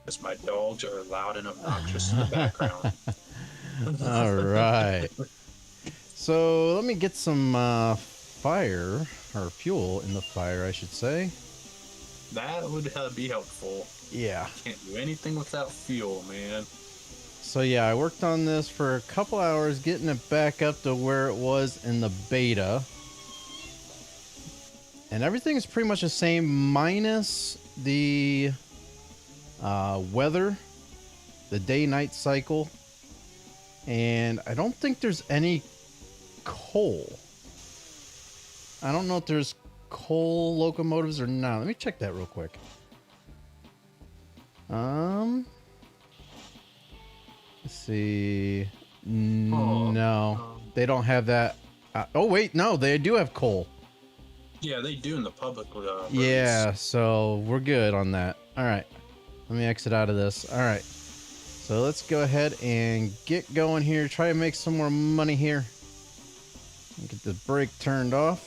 Because my dogs are loud and obnoxious in the background. All right. So let me get some fire or fuel in the fire, I should say. That would be helpful. Yeah. Can't do anything without fuel, man. So yeah, I worked on this for a couple hours, getting it back up to where it was in the beta. And everything is pretty much the same, minus the weather, the day-night cycle. And I don't think there's any coal. I don't know if there's coal locomotives or not. Let me check that real quick. Let's see. No, they don't have that. Oh wait, no, they do have coal. Yeah, they do in the public. Yeah, so we're good on that. All right, let me exit out of this. All right, so let's go ahead and get going here. Try to make some more money here. Get the brake turned off.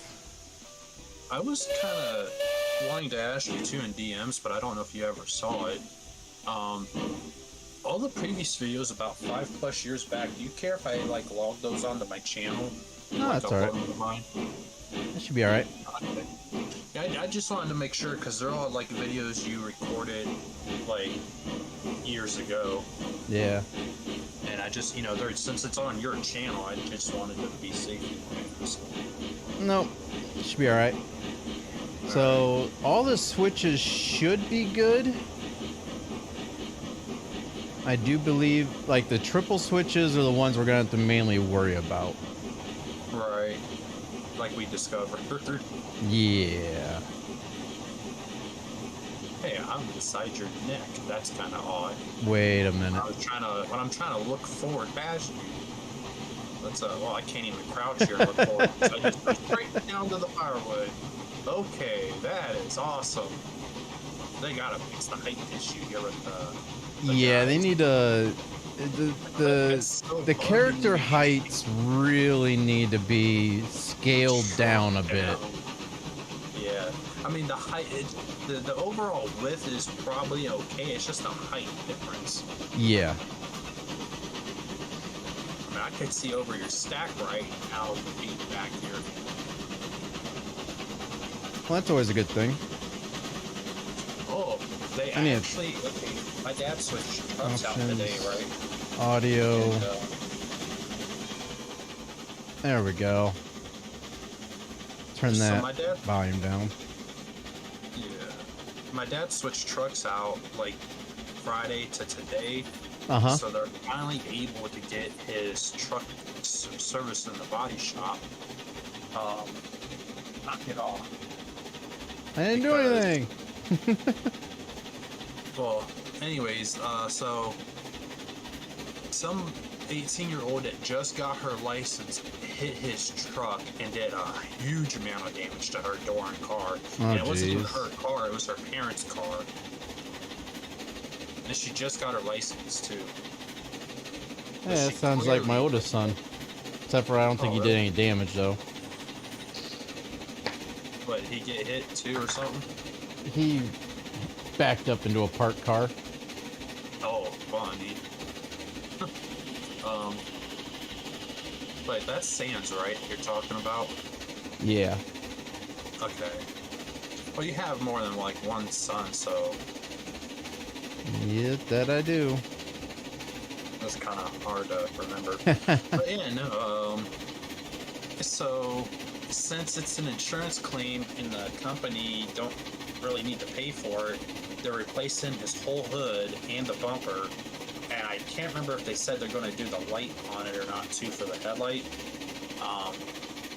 I was kind of wanting to ask you too in DMs, but I don't know if you ever saw it. All the previous videos about 5+ years back, do you care if I like log those onto my channel? No, like, that's all right. That should be all right. Okay. Yeah, I just wanted to make sure because they're all like videos you recorded like years ago. Yeah. And I just, since it's on your channel, I just wanted to be safe. Nope, it should be all right. So all the switches should be good. I do believe, like, the triple switches are the ones we're gonna have to mainly worry about. Right. Like we discovered. Yeah. Hey, I'm beside your neck. That's kind of odd. Wait a minute. When I'm trying to look forward past you. Well, I can't even crouch here and look forward. So I just go straight down to the fireway. Okay, that is awesome. They gotta fix the height issue here with the yeah, guys. they need to. The character heights really need to be scaled down a bit. Yeah, I mean the height, the overall width is probably okay. It's just a height difference. Yeah. I mean, I could see over your stack right now, feet back here. Well, that's always a good thing. Oh, they actually. Okay, my dad switched trucks out today, right? Audio. And, there we go. Turn that volume down. Yeah. My dad switched trucks out like Friday to today. So they're finally able to get his truck serviced in the body shop. Knock it off. I didn't do anything. Well, anyways, so some 18-year-old that just got her license hit his truck and did a huge amount of damage to her door and car. And it wasn't even her car, it was her parents' car. And she just got her license too. Yeah, that sounds like my oldest son. Except for I don't think he did any damage though. But he get hit too or something? He backed up into a parked car. Oh, funny. But that's Sans, right? You're talking about? Yeah. Okay. Well, you have more than like one son, so. Yeah, that I do. That's kind of hard to remember. But yeah, no. So since it's an insurance claim and the company don't really need to pay for it, they're replacing his whole hood and the bumper. And I can't remember if they said they're going to do the light on it or not too for the headlight,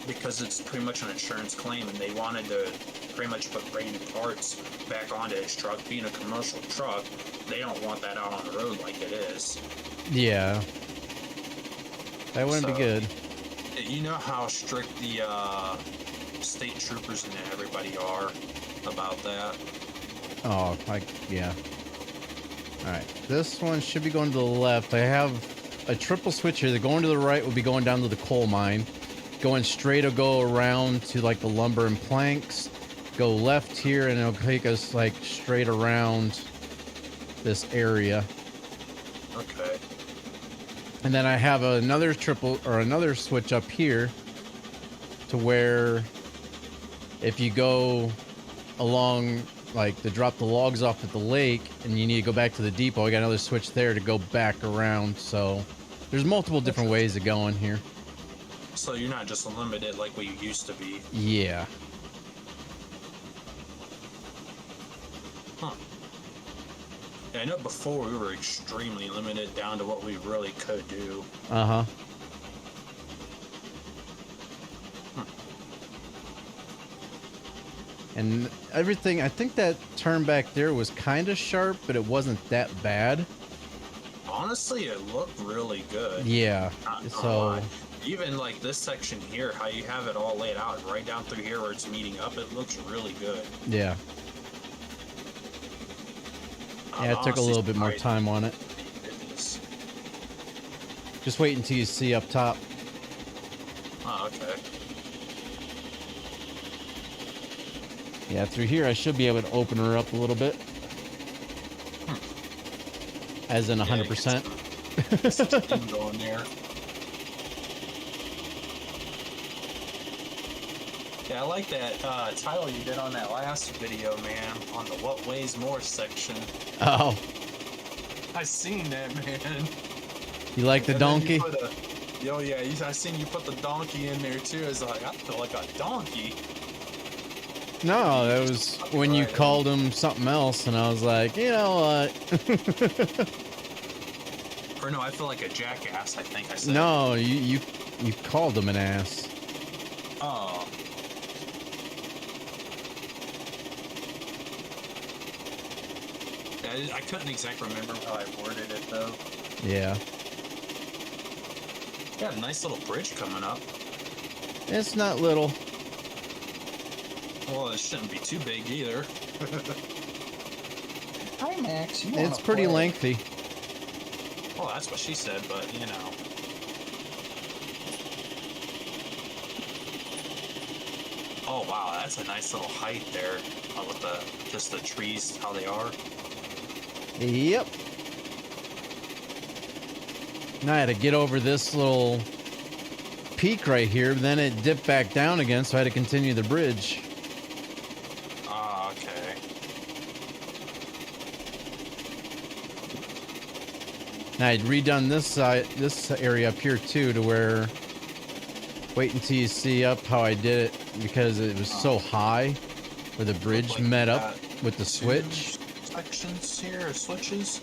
because it's pretty much an insurance claim, and they wanted to pretty much put brand new parts back onto his truck. Being a commercial truck, they don't want that out on the road like it is. Yeah, that wouldn't be good. You know how strict the state troopers and everybody are about that. Oh, yeah. Alright, this one should be going to the left. I have a triple switch here. The going to the right will be going down to the coal mine. Going straight will go around to like the lumber and planks. Go left here and it'll take us like straight around this area. Okay. And then I have another triple or another switch up here to where if you go along like to drop the logs off at the lake and you need to go back to the depot, I got another switch there to go back around. So there's multiple different ways of going here. So you're not just limited like we used to be. Yeah. Huh. Yeah, I know before we were extremely limited down to what we really could do. Uh-huh. And everything, I think that turn back there was kind of sharp, but it wasn't that bad. Honestly, it looked really good. Yeah. Not gonna So lie. Even like this section here, how you have it all laid out right down through here where it's meeting up, it looks really good. yeah. I'm Yeah, it took a honestly little bit more surprised time on it. it is. Just wait until you see up top. Oh, okay. Yeah, through here I should be able to open her up a little bit. As in 100%. Steam going there. Yeah, I like that title you did on that last video, man, on the what weighs more section. Oh, I seen that, man. you like the And then donkey? you put yo, yeah, I seen you put the donkey in there too. It's like, I feel like a donkey. No, that was when you Right. called him something else, and I was like, you know what? Or no, I feel like a jackass, I think I said. No, you called him an ass. Oh. I couldn't exactly remember how I worded it though. Yeah, Got a nice little bridge coming up. it's not little. Well, it shouldn't be too big either. Hi, Max. You It's pretty lengthy. Well, that's what she said, but you know. Oh wow, that's a nice little height there with just the trees, how they are. Yep. Now I had to get over this little peak right here, but then it dipped back down again, so I had to continue the bridge. Ah, okay. Now I'd redone this side, this area up here too, to where. Wait until you see up how I did it, because it was so high, where the bridge Like met up that with the two switch. sections here, or switches.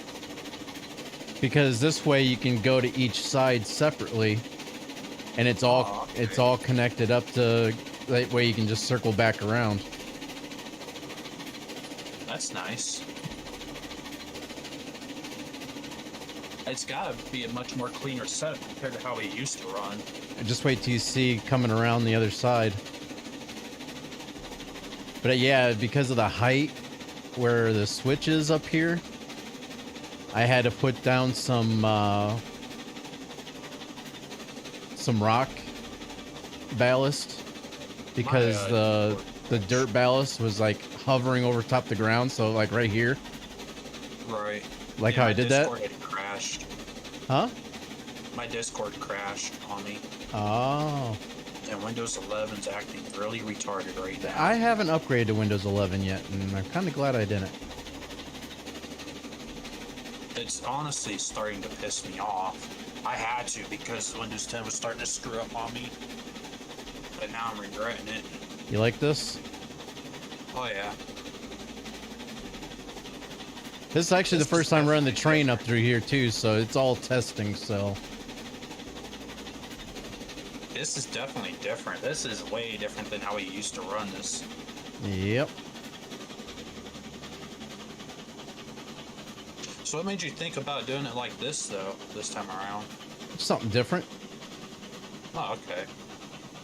Because this way you can go to each side separately, and it's all okay. it's all connected up to that way you can just circle back around. That's nice. It's gotta be a much more cleaner setup compared to how we used to run. And just wait till you see coming around the other side. But yeah, because of the height where the switch is up here, I had to put down some rock ballast because the dirt ballast was like hovering over top the ground, so like right here. Right. Like Yeah, how I my did that? Discord had crashed. Huh? My Discord crashed on me, Oh. and Windows 11's acting really retarded right now. I haven't upgraded to Windows 11 yet, and I'm kind of glad I didn't. It's honestly starting to piss me off. I had to because Windows 10 was starting to screw up on me, but now I'm regretting it. You like this? Oh yeah. This is actually This the is first time running the definitely train up through here too, so it's all testing, so. This is definitely different. This is way different than how we used to run this. Yep. So what made you think about doing it like this though, this time around? Something different. Oh, okay.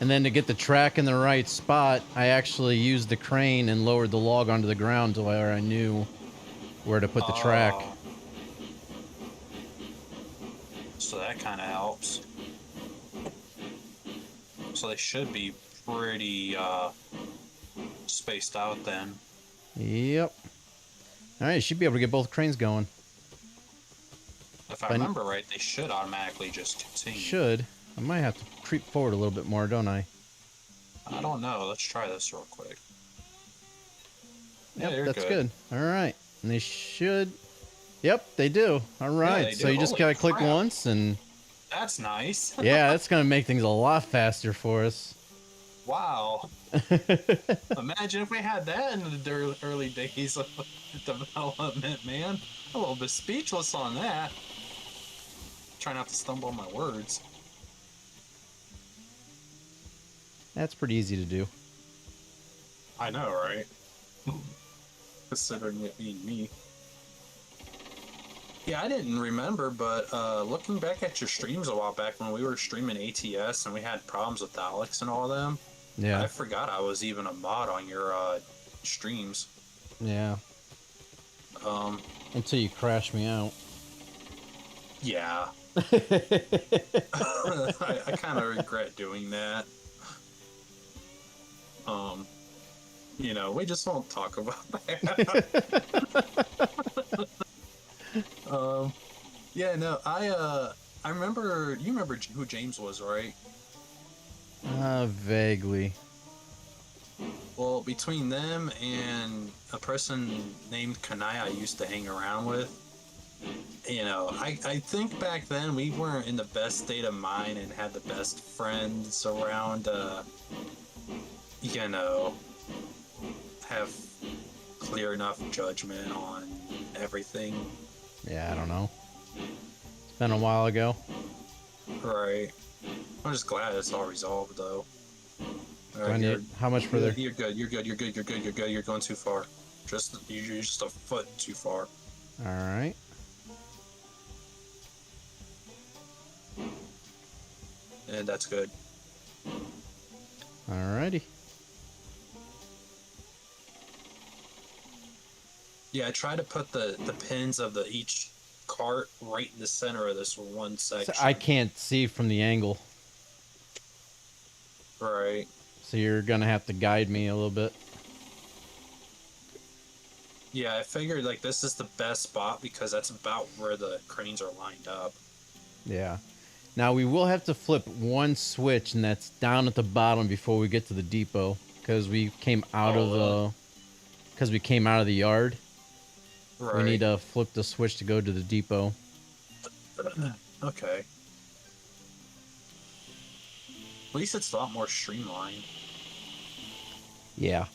And then to get the track in the right spot, I actually used the crane and lowered the log onto the ground to where I knew where to put the track. Oh. So that kind of helps. So they should be pretty spaced out then. Yep. All right, you should be able to get both cranes going. If I remember right, they should automatically just continue. Should. I might have to creep forward a little bit more, don't I? I don't know. Let's try this real quick. Yep, Yeah, that's good. All right. And they should... Yep, they do. All right. they So do. you just Holy got to click crap. once and... That's nice. Yeah, that's going to make things a lot faster for us. Wow. Imagine if we had that in the early days of development, man. I'm a little bit speechless on that. Try not to stumble on my words. That's pretty easy to do. I know, right? Considering it being me. Yeah, I didn't remember, but looking back at your streams a while back when we were streaming ATS and we had problems with Alex and all of them, Yeah. I forgot I was even a mod on your streams. Yeah. Until you crash me out. Yeah. I kind of regret doing that. You know, we just won't talk about that. Yeah, no, I remember, you remember who James was, right? Vaguely. Well, between them and a person named Kanai I used to hang around with, you know, I think back then we weren't in the best state of mind and had the best friends around, you know, have clear enough judgment on everything. Yeah, I don't know. It's been a while ago. Right. I'm just glad it's all resolved, though. How much further? You're good. You're good. You're good. You're good. You're good. You're going too far. You're just a foot too far. All right. And that's good. Alrighty. Yeah, I try to put the pins of each cart right in the center of this one section. So I can't see from the angle, Right. so you're gonna have to guide me a little bit. Yeah, I figured like this is the best spot because that's about where the cranes are lined up. Yeah. Now we will have to flip one switch, and that's down at the bottom before we get to the depot, because we came out of the yard. Right. We need to flip the switch to go to the depot. Okay. At least it's a lot more streamlined. Yeah.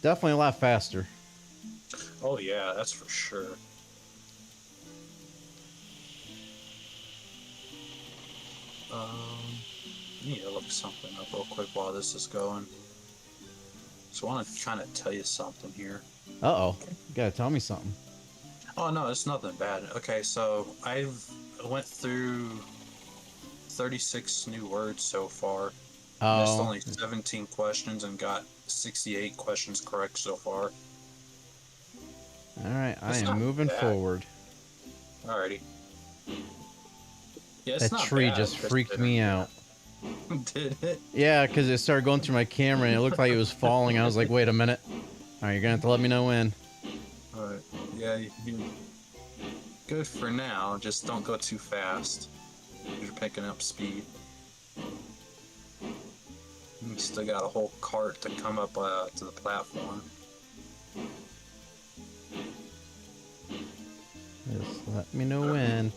Definitely a lot faster. Oh yeah, that's for sure. I need to look something up real quick while this is going. So I want to kind of tell you something here. Uh-oh. You gotta tell me something. Oh no, it's nothing bad. Okay, so I went through 36 new words so far. Missed Oh. only 17 questions and got 68 questions correct so far. Alright, I It's am not moving bad. forward. Alrighty. Yeah, it's That not tree bad, just freaked me out. Did it? Yeah, because it started going through my camera and it looked like it was falling. I was like, wait a minute. Alright, you're gonna have to let me know when. Alright. Yeah, you're good for now. Just don't go too fast. You're picking up speed. You still got a whole cart to come up to the platform. Just let me know when.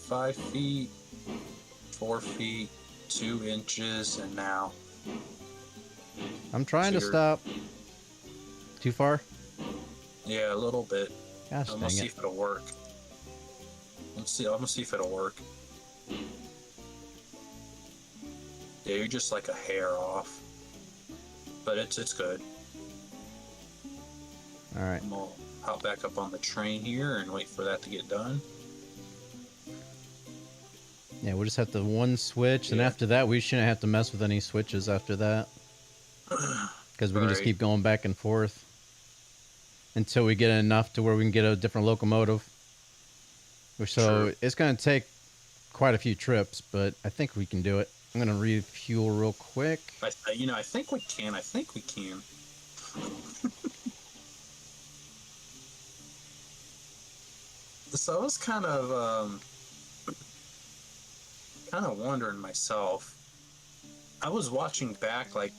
5 feet, 4 feet, 2 inches, and now. I'm trying to So you're- stop. Too far? Yeah, a little bit. Gosh I'm dang gonna see it. if it'll work. I'm gonna see if it'll work. Yeah, you're just like a hair off. But it's good. Alright. I'm gonna hop back up on the train here and wait for that to get done. Yeah, we'll just have to one switch, and Yeah. after that, we shouldn't have to mess with any switches after that. Because we can just Right. keep going back and forth. until we get enough to where we can get a different locomotive. So True. it's going to take quite a few trips, but I think we can do it. I'm going to refuel real quick. I think we can. I think we can. So I was kind of wondering myself. I was watching back like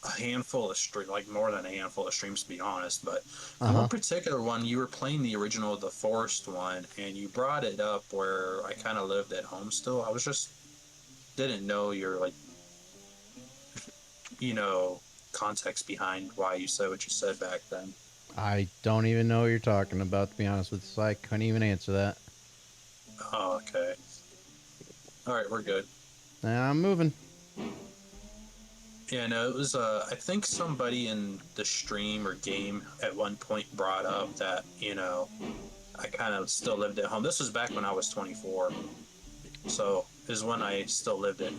a handful of streams, like more than a handful of streams to be honest, but the one particular one, you were playing the original The Forest one, and you brought it up where I kind of lived at home still. I was just didn't know your like, context behind why you said what you said back then. I don't even know what you're talking about, to be honest with you, so I couldn't even answer that. Oh, okay. All right, we're good. Now I'm moving. Yeah, no, it was, I think somebody in the stream or game at one point brought up that, I kind of still lived at home. This was back when I was 24. So, is when I still lived in.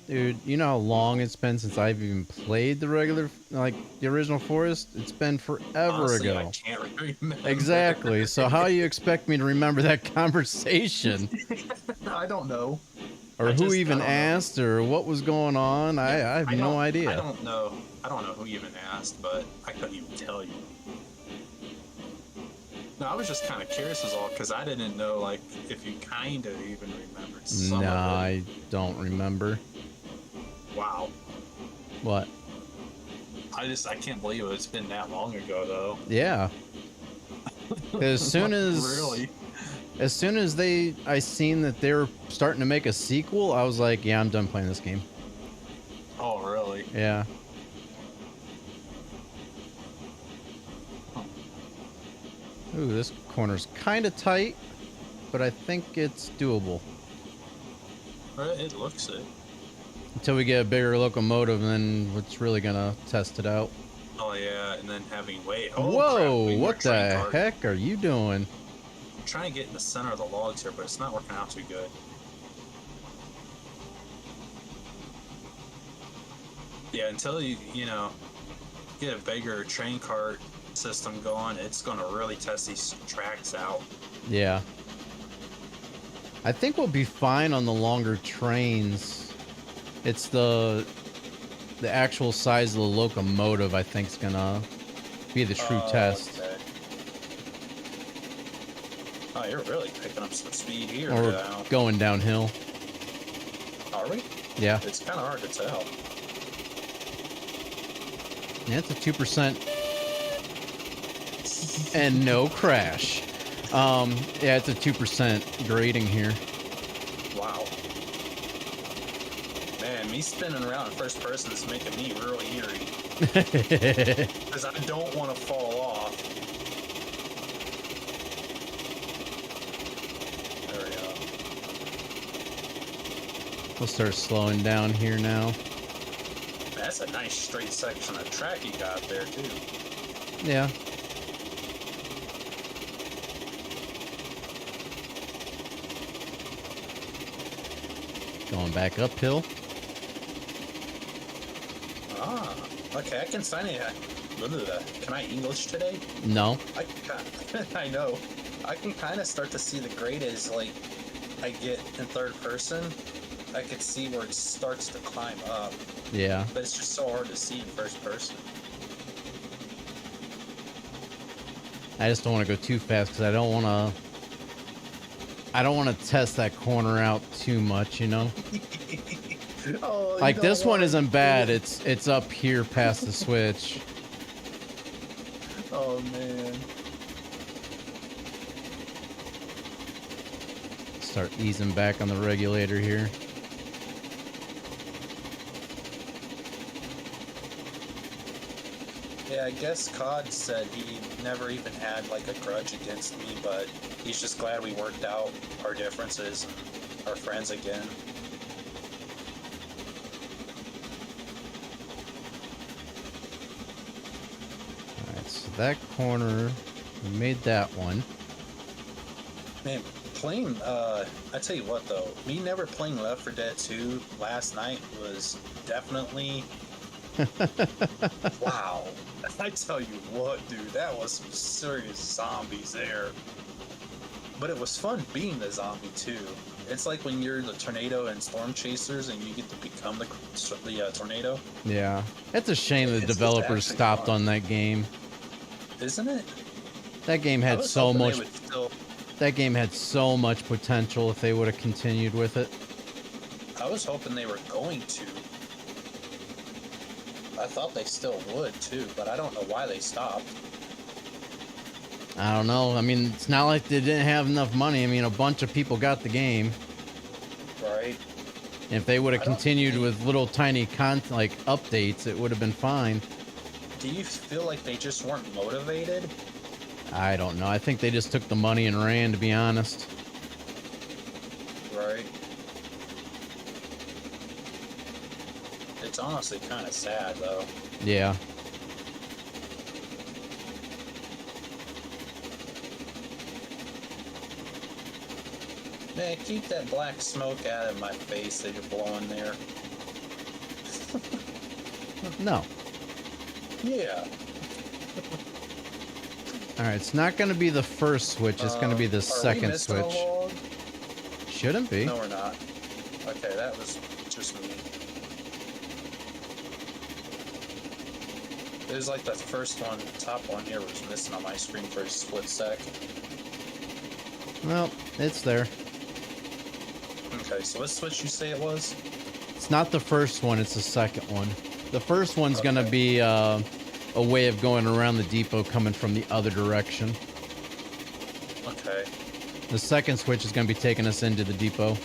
Dude, you know how long it's been since I've even played the regular, like, the original Forest? It's been forever Honestly, ago. I can't remember. Exactly. So how you expect me to remember that conversation? I don't know. Or who even asked, or what was going on? I have no idea. I don't know who even asked, but I couldn't even tell you. No, I was just kind of curious as all, because I didn't know, like, if you kind of even remembered some of it. I don't remember. Wow. What? I can't believe it's been that long ago, though. Yeah. As soon as... Really? As soon as I seen that they were starting to make a sequel, I was like, yeah, I'm done playing this game. Oh, really? Yeah. Ooh, this corner's kind of tight, but I think it's doable. It looks it. Until we get a bigger locomotive, and then it's really gonna test it out. Oh, yeah, and then having weight. Oh, whoa, crap, what the heck are you doing? I'm trying to get in the center of the logs here, but it's not working out too good. Yeah, until you get a bigger train cart system going, it's going to really test these tracks out. Yeah. I think we'll be fine on the longer trains. It's the actual size of the locomotive, I think, is going to be the true test. Okay. Oh, you're really picking up some speed here. Or now. Going downhill. Are we? Yeah. It's kind of hard to tell. Yeah, it's a 2%. And no crash. Yeah, it's a 2% grading here. Wow. Man, me spinning around in first person is making me really eerie. Because I don't want to fall off. There we go. We'll start slowing down here now. That's a nice straight section of track you got there, too. Yeah. Going back uphill. Ah, okay, I can sign it. Can I English today? No. I know. I can kind of start to see the grade as, like, I get in third person. I could see where it starts to climb up. Yeah. But it's just so hard to see in first person. I just don't want to go too fast because I don't want to test that corner out too much, you know? Oh, like this one isn't bad. It's up here past the switch. Oh man. Start easing back on the regulator here. Yeah, I guess COD said he never even had like a grudge against me, but he's just glad we worked out our differences and are friends again. Alright, so that corner, we made that one. Man, playing, I tell you what though, me never playing Left 4 Dead 2 last night was definitely Wow. I tell you what, dude, that was some serious zombies there. But it was fun being the zombie too. It's like when you're the tornado and storm chasers and you get to become the tornado. Yeah. It's a shame the It's developers actually stopped fun. on that game. Isn't it? That game I had was so hoping much they would still. that game had so much potential if they would have continued with it. I was hoping they were going to. I thought they still would too, but I don't know why they stopped. I don't know. I mean, it's not like they didn't have enough money. I mean, a bunch of people got the game. Right? And if they would have I don't continued think- with little tiny like updates, it would have been fine. Do you feel like they just weren't motivated? I don't know. I think they just took the money and ran, to be honest. Right? It's honestly kind of sad though. Yeah. Man, keep that black smoke out of my face that you're blowing there. No. Yeah. All right. It's not going to be the first switch. It's going to be the Are we second missing a switch. log? Shouldn't be. No, we're not. Okay, that was just me. It was like the first one, top one here was missing on my screen for a split sec. Well, it's there. Okay, so what switch you say it was? It's not the first one. It's the second one. The first one's going to Okay. be a way of going around the depot coming from the other direction. Okay. The second switch is going to be taking us into the depot.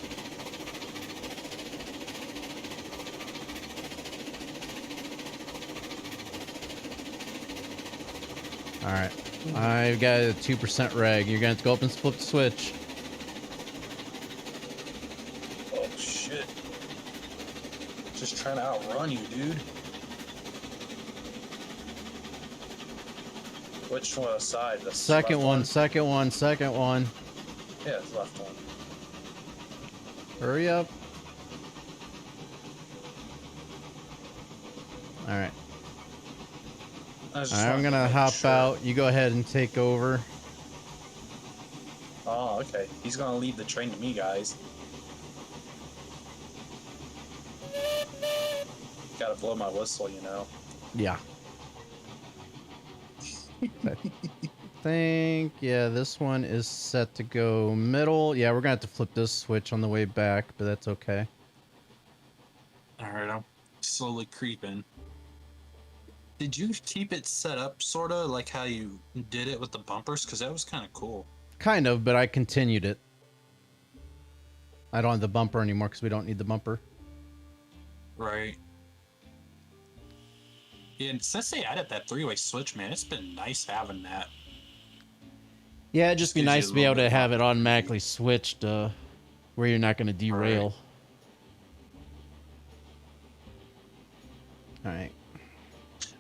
All right. I've got a 2% reg. You're going to have to go up and flip the switch. Oh shit. Just trying to outrun you, dude. Which one side? The Second left one, second one, second one. Yeah, it's left one. Hurry up. All right. I was All just right, I'm wanted going to make hop sure. out. You go ahead and take over. Oh, okay. He's gonna leave the train to me, guys. Gotta blow my whistle, you know. Yeah. I think, yeah, this one is set to go middle. Yeah, we're going to have to flip this switch on the way back, but that's okay. Alright, I'm slowly creeping. Did you keep it set up sorta like how you did it with the bumpers? Because that was kind of cool. Kind of, but I continued it. I don't have the bumper anymore because we don't need the bumper. Right. Yeah, and since they added that three-way switch, man, it's been nice having that. Yeah, it'd just be Gives you nice a to be little able to bit have more- it automatically switched where you're not going to derail. All right.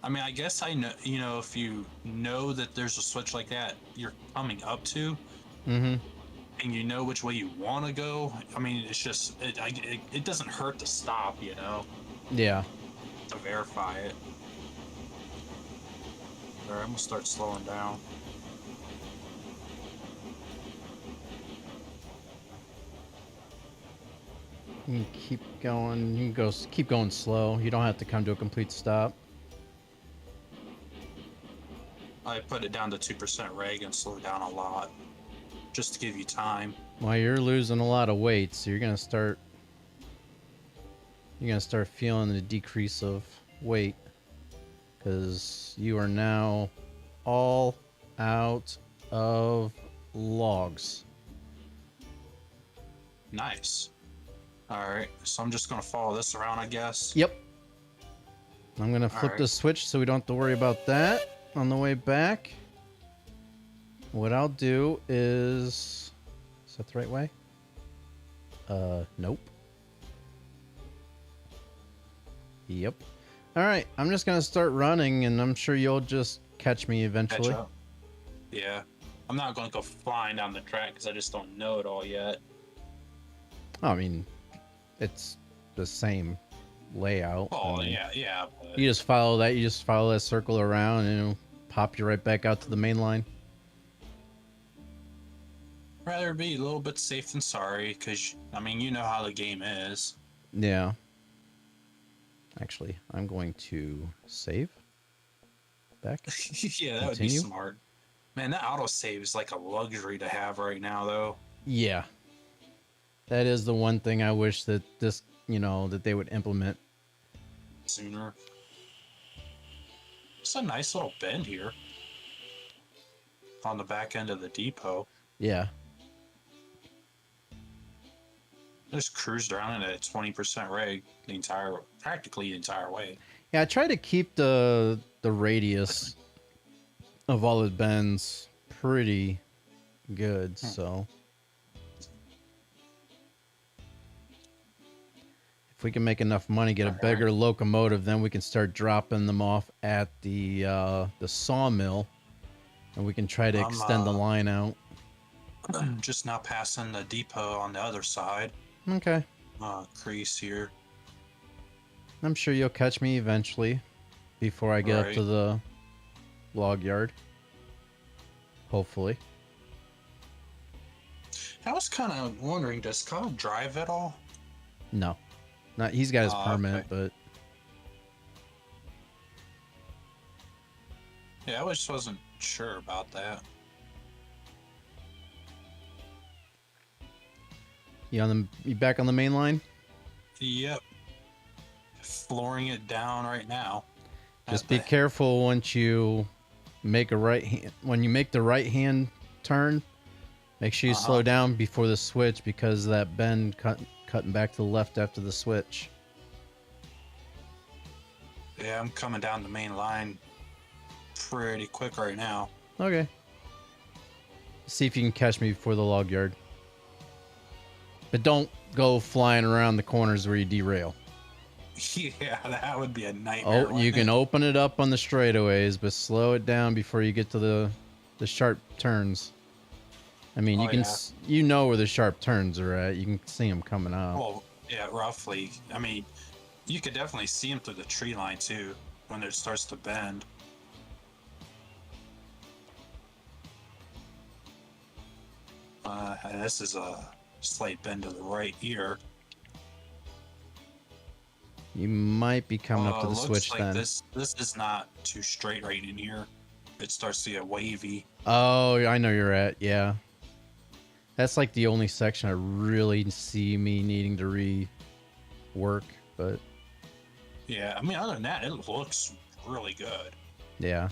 I mean, I guess I know, you know, if you know that there's a switch like that you're coming up to, Mm-hmm. and you know which way you want to go, I mean, it's just, it doesn't hurt to stop, you know, Yeah. to verify it. Alright, I'm gonna start slowing down. You can keep going. You can keep going slow. You don't have to come to a complete stop. I put it down to 2% reg and slow down a lot, just to give you time. Well, you're losing a lot of weight, so you're gonna start feeling the decrease of weight because you are now all out of logs. Nice. Alright, so I'm just gonna follow this around, I guess. Yep. I'm gonna flip Alright. the switch so we don't have to worry about that on the way back. What I'll do is that the right way? Nope. Yep. All right, I'm just gonna start running, and I'm sure you'll just catch me Catch eventually. up. Yeah. I'm not gonna go flying down the track because I just don't know it all yet. I mean, it's the same layout. Oh yeah. But You just follow that. You just follow that circle around, and it'll pop you right back out to the main line. rather be a little bit safe than sorry, because I mean, you know how the game is. Yeah. Actually, I'm going to save. Back. Yeah, that would be Continue. smart. Man, that autosave is like a luxury to have right now, though. Yeah. That is the one thing I wish that this, that they would implement. Sooner. It's a nice little bend here on the back end of the depot. Yeah. Just cruised around at 20% reg practically the entire way. Yeah, I try to keep the radius of all the bends pretty good, so if we can make enough money, get a bigger locomotive, then we can start dropping them off at the sawmill, and we can try to extend the line out. Just now passing the depot on the other side. Okay. Crease here. I'm sure you'll catch me eventually before I get up to the log yard. Hopefully. I was kind of wondering, does Kyle drive at all? No. Not he's got his permit, okay. but yeah, I just wasn't sure about that. You back on the main line? Yep. Flooring it down right now. Just be careful once you make a when you make the right hand turn, make sure you slow down before the switch, because of that bend cutting back to the left after the switch. Yeah, I'm coming down the main line pretty quick right now. Okay. See if you can catch me before the log yard. But don't go flying around the corners where you derail. Yeah, that would be a nightmare. Oh, you can open it up on the straightaways, but slow it down before you get to the sharp turns. I mean, you know where the sharp turns are at. You can see them coming out. Well, yeah, roughly. I mean, you could definitely see them through the tree line too when it starts to bend. This is a slight bend to the right here. You might be coming up to the switch like then. This is not too straight right in here. It starts to get wavy. Oh, I know you're at. Yeah. That's like the only section I really see me needing to rework, but yeah, I mean, other than that, it looks really good. Yeah.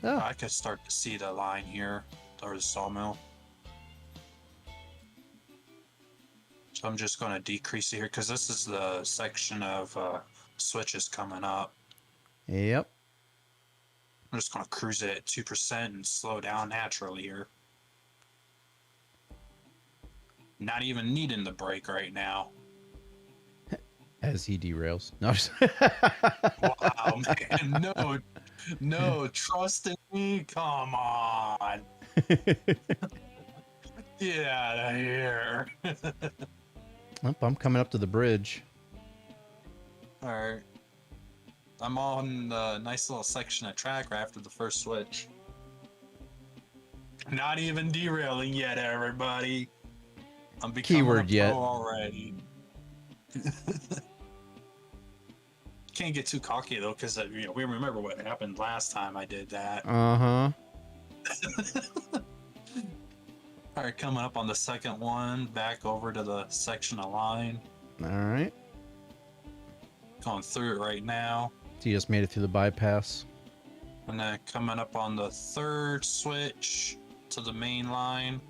Oh. I could start to see the line here, or the sawmill. So I'm just going to decrease it here, because this is the section of switches coming up. Yep. I'm just going to cruise it at 2% and slow down naturally here. Not even needing the brake right now. As he derails. No. Wow, man. No, trust in me. Come on. Get out of here. Oh, I'm coming up to the bridge. Alright. I'm on the nice little section of track right after the first switch. Not even derailing yet, everybody. I'm becoming a pro already. Can't get too cocky though, because we remember what happened last time I did that. All right, coming up on the second one, back over to the section of line. All right. Going through it right now. So you just made it through the bypass. And then coming up on the third switch to the main line.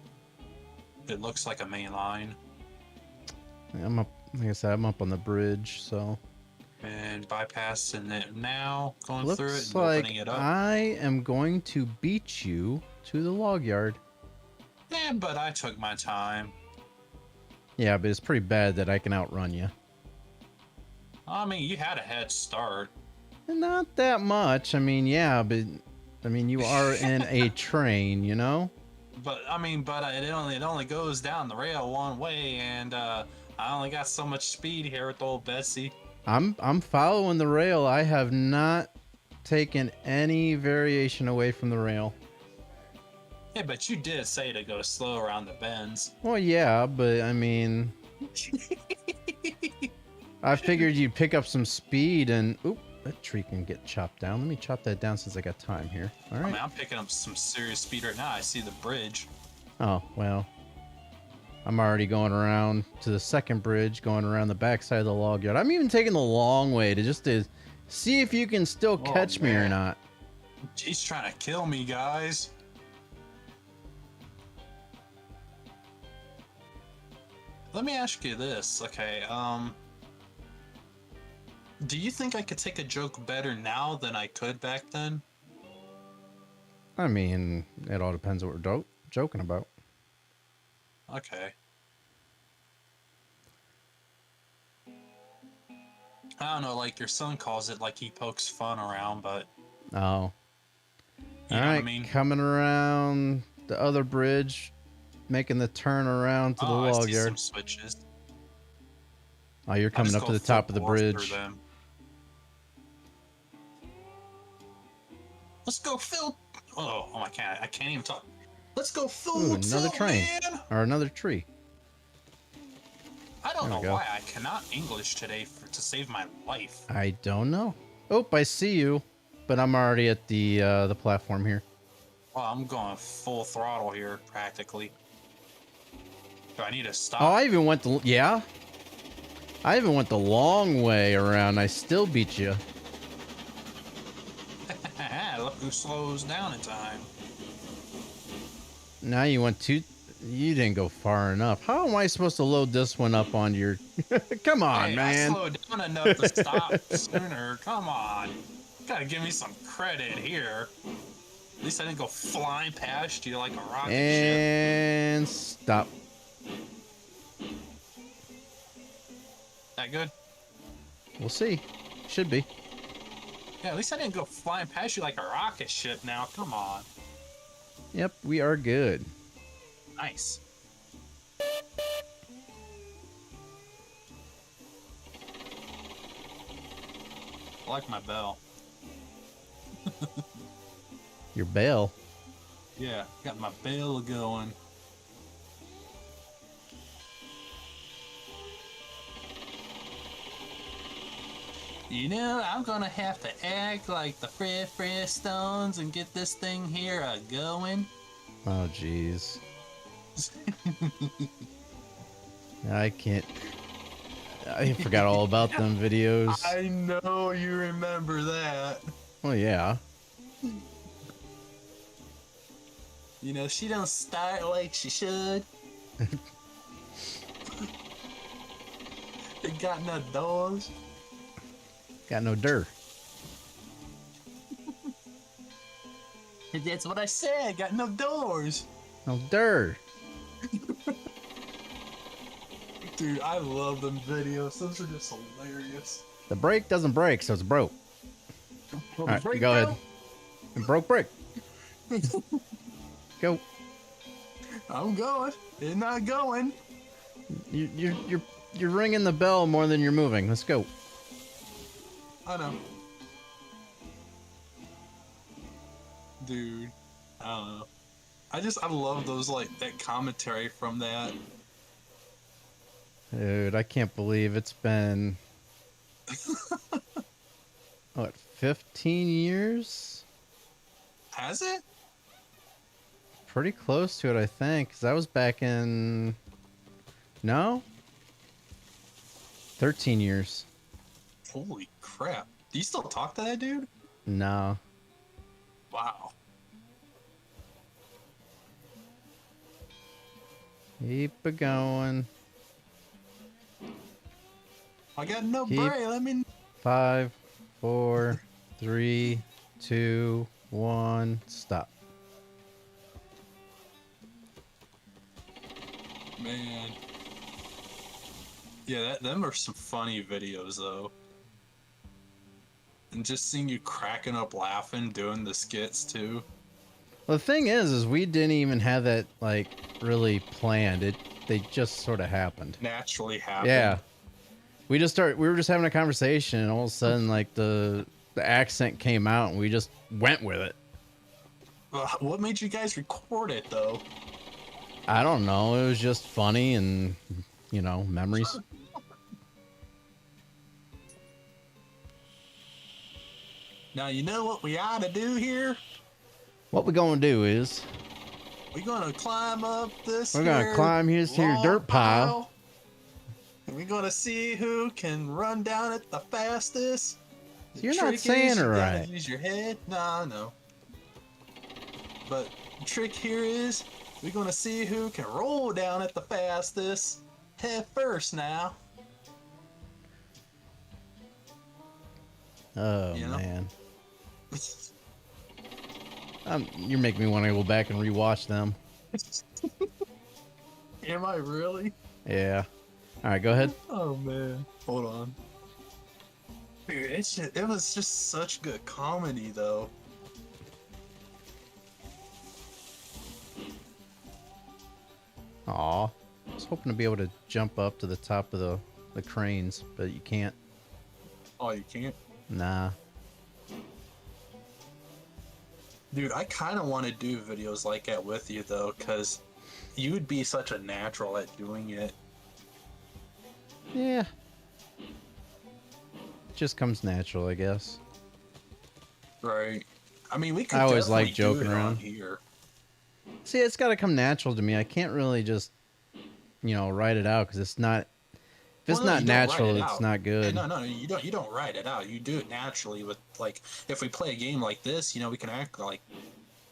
It looks like a main line. Yeah, I'm up. Like I said, I'm up on the bridge, so. And bypassing it now, going Looks through it and like opening it up. I am going to beat you to the log yard. Yeah, but I took my time. Yeah, but it's pretty bad that I can outrun you. I mean, you had a head start. Not that much. I mean, yeah, but I mean, you are in a train, you know? But I mean, it only goes down the rail one way, and I only got so much speed here with old Betsy. I'm following the rail. I have not taken any variation away from the rail. Yeah, but you did say to go slow around the bends. Well, yeah, but I mean, I figured you'd pick up some speed and oop, that tree can get chopped down. Let me chop that down since I got time here. All I right. mean, I'm picking up some serious speed right now. I see the bridge. Oh, well. I'm already going around to the second bridge, going around the backside of the log yard. I'm even taking the long way to see if you can still catch me or man. not. He's trying to kill me, guys. Let me ask you this, okay? Do you think I could take a joke better now than I could back then? I mean, it all depends what we're joking about. Okay. I don't know, like your son calls it like he pokes fun around, but Oh. you All know right, what I mean? coming around the other bridge, making the turn around to the I log see yard. some switches. Oh, you're I'll coming just up to go the top of the full bore through bridge. them. Let's go, Phil. Oh, I can't even talk. Let's go, Phil. Ooh, another tilt, train. man. Or another tree. I don't There we know go. why I cannot English today to save my life. I don't know. Oh, I see you, but I'm already at the platform here. Well, I'm going full throttle here, practically. Do I need to stop? Oh, I even went the I even went the long way around. I still beat you. Look who slows down in time. Now you went too. You didn't go far enough. How am I supposed to load this one up on your? Come on, Hey, man. I slowed down enough to stop sooner. Come on. You gotta give me some credit here. At least I didn't go flying past you like a rocket ship. And stop. That good? We'll see. Should be. Yeah, at least I didn't go flying past you like a rocket ship now. Come on. Yep, we are good. Nice. I like my bell. Your bell. Yeah, got my bell going. You know, I'm gonna have to act like the Fred Stones and get this thing here going. Oh, jeez. I can't. I forgot all about them videos. I know you remember that. Oh yeah. You know, she don't start like she should. It got no doors. Got no dirt. That's what I said. Got no doors. No dirt. Dude, I love them videos. Those are just hilarious. The brake doesn't break, so it's broke. All All right, go ahead. Broke brick. Go. I'm going. It's not going. You're ringing the bell more than you're moving. Let's go. I know. Dude, I don't know. I love those, like, that commentary from that. Dude, I can't believe it's been what, 15 years? Has it? Pretty close to it, I think. 'Cause that was back in no? 13 years. Holy crap. Do you still talk to that dude? No. Wow. Keep it going. I got no Keep- brake. Let me. 5, 4, 3, 2, 1, stop. Man. Yeah, them are some funny videos, though. And just seeing you cracking up laughing doing the skits, too. Well, the thing is we didn't even have that, like, really planned. They just sort of happened. Naturally happen. Yeah. We were just having a conversation, and all of a sudden, like the accent came out, and we just went with it. What made you guys record it though? I don't know. It was just funny, and memories. Now you know what we ought to do here. What we're gonna do is We're gonna climb up this. we're gonna climb here log dirt pile. And we're gonna see who can run down it the fastest. The You're not trick saying is it you gotta right. Use your head. Nah, no. But the trick here is we're gonna see who can roll down it the fastest. Head first now. Oh You know? man, you're making me want to go back and rewatch them. Am I really? Yeah. All right, go ahead. Oh man, hold on. Dude, it was just such good comedy though. Aw, I was hoping to be able to jump up to the top of the cranes, but you can't. Oh, you can't? Nah. Dude, I kind of want to do videos like that with you though, because you would be such a natural at doing it. Yeah. Just comes natural, I guess. Right. I mean, we could I always definitely like joking do it on around. here. See, it's got to come natural to me. I can't really just, write it out because it's not. If it's Well, no, not you don't write natural, it it's out. not good. No, you don't. You don't write it out. You do it naturally with like, if we play a game like this, we can act like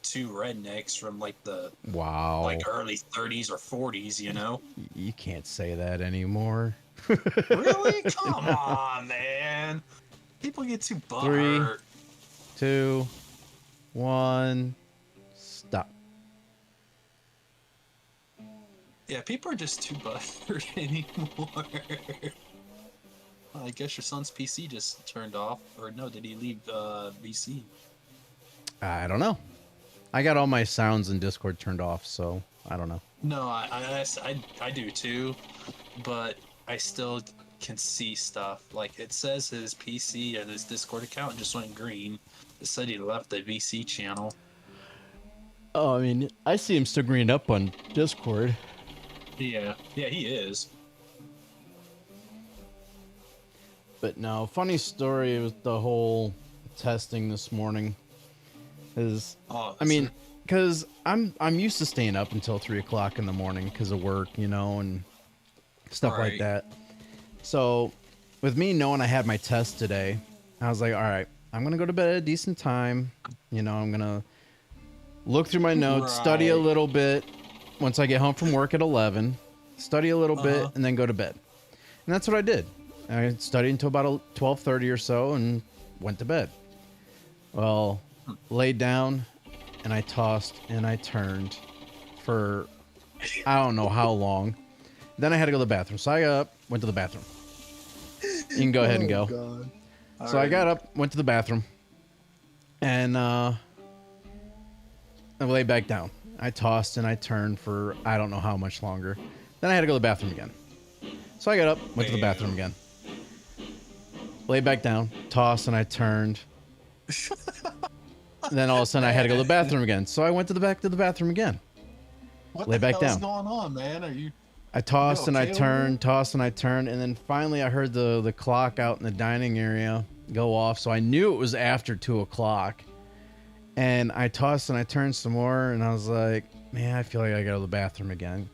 two rednecks from like the Wow. like early 30s or 40s. You can't say that anymore. Really? Come on, man. People get too 3, butthurt. 2, 1, stop. Yeah, people are just too butthurt anymore. Well, I guess your son's PC just turned off. Or no, did he leave VC? I don't know. I got all my sounds in Discord turned off, so I don't know. No, I do too. But I still can see stuff. Like, it says his PC and his Discord account just went green. It said he left the VC channel. Oh, I mean, I see him still greened up on Discord. Yeah, he is. But no, funny story with the whole testing this morning is, Oh, I mean, because I'm used to staying up until 3 o'clock in the morning because of work, and stuff like Right. that. So with me knowing I had my test today, I was like, all right, I'm going to go to bed at a decent time. I'm going to look through my notes, study a Right. little bit. Once I get home from work at 11, study a little bit, and then go to bed. And that's what I did. I studied until about 12:30 or so and went to bed. Well, laid down, and I tossed and I turned for I don't know how long. Then I had to go to the bathroom. So I got up, went to the bathroom. You can go ahead and go. God. So I got up, went to the bathroom, and I laid back down. I tossed and I turned for I don't know how much longer. Then I had to go to the bathroom again. So I got up, went to the bathroom again. Laid back down, tossed and I turned. Then all of a sudden I had to go to the bathroom again. So I went to the bathroom again. What Lay the back hell down. is going on, man? Are you? I tossed and I okay over turned, tossed and I turned, and then finally I heard the clock out in the dining area go off. So I knew it was after 2 o'clock. And I tossed and I turned some more, and I was like, man, I feel like I gotta go to the bathroom again.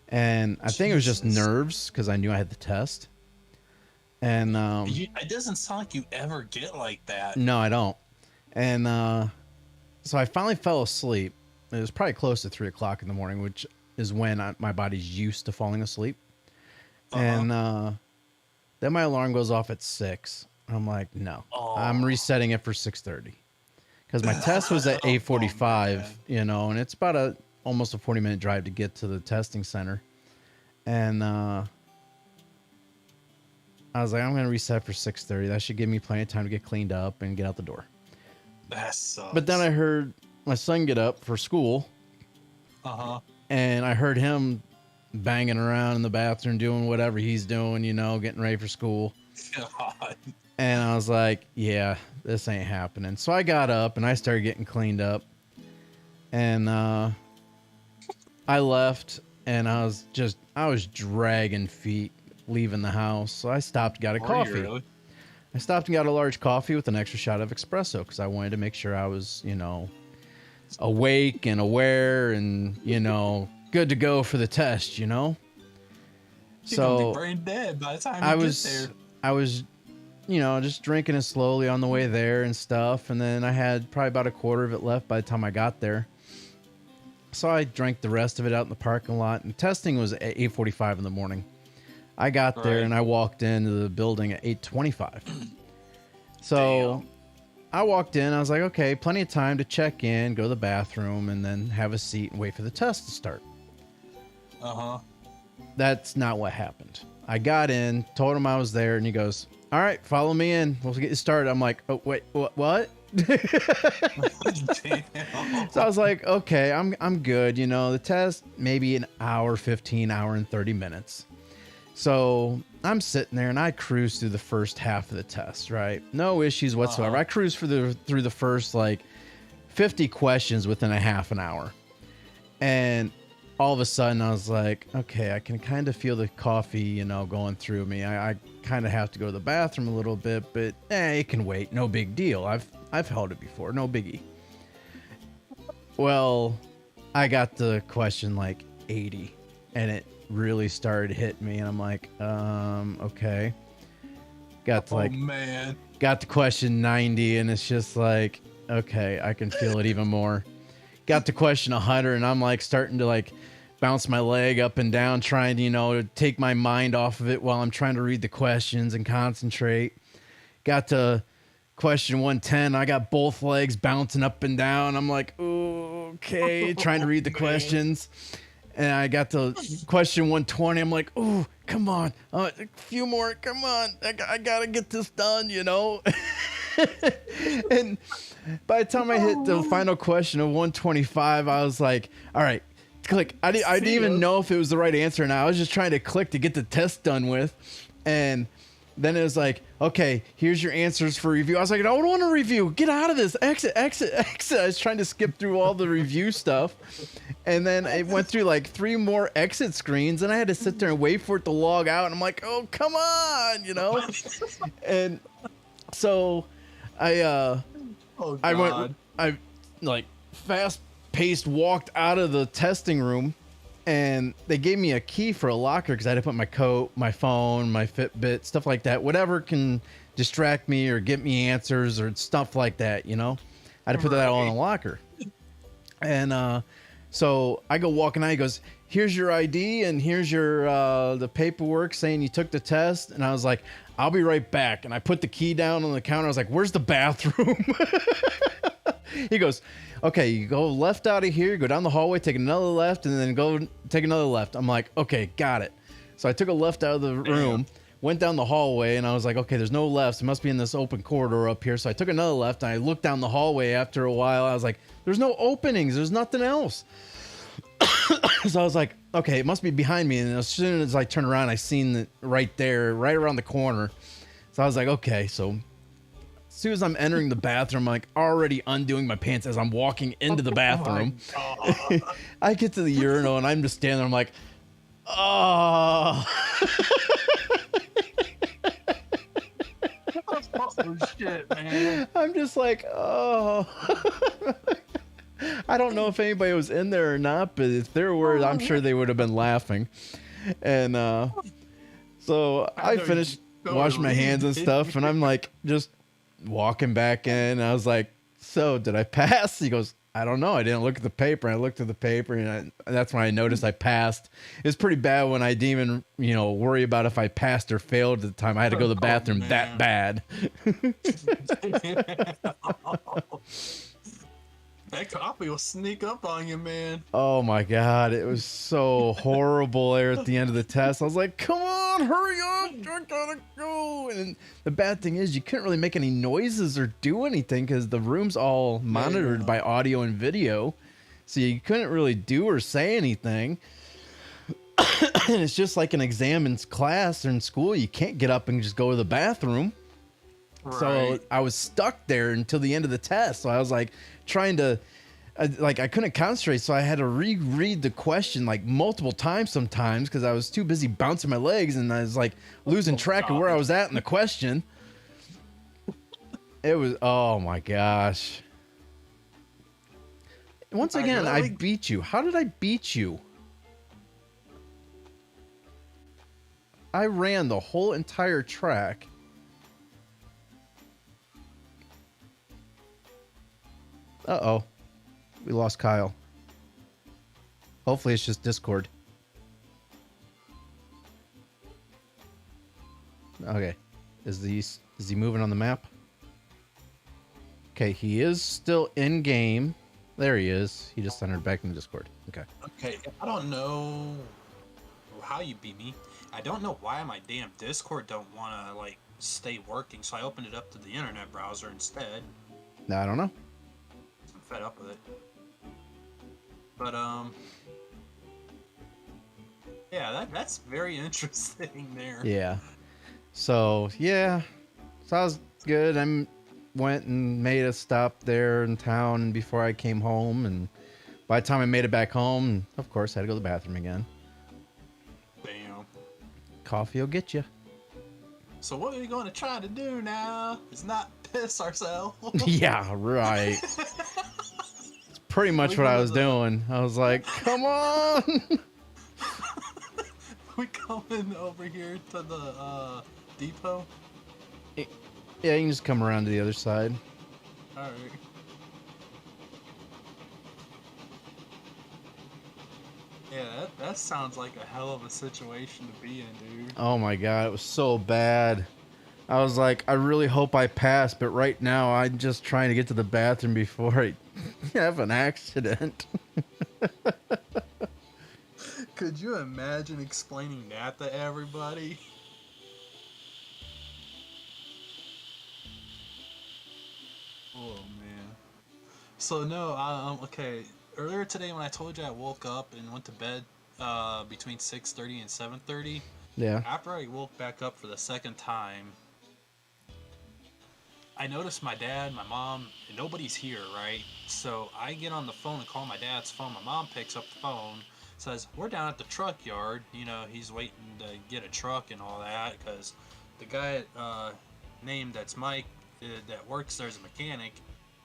And I think it was just Jesus. nerves because I knew I had the test. And It doesn't sound like you ever get like that. no, I don't. And so I finally fell asleep. It was probably close to 3 o'clock in the morning, which is when my body's used to falling asleep. And then my alarm goes off at 6. I'm like, no, I'm resetting it for 6:30 because my test was at 8:45. And it's about almost a 40-minute drive to get to the testing center. And I was like, I'm gonna reset for 6:30. That should give me plenty of time to get cleaned up and get out the door. That sucks. But then I heard my son get up for school, and I heard him banging around in the bathroom, doing whatever he's doing, you know, getting ready for school. God. And I was like, yeah, this ain't happening. So I got up and I started getting cleaned up. And I left and I was dragging feet leaving the house. So I stopped, got a coffee. Really? I stopped and got a large coffee with an extra shot of espresso because I wanted to make sure I was, you know, awake and aware and, you know, good to go for the test, you know? You're gonna be brain dead by the time you get there. I was, you know, just drinking it slowly on the way there and stuff. And then I had probably about a quarter of it left by the time I got there. So I drank the rest of it out in the parking lot. And testing was at 8:45 in the morning. I got there and I walked into the building at 8:25. So I walked in. I was like, okay, plenty of time to check in, go to the bathroom, and then have a seat and wait for the test to start. That's not what happened. I got in, told him I was there, and he goes, all right, follow me in. We'll get you started. I'm like, oh, wait, what? So I was like, okay, I'm good. You know, the test, maybe an hour, 15 hour and 30 minutes. So I'm sitting there and I cruise through the first half of the test, right? No issues whatsoever. I cruised through the first like 50 questions within a half an hour. And all of a sudden I was like, okay, I can kind of feel the coffee, you know, going through me. I kind of have to go to the bathroom a little bit, but it can wait. No big deal. I've held it before. No biggie. Well, I got the question like 80 and it really started hitting me and I'm like, okay. Got to question 90 and it's just like, okay, I can feel it even more. Got to question 100 and I'm like starting to like bounce my leg up and down, trying to, you know, take my mind off of it while I'm trying to read the questions and concentrate. Got to question 110. I got both legs bouncing up and down. I'm like, ooh, okay, trying to read the questions. And I got to question 120. I'm like, ooh, come on. A few more. Come on. I got to get this done, you know? And by the time I hit the final question of 125, I was like, all right, click. I didn't even know if it was the right answer or not. I was just trying to click to get the test done with. And then it was like, okay, here's your answers for review. I was like, I don't want to review. Get out of this. Exit. I was trying to skip through all the review stuff. And then it went through like 3 more exit screens and I had to sit there and wait for it to log out. And I'm like, oh, come on, you know? And so I like fast paced walked out of the testing room and they gave me a key for a locker because I had to put my coat, my phone, my Fitbit, stuff like that, whatever can distract me or get me answers or stuff like that, you know. I had to put that all in a locker. And so I go walking out. He goes, here's your ID and here's your the paperwork saying you took the test. And I was like, I'll be right back. And I put the key down on the counter. I was like, where's the bathroom? He goes, okay, you go left out of here, go down the hallway, take another left, and then go take another left. I'm like, okay, got it. So I took a left out of the room, went down the hallway, and I was like, okay, there's no lefts. It must be in this open corridor up here. So I took another left, and I looked down the hallway after a while. I was like, there's no openings. There's nothing else. So I was like, okay, it must be behind me. And as soon as I turned around, I seen it right there, right around the corner. So I was like, okay, so as soon as I'm entering the bathroom, I'm like already undoing my pants as I'm walking into the bathroom. I get to the urinal and I'm just standing there. I'm like, oh. Oh shit, man. I'm just like, oh. I don't know if anybody was in there or not, but if there were, I'm sure they would have been laughing. And so I finished washing my hands and stuff, and I'm like just walking back in. I was like, so did I pass? He goes, I don't know. I didn't look at the paper. I looked at the paper, and that's when I noticed I passed. It was pretty bad when I didn't even, worry about if I passed or failed at the time. I had to go to the bathroom that bad. That coffee will sneak up on you, man. Oh my God. It was so horrible there at the end of the test. I was like, come on, hurry up. I gotta go. And the bad thing is you couldn't really make any noises or do anything because the room's all monitored by audio and video. So you couldn't really do or say anything. And it's just like an exam in class or in school. You can't get up and just go to the bathroom. So Right. I was stuck there until the end of the test. So I was like trying to, I couldn't concentrate. So I had to reread the question like multiple times sometimes because I was too busy bouncing my legs and I was like losing track of where I was at in the question. It was, oh my gosh. Once again, I beat you. How did I beat you? I ran the whole entire track. Uh-oh. We lost Kyle. Hopefully it's just Discord. Okay. Is he moving on the map? Okay, he is still in game. There he is. He just entered back in Discord. Okay. Okay, I don't know how you beat me. I don't know why my damn Discord don't want to like stay working, so I opened it up to the internet browser instead. I don't know. I'm fed up with it. But yeah, that's very interesting there. Yeah. So yeah, so I was good. I went and made a stop there in town before I came home, and by the time I made it back home, of course, I had to go to the bathroom again. Damn. Coffee will get you. So what are we going to try to do now? Is not piss ourselves. Yeah, right. It's pretty much what I was doing. I was like, come on. We coming over here to the depot? Yeah, you can just come around to the other side. Alright. Yeah, that sounds like a hell of a situation to be in, dude. Oh my god, it was so bad. I was like, I really hope I pass, but right now I'm just trying to get to the bathroom before I have an accident. Could you imagine explaining that to everybody? Oh man. So no, okay. Earlier today when I told you I woke up and went to bed between 6:30 and 7:30, Yeah. after I woke back up for the second time, I noticed my dad, my mom, and nobody's here, right? So I get on the phone and call my dad's phone. My mom picks up the phone, says, "We're down at the truck yard. You know, he's waiting to get a truck and all that because the guy named that's Mike that works there as a mechanic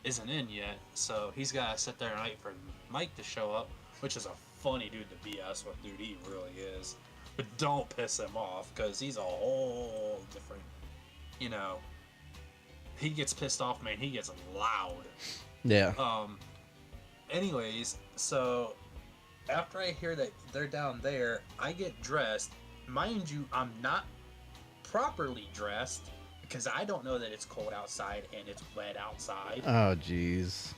isn't in yet. So he's got to sit there and wait for Mike to show up, which is a funny dude to BS with, dude. He really is. But don't piss him off because he's a whole different, you know. He gets pissed off, man. He gets loud. Yeah. Anyways, so after I hear that they're down there, I get dressed. Mind you, I'm not properly dressed because I don't know that it's cold outside and it's wet outside. Oh, jeez.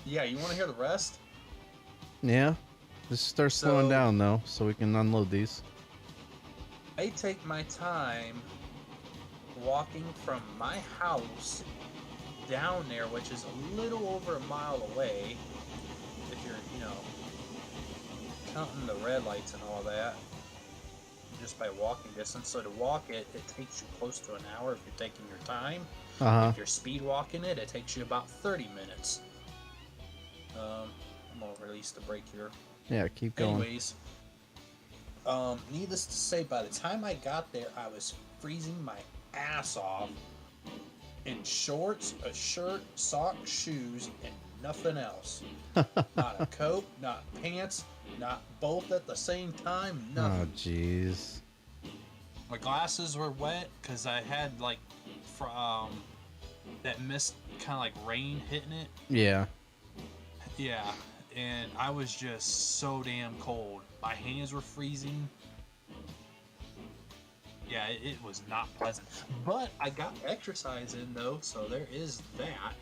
Yeah, you want to hear the rest? Yeah. Just start slowing So- down, though, so we can unload these. I take my time walking from my house down there, which is a little over a mile away, if you're, you know, counting the red lights and all that, just by walking distance. So to walk it, it takes you close to an hour if you're taking your time. Uh-huh. If you're speed walking it, it takes you about 30 minutes. I'm gonna release the brake here. Yeah, keep going. Anyways, needless to say, by the time I got there, I was freezing my ass off in shorts, a shirt, socks, shoes, and nothing else. Not a coat, not pants, not both at the same time, Oh, nothing. jeez. My glasses were wet because I had like that mist, kind of like rain hitting it. Yeah. Yeah, and I was just so damn cold. My hands were freezing. Yeah, it was not pleasant. But I got exercise in though, so there is that.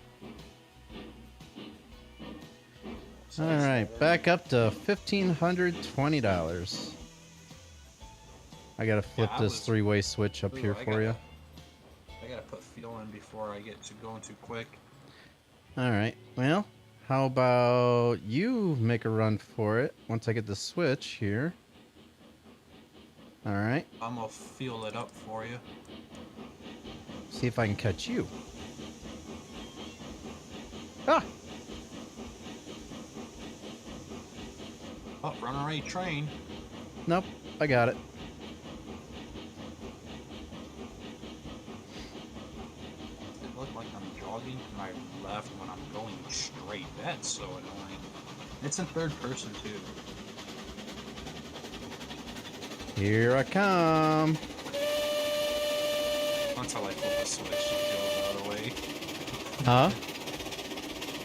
So All right, back up to $1,520. I gotta flip Yeah, I this was- three-way switch up Ooh, here I for you. gotta put fuel in before I get to going too quick. All right. Well, how about you make a run for it once I get the switch here? All right. I'm gonna fuel it up for you. See if I can catch you. Ah! Oh, runaway train. Nope. I got it. It looked like I'm jogging to my left when I'm going straight. That's so annoying. It's in third person too. Here I come. Until I flip a switch and go the other way. Huh?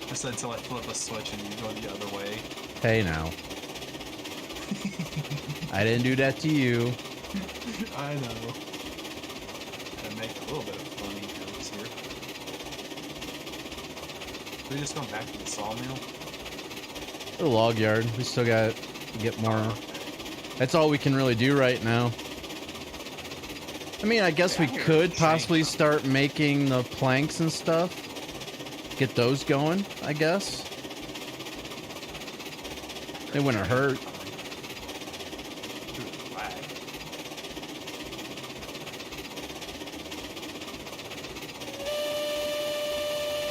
I said until I flip a switch and you go the other way. Hey now. I didn't do that to you. I know. And make a little bit of funny jokes here. We just going back to the sawmill? The log yard. We still got to get more. Okay. That's all we can really do right now. I mean, I guess we could possibly start making the planks and stuff. Get those going, I guess. It wouldn't hurt.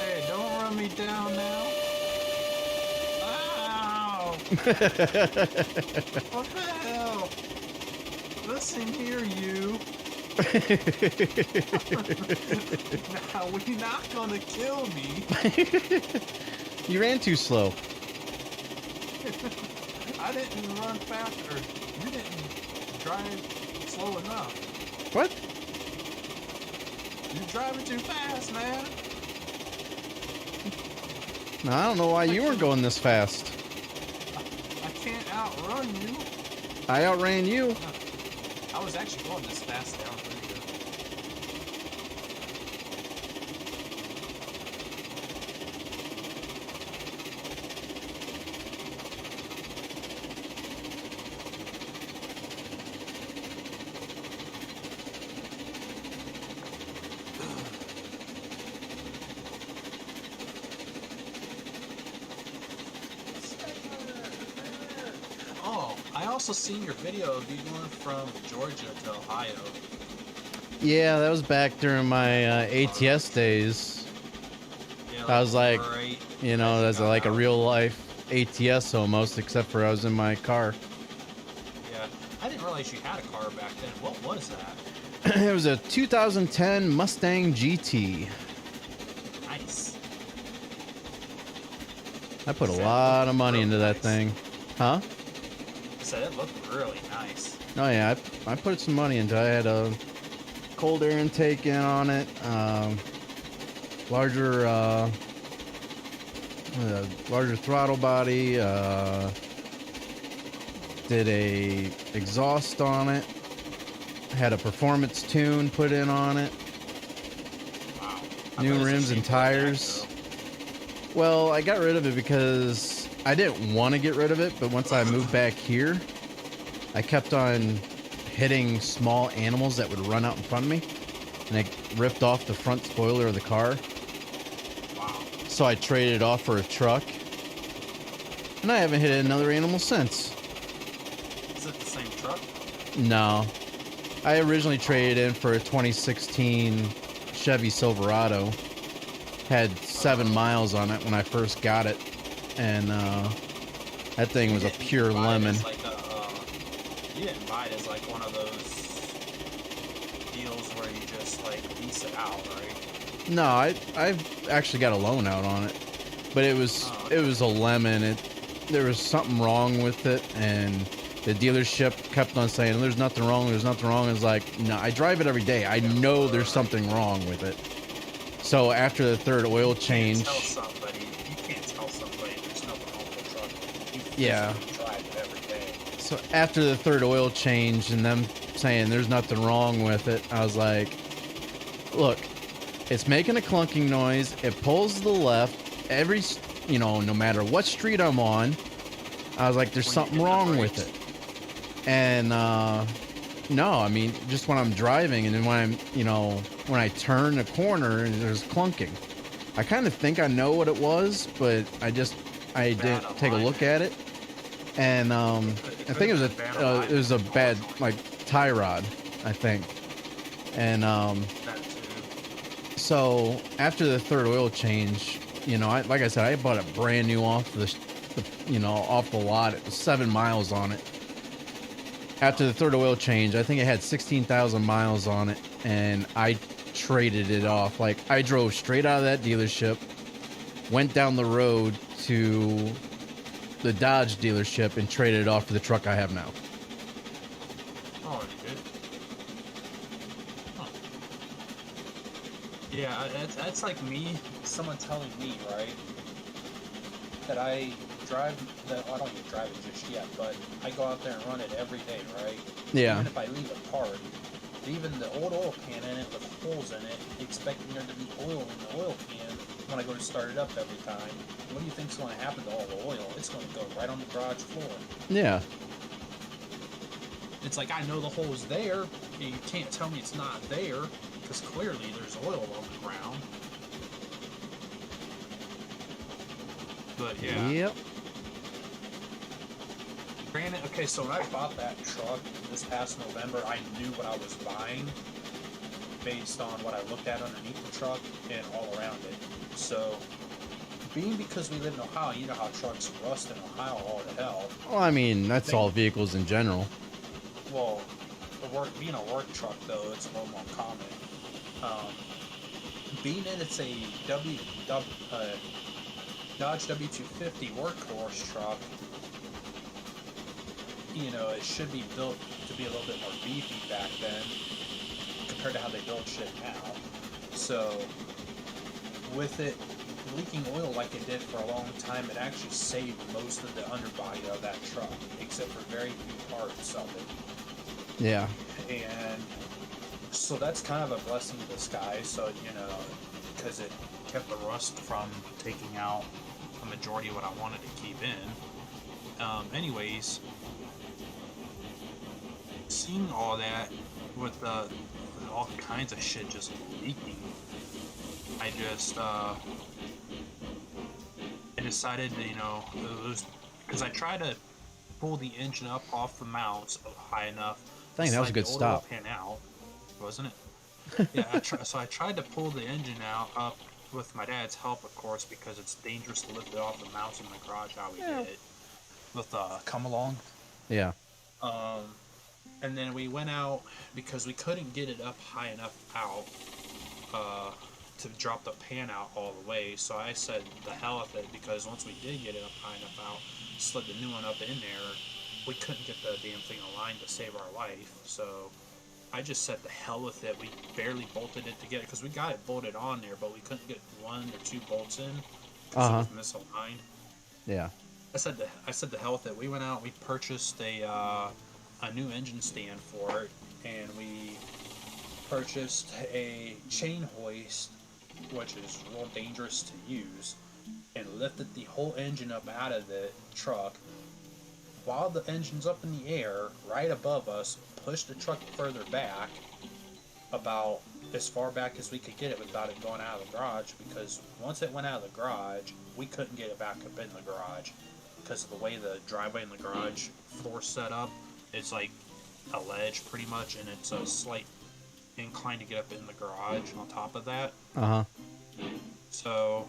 Hey, don't run me down now. Ow! What the hell? Listen here, you. Now, we're not gonna kill me. You ran too slow. I didn't run faster. You didn't drive slow enough. What? You're driving too fast, man. No, I don't know why you weren't going this fast. I can't outrun you. I outran you. I was actually going this fast down through here. Oh, I also seen your video of you going from Georgia to Ohio. Yeah, that was back during my ATS days. Yeah, I was like, right you know, as as you got like a out. real life ATS almost, except for I was in my car. Yeah, I didn't realize you had a car back then. What was that? It was a 2010 Mustang GT. Nice. I put a That lot looked of money real into that nice. thing. Huh? I said it looked really nice. Oh yeah, I put some money into it. I had a cold air intake in on it, larger throttle body, did a exhaust on it, had a performance tune put in on it, Wow. I new bet it's a rims and shame to let that tires. go. Well, I got rid of it because I didn't want to get rid of it, but once I moved back here, I kept on hitting small animals that would run out in front of me, and it ripped off the front spoiler of the car. Wow. So I traded it off for a truck, and I haven't hit another animal since. Is it the same truck? No, I originally traded in for a 2016 Chevy Silverado. Had 7 miles on it when I first got it, and that thing was a pure lemon. You didn't buy it as like one of those deals where you just like lease it out, right? No, I've actually got a loan out on it, but it was a lemon. There was something wrong with it, and the dealership kept on saying there's nothing wrong. There's nothing wrong. It's like, no, I drive it every day. I know there's something wrong with it. So after the third oil change, You can't tell somebody there's nothing wrong with the truck. You Yeah. physically drive it every day. so after the third oil change and them saying there's nothing wrong with it, I was like, look, it's making a clunking noise. It pulls to the left no matter what street I'm on. I was like, there's When you something hit the wrong with brakes. it. And no, I mean, just when I'm driving and then when I turn a corner and there's clunking. I kind of think I know what it was, but I didn't take a look at it. And I think it was a bad, like, tie rod, I think. And That too. so after the third oil change, like I said, I bought it brand new off off the lot. It was 7 miles on it. After the third oil change, I think it had 16,000 miles on it, and I traded it off. Like, I drove straight out of that dealership, went down the road to the Dodge dealership, and traded it off for the truck I have now. Oh, you did? Huh. Yeah, that's like someone telling me, right, that I I don't even drive it just yet, but I go out there and run it every day, right? Yeah. Even if I leave it parked, leaving the old oil can in it with holes in it, expecting there to be oil in the oil can when I go to start it up every time. What do you think's going to happen to all the oil? It's going to go right on the garage floor. Yeah. It's like, I know the hole's there, and you can't tell me it's not there, because clearly there's oil on the ground. But yeah. Yep. Granted, okay, so when I bought that truck this past November, I knew what I was buying based on what I looked at underneath the truck and all around it. So, because we live in Ohio, you know how trucks rust in Ohio all to hell. Well, I mean, that's all vehicles in general. Well, being a work truck, though, it's a little more common. Being that it's a Dodge W250 workhorse truck, it should be built to be a little bit more beefy back then compared to how they build shit now. So, with it leaking oil like it did for a long time, it actually saved most of the underbody of that truck, except for very few parts of it. Yeah. And so that's kind of a blessing in disguise. So, because it kept the rust from taking out a majority of what I wanted to keep in. Anyways, seeing all that with all kinds of shit just leaking, I decided to, because I tried to pull the engine up off the mounts high enough. Dang, that was a good stop. Pan out, wasn't it? Yeah, so I tried to pull the engine up with my dad's help, of course, because it's dangerous to lift it off the mounts in the garage how we did it with come along. Yeah. And then we went out because we couldn't get it up high enough out to drop the pan out all the way. So I said the hell with it, because once we did get it up high enough out, slid the new one up in there, we couldn't get the damn thing aligned to save our life. So I just said the hell with it. We barely bolted it together because we got it bolted on there, but we couldn't get 1 or 2 bolts in because it was misaligned. Yeah. I said the hell with it. We went out. We purchased a new engine stand for it, and we purchased a chain hoist, which is real dangerous to use, and lifted the whole engine up out of the truck. While the engine's up in the air, right above us, pushed the truck further back, about as far back as we could get it without it going out of the garage, because once it went out of the garage, we couldn't get it back up in the garage because of the way the driveway in the garage floor set up. It's like a ledge pretty much, and it's a slight incline to get up in the garage on top of that. So,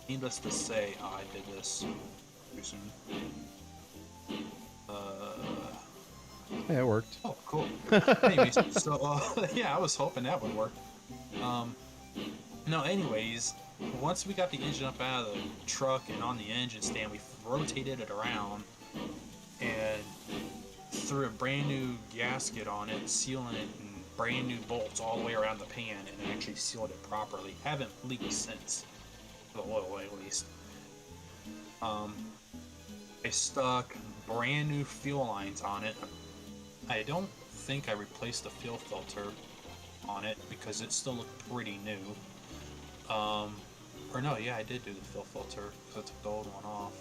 needless to say, I did this too soon. Yeah, it worked. Oh, cool. Anyways, so, yeah, I was hoping that would work. No, anyways, once we got the engine up out of the truck and on the engine stand, we rotated it around and threw a brand new gasket on it, sealing it, and brand new bolts all the way around the pan, and actually sealed it properly. Haven't leaked since, the oil at least. I stuck brand new fuel lines on it. I don't think I replaced the fuel filter on it because it still looked pretty new. Or no, yeah, I did do the fuel filter because I took the old one off.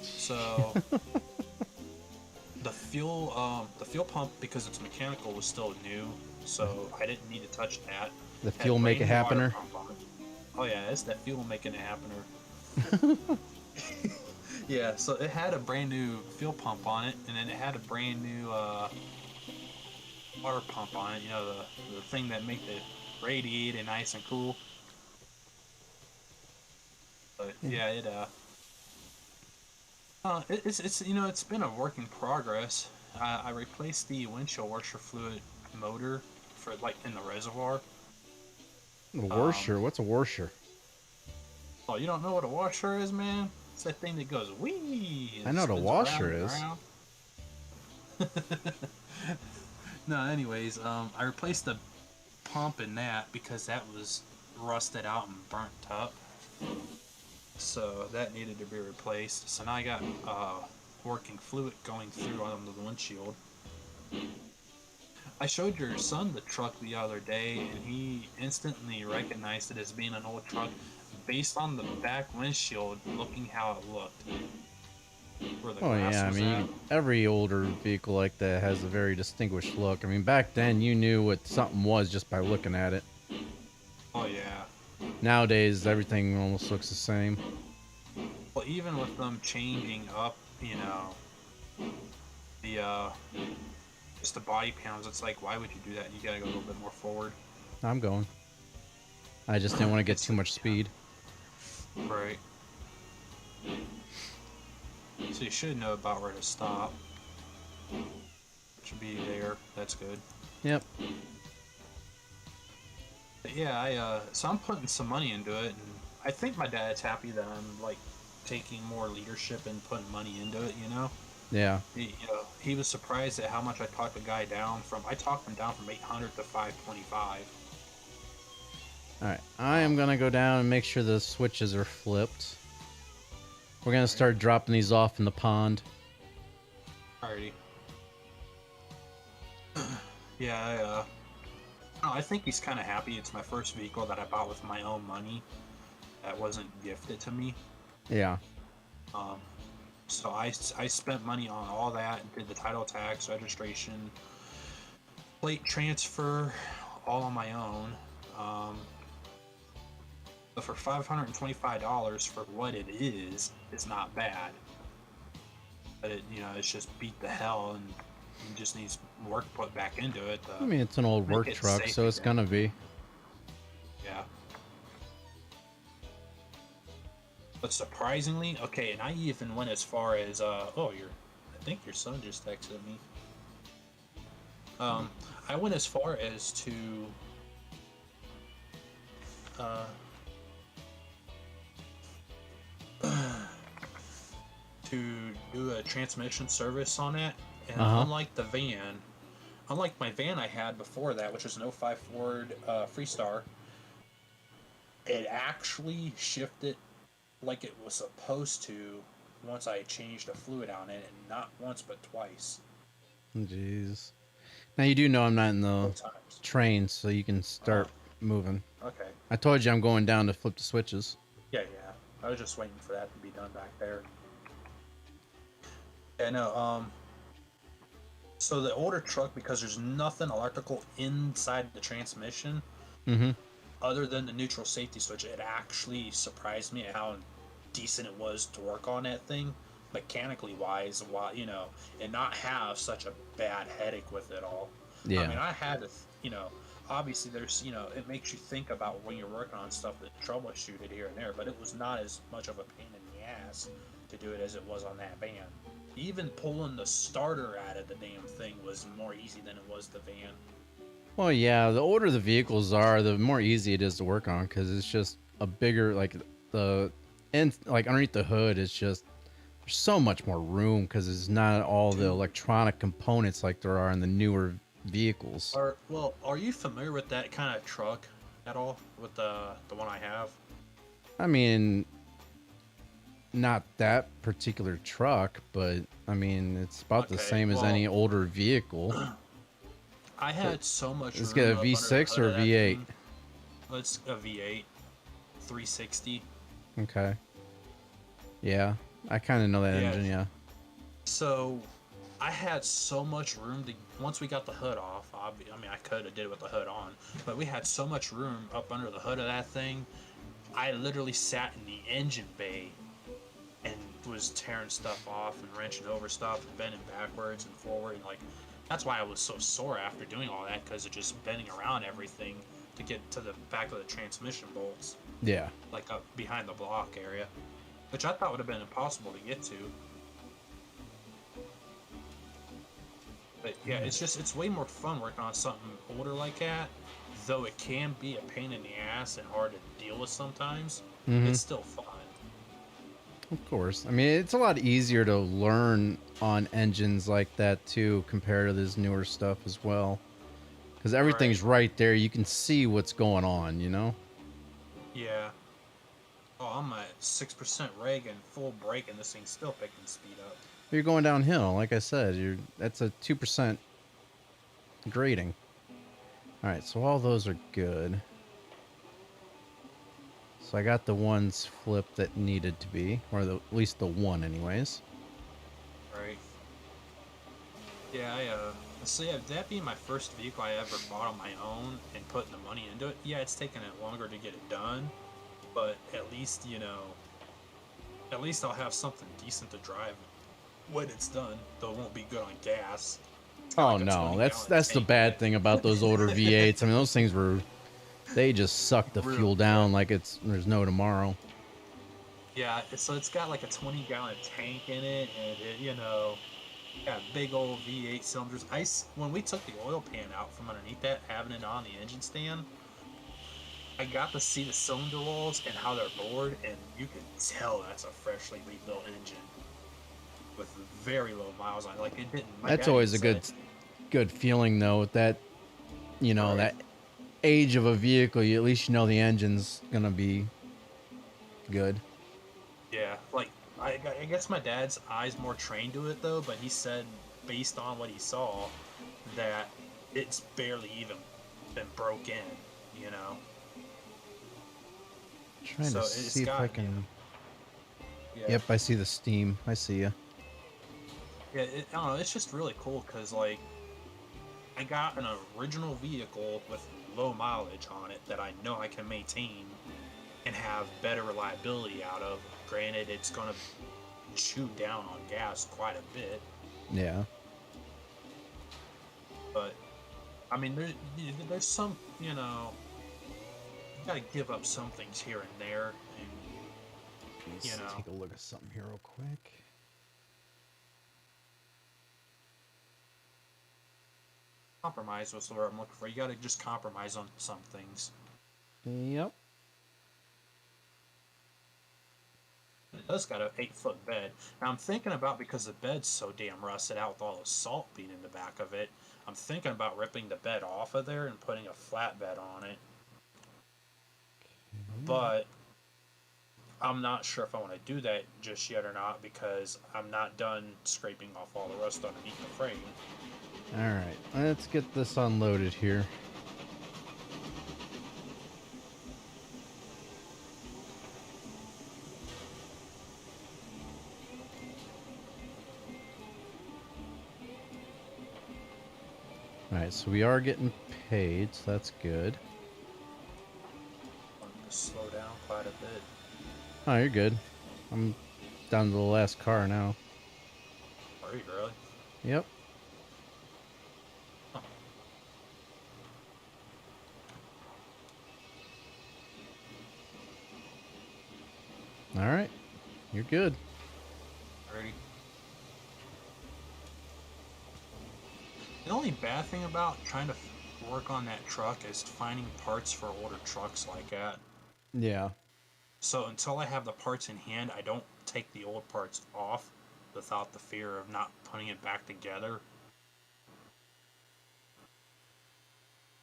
So the fuel pump, because it's mechanical, was still new, so I didn't need to touch that. The fuel make it happener. Oh yeah, it's that fuel making it happener. Yeah, so it had a brand new fuel pump on it, and then it had a brand new water pump on it. You know, the thing that make it radiate and nice and cool. But yeah, it's it's been a work in progress. I replaced the windshield washer fluid motor for like in the reservoir. A Um, washer? What's a washer? oh, you don't know what a washer is, man? It's that thing that goes wee I and know what a spins around washer and is. around. No, anyways, I replaced the pump in that because that was rusted out and burnt up. So that needed to be replaced. So now I got working fluid going through on the windshield. I showed your son the truck the other day, and he instantly recognized it as being an old truck based on the back windshield, looking how it looked, where the Oh glass yeah, I was mean, at. every older vehicle like that has a very distinguished look. I mean, back then you knew what something was just by looking at it. Oh yeah. Nowadays, everything almost looks the same. Well, even with them changing up, the just the body panels, it's like, why would you do that? You gotta go a little bit more forward. I'm going. I just didn't want to get It's too much speed. right. So you should know about where to stop. Should be there. That's good. Yep. But yeah, so I'm putting some money into it, and I think my dad's happy that I'm like taking more leadership and putting money into it. Yeah. He was surprised at how much I talked the guy down from. I talked him down from 800 to 525. All right. I am gonna go down and make sure the switches are flipped. We're gonna start dropping these off in the pond. Alrighty. Yeah, I think he's kind of happy. It's my first vehicle that I bought with my own money. That wasn't gifted to me. Yeah. Um, so I spent money on all that and did the title tax, registration, plate transfer, all on my own. But for $525 for what it is not bad. But it's just beat the hell, and it just needs work put back into it. I mean, it's an old Make work it truck, safe so it's again. gonna be. Yeah. But surprisingly, okay, and I even went as far as I think your son just texted me. Um, I went as far as uh, to do a transmission service on it, and Uh huh. unlike my van I had before that, which was an '05 Ford Freestar, it actually shifted like it was supposed to once I changed the fluid on it, and not once but twice. Jeez. Now you do know I'm not in the Both times. train, so you can Oh, start moving. okay. I told you I'm going down to flip the switches. Yeah. I was just waiting for that to be done back there. Yeah, no, so the older truck, because there's nothing electrical inside the transmission Mm-hmm. other than the neutral safety switch, it actually surprised me at how decent it was to work on that thing, mechanically wise, while, and not have such a bad headache with it all. I mean, Yeah. I had to, obviously there's, it makes you think about when you're working on stuff to troubleshoot it here and there, but it was not as much of a pain in the ass to do it as it was on that van. Even pulling the starter out of the damn thing was more easy than it was the van. Well, yeah. The older the vehicles are, the more easy it is to work on because it's just a bigger like the and like underneath the hood is just there's so much more room because it's not all the Dude, electronic components like there are in the newer vehicles. are you familiar with that kind of truck at all? With the one I have? I mean, not that particular truck, but I mean, it's about the Okay, same as well, any older vehicle. I had so much Let's get room a up under the V6 hood or of a that V8. thing. It's a V8, 360. Okay. Yeah, I kind of know that Yeah. engine. Yeah. So I had so much room to once we got the hood off. I mean, I could have did it with the hood on, but we had so much room up under the hood of that thing. I literally sat in the engine bay and was tearing stuff off and wrenching over stuff and bending backwards and forward, and like that's why I was so sore after doing all that, because of just bending around everything to get to the back of the transmission bolts, Yeah. like up behind the block area, which I thought would have been impossible to get to. But yeah, it's way more fun working on something older like that, though it can be a pain in the ass and hard to deal with sometimes. Mm-hmm. It's still fun. Of course. I mean, it's a lot easier to learn on engines like that too, compared to this newer stuff as well. Because everything's right there. You can see what's going on, you know? Yeah. Oh, I'm at 6% reg and full brake, and this thing's still picking speed up. You're going downhill, like I said. That's a 2% grading. All right, so all those are good. So I got the ones flipped that needed to be, or at least the one, anyways. Right. Yeah, so yeah, that being my first vehicle I ever bought on my own and putting the money into it, yeah, it's taken it longer to get it done, but at least, at least I'll have something decent to drive when it's done, though it won't be good on gas. Oh no, that's the bad thing about those older V8s. I mean, those things they just suck the fuel down like there's no tomorrow. Yeah, so it's got like a 20-gallon tank in it, and it, got big old V8 cylinders. When we took the oil pan out from underneath that, having it on the engine stand, I got to see the cylinder walls and how they're bored, and you can tell that's a freshly rebuilt engine with very low miles on it. Like, it didn't. That's always a good feeling though. That that age of a vehicle, at least the engine's gonna be good. Yeah, like I guess my dad's eyes more trained to it though, but he said based on what he saw that it's barely even been broke in, Trying to see if I can. Yeah. Yep, I see the steam. I see you. Yeah, I don't know. It's just really cool because like I got an original vehicle with low mileage on it that I know I can maintain and have better reliability out of. Granted, it's gonna chew down on gas quite a bit. Yeah. But I mean, there's some, you gotta give up some things here and there, and Let's take a look at something here real quick. Compromise was the word I'm looking for. You gotta just compromise on some things. Yep. It does got a 8-foot bed. Now I'm thinking about, because the bed's so damn rusted out with all the salt being in the back of it, I'm thinking about ripping the bed off of there and putting a flatbed on it. But I'm not sure if I want to do that just yet or not, because I'm not done scraping off all the rust underneath the frame. Alright, let's get this unloaded here. Alright, so we are getting paid, so that's good. I'm going to slow down quite a bit. Oh, you're good. I'm down to the last car now. Are you really? Yep. Huh. Alright, you're good. Alrighty. The only bad thing about trying to work on that truck is finding parts for older trucks like that. Yeah. So until I have the parts in hand, I don't take the old parts off without the fear of not putting it back together.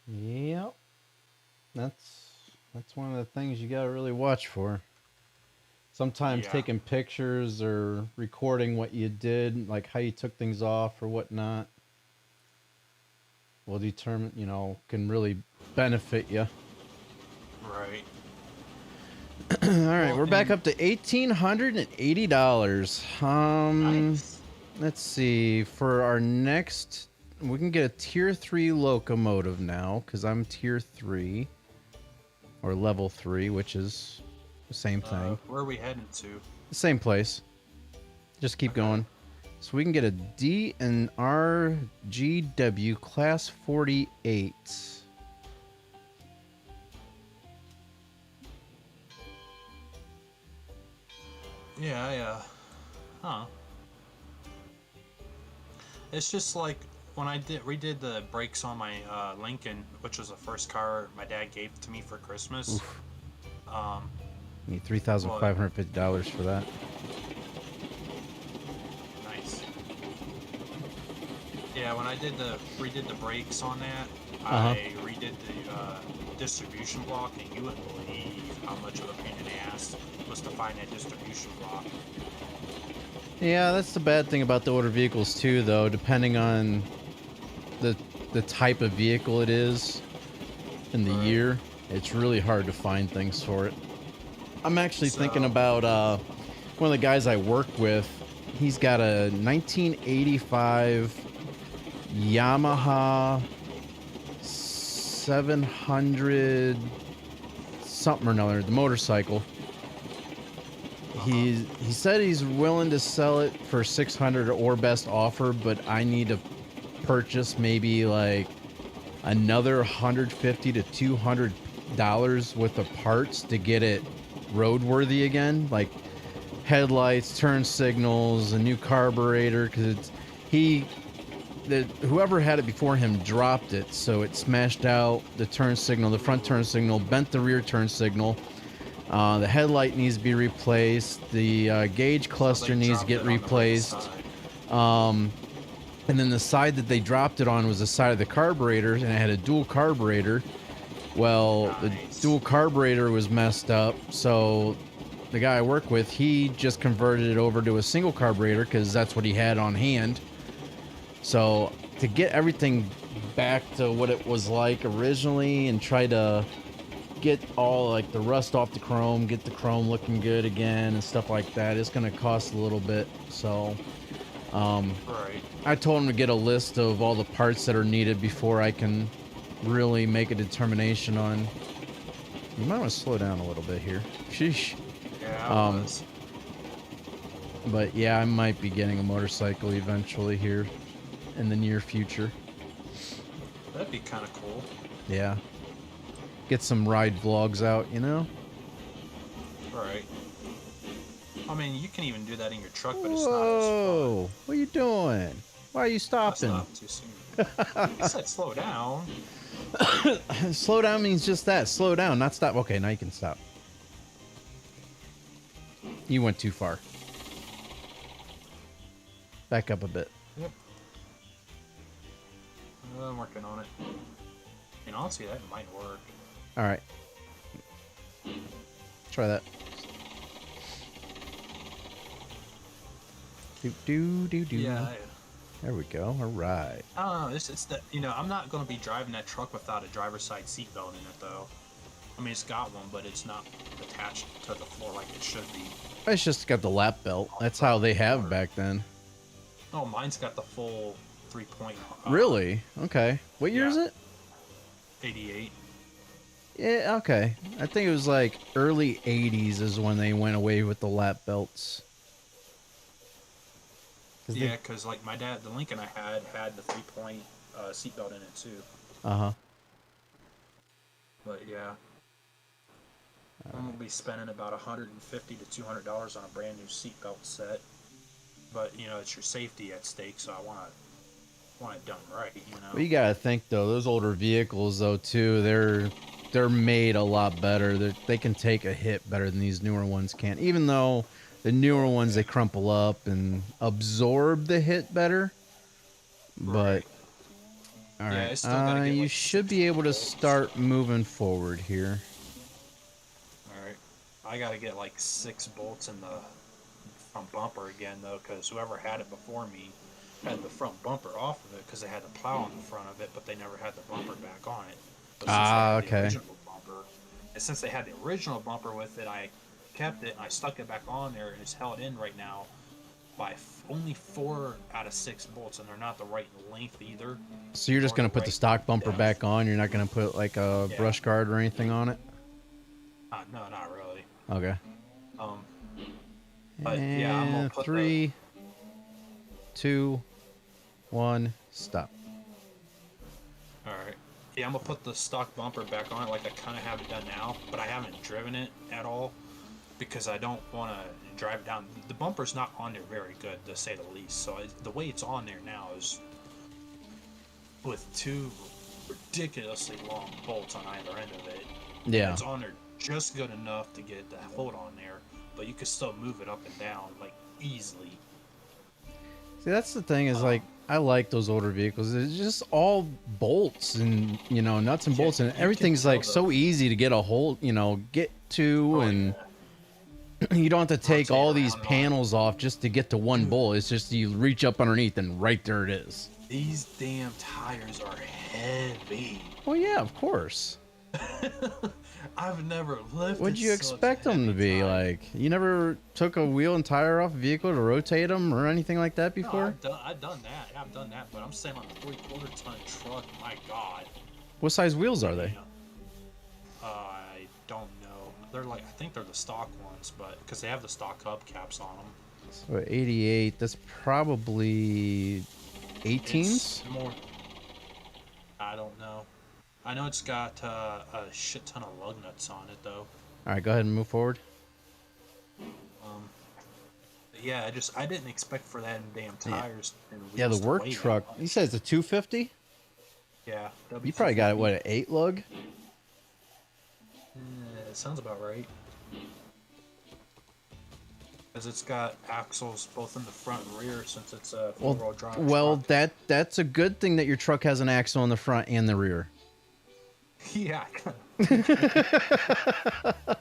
Yep. That's one of the things you gotta really watch for. Sometimes taking pictures or recording what you did, like how you took things off or whatnot, will determine, can really benefit you. Right. All right, we're back up to $1,880. Nice. Let's see. For our next, we can get a tier 3 locomotive now, because I'm tier 3 or level 3, which is the same thing. Where are we heading to? The same place. Just keep Okay. going. So we can get a D and RGW class 48. Yeah, yeah. Huh. It's just like when I redid the brakes on my Lincoln, which was the first car my dad gave to me for Christmas. Oof. Um, Need well, $3,550 for that. nice. Yeah, when I redid the brakes on that, Uh-huh. I redid the distribution block, and you wouldn't believe how much of a pain in the ass was to find that distribution block. Yeah, that's the bad thing about the older vehicles too, though. Depending on the the type of vehicle it is and the Right. year, it's really hard to find things for it. I'm actually thinking So, about one of the guys I work with. He's got a 1985 Yamaha 700 something or another, the motorcycle. uh-huh. He said he's willing to sell it for 600 or best offer, but I need to purchase maybe like another 150 to $200 worth of parts to get it roadworthy again, like headlights, turn signals, a new carburetor, because it's whoever had it before him dropped it, so it smashed out the turn signal, the front turn signal, bent the rear turn signal. The headlight needs to be replaced. The gauge So they cluster needs to dropped get it on the right replaced. side. Um, and then the side that they dropped it on was the side of the carburetor, and it had a dual carburetor. Well, the Nice. dual carburetor was messed up, so the guy I work with, he just converted it over to a single carburetor because that's what he had on hand. So to get everything back to what it was like originally and try to get all like the rust off the chrome, get the chrome looking good again and stuff like that, it's going to cost a little bit. So Right. I told him to get a list of all the parts that are needed before I can really make a determination on. You might want to slow down a little bit here. Sheesh. Yeah, I Um, was. but yeah, I might be getting a motorcycle eventually here in the near future. That'd be kind of cool. Yeah. Get some ride vlogs out, you know? Right. I mean, you can even do that in your truck, but it's not as fun. Whoa! What are you doing? Why are you I stopping? stopped too soon. You said slow down. Slow down means just that. Slow down, not stop. Okay, now you can stop. You went too far. Back up a bit. Yep. I'm working on it. And honestly, that might work. All right. Try that. Do. Yeah. There we go. All right. I don't know. It's that I'm not gonna be driving that truck without a driver's side seatbelt in it though. I mean, it's got one, but it's not attached to the floor like it should be. It's just got the lap belt. That's how they have back then. Oh, mine's got the full 3-point. Really? Okay. What year is yeah. it? 88. Yeah, okay. I think it was like early 80s is when they went away with the lap belts. Yeah, because like my dad, the Lincoln I had the 3-point seatbelt in it too. Uh-huh. But yeah, I'm gonna be spending about $150 to $200 on a brand new seatbelt set. But it's your safety at stake, so I want it done right. Well, you gotta think though, those older vehicles though too, they're made a lot better. They can take a hit better than these newer ones can. Even though the newer ones they crumple up and absorb the hit better. But all Yeah, right, it's still gotta get, you like, should 6 be able to bolts. start moving forward here. All right, I gotta get like 6 bolts in the front bumper again though, because whoever had it before me had the front bumper off of it because they had the plow on the front of it, but they never had the bumper back on it. But since they had Okay. the original bumper, and since they had the original bumper with it, I kept it and I stuck it back on there, and it's held in right now by only 4 out of 6 bolts, and they're not the right length either. So you're just Or gonna the put the right stock bumper depth. back on. You're not gonna put like a Yeah. brush guard or anything on it. No, not really. Okay. But yeah, I'm gonna And put three, 2, 1, stop. All right. Yeah, I'm gonna put the stock bumper back on it like I kind of have it done now, but I haven't driven it at all because I don't want to drive it down. The bumper's not on there very good, to say the least. So the way it's on there now is with two ridiculously long bolts on either end of it. Yeah. It's on there just good enough to get the hold on there, but you can still move it up and down like easily. See, that's the thing is like I like those older vehicles. It's just all bolts and nuts and bolts, and you can everything's tell like so easy to get a hold, get to, Oh, and yeah. you don't have to take Rotate all these around and panels off just to get to one bolt. It's just you reach up underneath and right there it is. These damn tires are heavy. Well, yeah, of course. I've never lifted. What'd you such expect them to heavy be tires. like? You never took a wheel and tire off a vehicle to rotate them or anything like that No, before? I've done that. I've done that, but I'm saying on a 3/4 ton truck. My God. What size wheels are they? I don't know. They're like I think they're the stock ones, but because they have the stock hubcaps on them. So 88. That's probably 18s. It's more. I don't know. I know it's got a shit ton of lug nuts on it though. All right, go ahead and move forward. Yeah, I didn't expect for that in damn tires. And Yeah, the wheels to work weigh that truck. much. You said it's a 250. Yeah. You probably got what, an 8 lug? It sounds about right. Because it's got axles both in the front and rear since it's a four-wheel drive. truck. That's a good thing that your truck has an axle in the front and the rear. Yeah.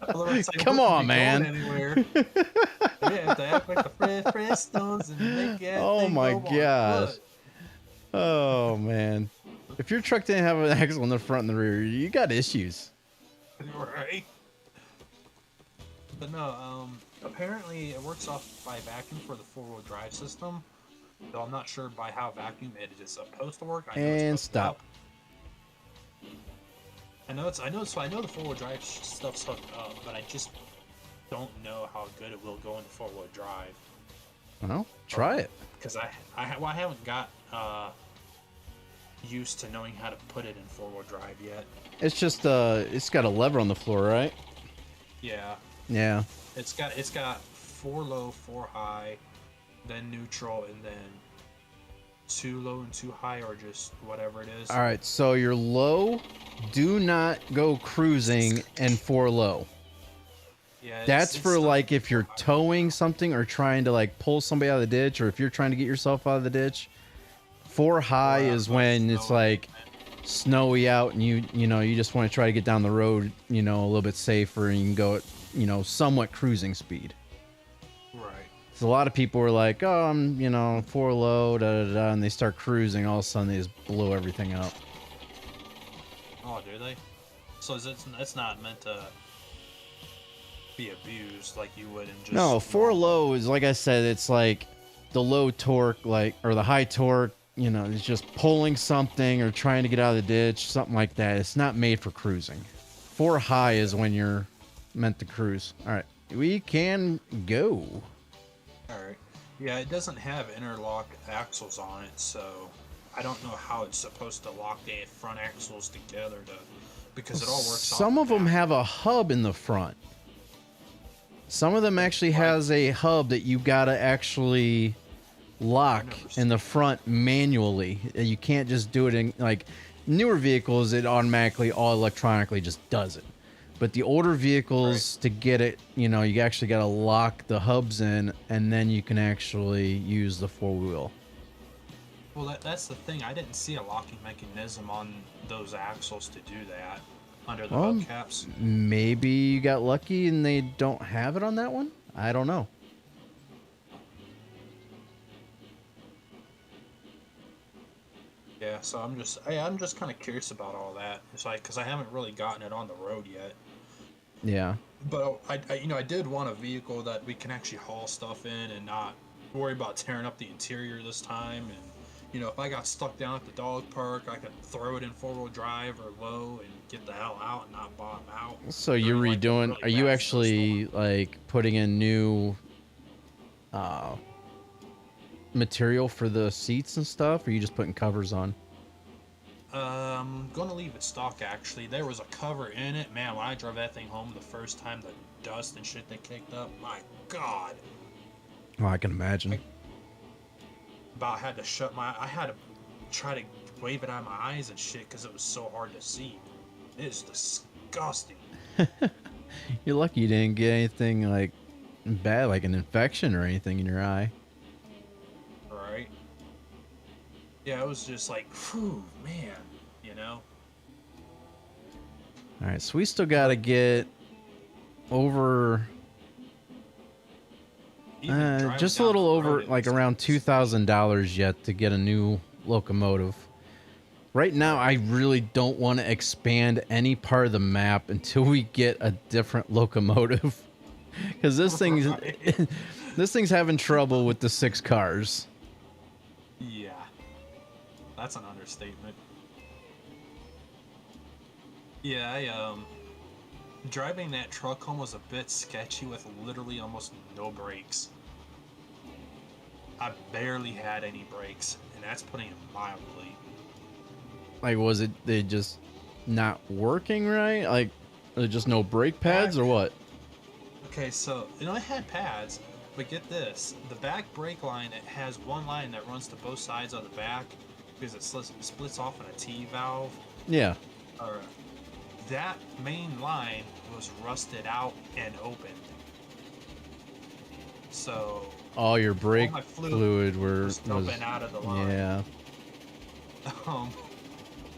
Otherwise, I Come wouldn't on, be man. going anywhere. We have to act like the Flintstones and make that Oh thing my go on gosh. foot. Oh man. If your truck didn't have an axle in the front and the rear, you got issues. Right. But no, apparently it works off by vacuum for the four-wheel drive system. Though I'm not sure by how vacuum it is supposed to work. I know it's And hooked up. stop. I know the four-wheel drive stuff's hooked up, but I just don't know how good it will go into four-wheel drive. Well, try it. Because I haven't got used to knowing how to put it in four-wheel drive yet. It's just it's got a lever on the floor, right? Yeah, Yeah. it's got 4 low, 4 high, then neutral, and then 2 low and 2 high, or just whatever it is. All right, so you're low. Do not go cruising and 4 low. Yeah, That's it's for not- like if you're towing something or trying to like pull somebody out of the ditch, or if you're trying to get yourself out of the ditch. 4 high Or is outside when it's snow like snowy out and you just want to try to get down the road, a little bit safer, and you can go at, somewhat cruising speed. Right. So a lot of people are like, oh, I'm, 4 low, da da da, and they start cruising. All of a sudden, they just blow everything up. Oh, do they? So it's not meant to be abused like you would in just No, 4 low is like I said, it's like the low torque, or the high torque. It's just pulling something or trying to get out of the ditch, something like that. It's not made for cruising. 4 high is when you're meant to cruise. All right, we can go. All right. Yeah, it doesn't have interlock axles on it, so I don't know how it's supposed to lock the front axles together because it all works. Some of them have a hub in the front. Some of them actually has a hub that you gotta actually lock in the front manually. You can't just do it in like newer vehicles. It automatically all electronically just does it. But the older vehicles, to get it, you actually gotta lock the hubs in, and then you can actually use the 4-wheel. Well, that's the thing. I didn't see a locking mechanism on those axles to do that under the hubcaps. Maybe you got lucky and they don't have it on that one. I don't know. Yeah, so I'm just kind of curious about all that. It's like because I haven't really gotten it on the road yet. Yeah. But I did want a vehicle that we can actually haul stuff in and not worry about tearing up the interior this time. And if I got stuck down at the dog park, I could throw it in 4-wheel drive or low and get the hell out and not bottom out. So you're During, like, the redoing? really Are you bad actually snowstorm. like putting in new, material for the seats and stuff, or are you just putting covers on? I'm gonna leave it stock actually. There was a cover in it. Man, when I drove that thing home the first time, the dust and shit that kicked up, my god. Oh, I can imagine. About had to shut my I had to try to wave it out of my eyes and shit because it was so hard to see. It is disgusting. You're lucky you didn't get anything like bad, like an infection or anything in your eye. Right? Yeah, it was just like, whew, man, you know? All right, so we still got to get over Even driving just a down little the over, road, it like was around $2,000 yet to get a new locomotive. Right now, I really don't want to expand any part of the map until we get a different locomotive, because this thing's Right. this thing's having trouble with the 6 cars. Yeah. That's an understatement. Yeah, driving that truck home was a bit sketchy with literally almost no brakes. I barely had any brakes, and that's putting it mildly. Like, was it they just not working right? Like, there's just no brake pads or what? Okay, so, it had pads, but get this. The back brake line, it has one line that runs to both sides of the back because it splits off in a T valve. Yeah. Or that main line was rusted out and opened. So All your brake my fluid was dumping out of the line. yeah. Um,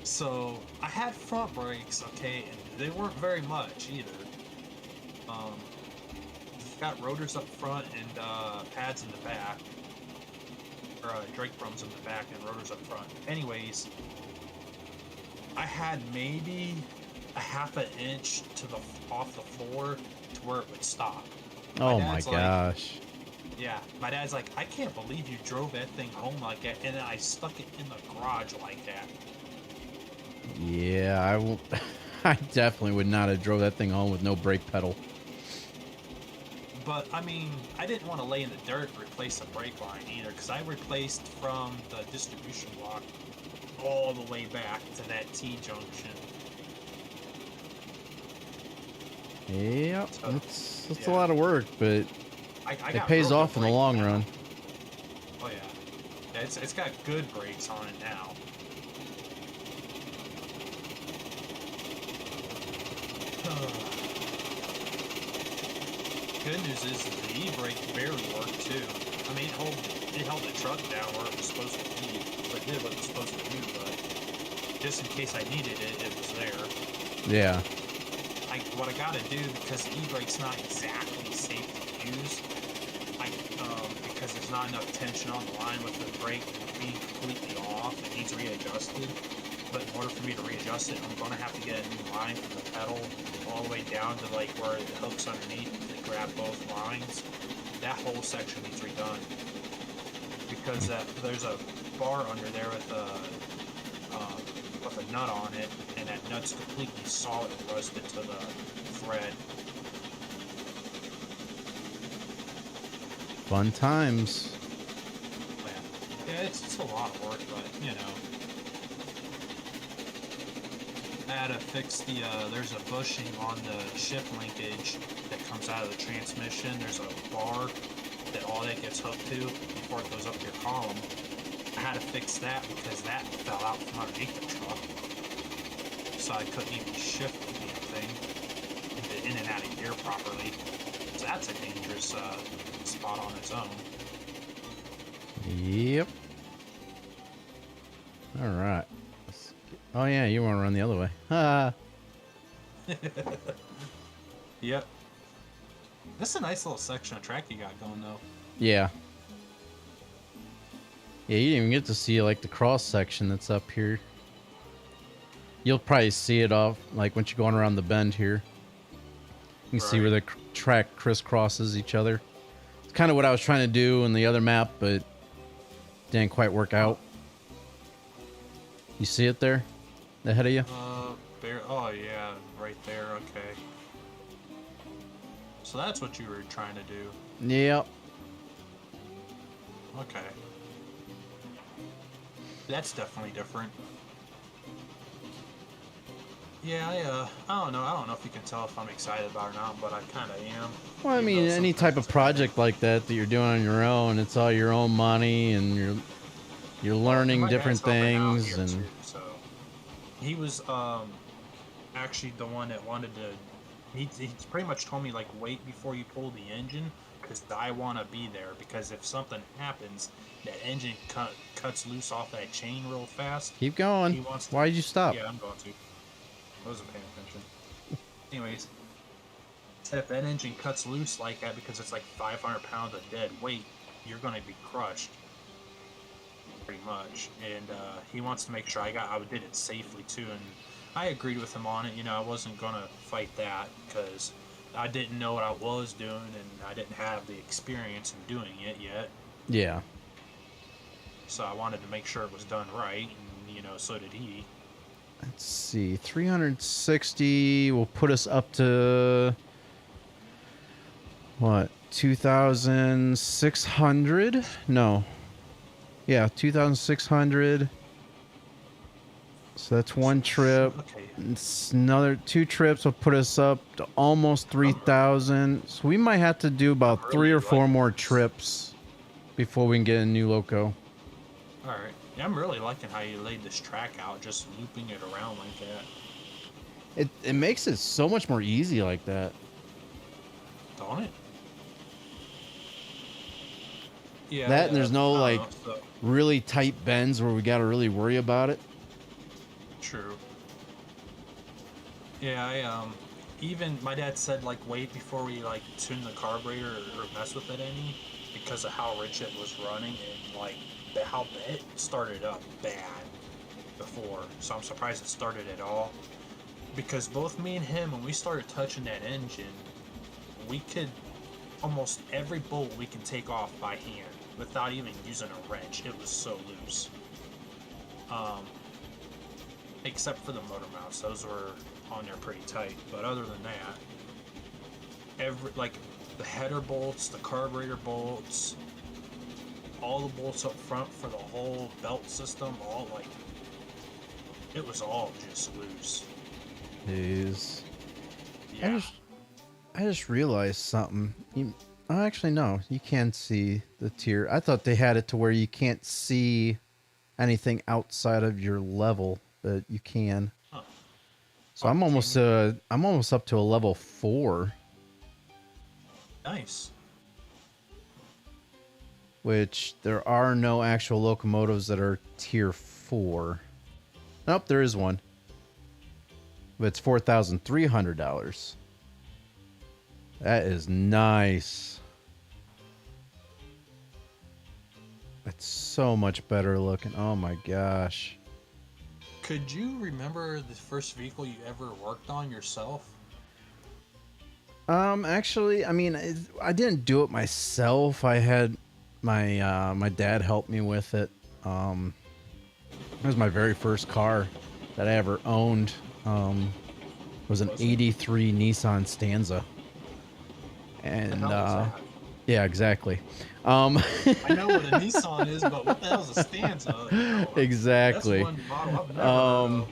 so I had front brakes, okay, and they weren't very much either. Um, got rotors up front and pads in the back, or drake drums in the back and rotors up front. Anyways, I had maybe a half an inch to the off the floor to where it would stop. Oh my dad's like, gosh. Yeah, my dad's like, I can't believe you drove that thing home like that, and then I stuck it in the garage like that. Yeah, I will. I definitely would not have drove that thing home with no brake pedal. But I mean, I didn't want to lay in the dirt and replace the brake line either, because I replaced from the distribution block all the way back to that T junction. Yep, So, that's a yeah. lot of work, but I it got pays real off good in the brakes long now. run. Oh yeah, yeah, it's got good brakes on it now. Good news is the e-brake barely worked too. I mean, it held the truck down where it was supposed to be, but did what it was supposed to do. But just in case I needed it, it was there. Yeah. What I gotta do, because the e-brake's not exactly safe to use, because there's not enough tension on the line with the brake being completely off, it needs readjusted. But in order for me to readjust it, I'm gonna have to get a new line from the pedal all the way down to like where it hooks underneath to grab both lines. That whole section needs redone because there's a bar under there with a nut on it, and that nut's completely solid and rusted to the thread. Fun times. Yeah, it's a lot of work, but you know. I had to fix the, there's a bushing on the shift linkage that comes out of the transmission. There's a bar that all that gets hooked to before it goes up your column. I had to fix that because that fell out from underneath the truck. So I couldn't even shift the damn thing in and out of gear properly. So that's a dangerous spot on its own. Yep. All right. Oh yeah, you want to run the other way. Ha. Yep. This is a nice little section of track you got going though. Yeah. Yeah, you didn't even get to see like the cross section that's up here. You'll probably see it off like once you're going around the bend here. You can see where the track crisscrosses each other. It's kind of what I was trying to do in the other map, but didn't quite work out. You see it there? Ahead of you? Oh yeah, right there, okay. So that's what you were trying to do. Yep. Okay. That's definitely different. Yeah, I don't know. I don't know if you can tell if I'm excited about it or not, but I kind of am. Well, I Even though mean, any type sometimes of project like that you're doing on your own, it's all your own money, and you're well, and learning my dad's different helping out things, here too, and so he was actually the one that wanted to. He pretty much told me like wait before you pull the engine because I want to be there because if something happens, that engine cuts loose off that chain real fast. keep going. He wants to. Why'd you stop? Yeah, I'm going to. I wasn't paying attention. Anyways, if that engine cuts loose like that because it's like 500 pounds of dead weight, you're going to be crushed. Pretty much. And he wants to make sure I did it safely too. And I agreed with him on it. You know, I wasn't going to fight that because I didn't know what I was doing and I didn't have the experience in doing it yet. Yeah. So I wanted to make sure it was done right. And, you know, so did he. Let's see. 360 will put us up to what? 2,600? No. Yeah, 2,600. So that's one trip. Okay. It's another 2 trips will put us up to almost 3,000. So we might have to do about I'm 3 really or 4 liking more this. trips before we can get a new loco. All right. Yeah, I'm really liking how you laid this track out, just looping it around like that. It makes it so much more easy like that. Don't it? Yeah. That and there's no, I like, don't know, so, really tight bends where we got to really worry about it. true. Yeah, even my dad said like wait before we like tune the carburetor or mess with it any because of how rich it was running and like how it started up bad before. So I'm surprised it started at all. Because both me and him, when we started touching that engine, we could almost every bolt we can take off by hand without even using a wrench. It was so loose. Except for the motor mounts, those were on there pretty tight. But other than that, like the header bolts, the carburetor bolts, all the bolts up front for the whole belt system, all like it was all just loose. Is Yeah. I just realized something. Oh, actually, no. You can see the tier. I thought they had it to where you can't see anything outside of your level, but you can. Huh. So I'm almost up to a level 4, Nice. which there are no actual locomotives that are tier 4. Nope, there is one. But it's $4,300. That is nice. It's so much better looking. Oh my gosh. Could you remember the first vehicle you ever worked on yourself? Actually, I mean, I didn't do it myself. I had my dad help me with it. It was my very first car that I ever owned. It was an 83 Nissan Stanza. And What the hell is that? yeah, exactly. I know what a Nissan is, but what the hell's a Stanza? You know, Exactly. That's one model I've never heard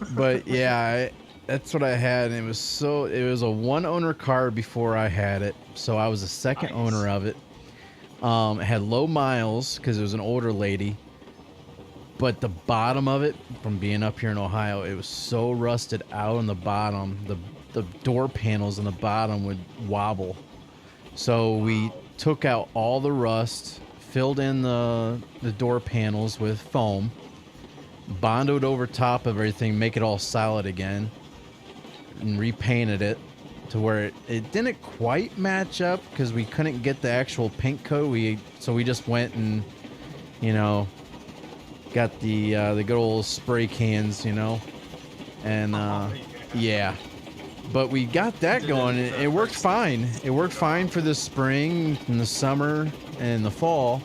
of. But yeah, that's what I had, and it was a one owner car before I had it, so I was the second Nice. owner of it. It had low miles because it was an older lady, but the bottom of it, from being up here in Ohio, it was so rusted out on the bottom. The door panels on the bottom would wobble. So we took out all the rust, filled in the door panels with foam, bonded over top of everything, make it all solid again, and repainted it to where it didn't quite match up because we couldn't get the actual paint coat. So we just went and, got the good old spray cans, and yeah. But we got that going. It worked fine. It worked fine for the spring and the summer and the fall.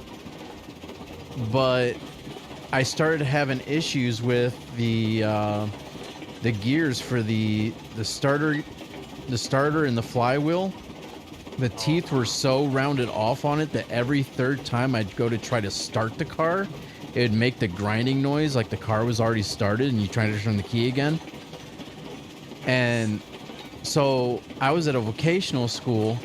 But I started having issues with the gears for the starter and the flywheel. The teeth were so rounded off on it that every third time I'd go to try to start the car, it would make the grinding noise like the car was already started and you trying to turn the key again. And so I was at a vocational school,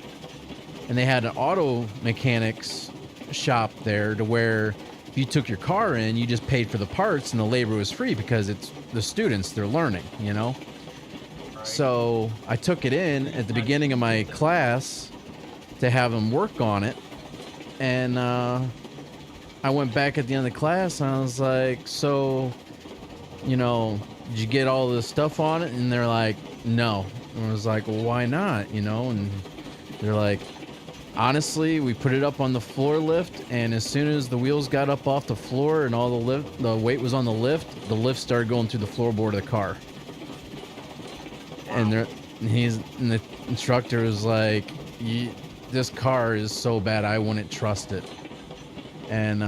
and they had an auto mechanics shop there to where if you took your car in, you just paid for the parts and the labor was free because it's the students, they're learning, you know? Right. So I took it in at the beginning of my class to have them work on it. And I went back at the end of the class and I was like, so, you know, did you get all the stuff on it? And they're like, no. And I was like, well, why not? You know, and they're like, honestly, we put it up on the floor lift, and as soon as the wheels got up off the floor and all the weight was on the lift started going through the floorboard of the car. And the instructor was like, this car is so bad, I wouldn't trust it. And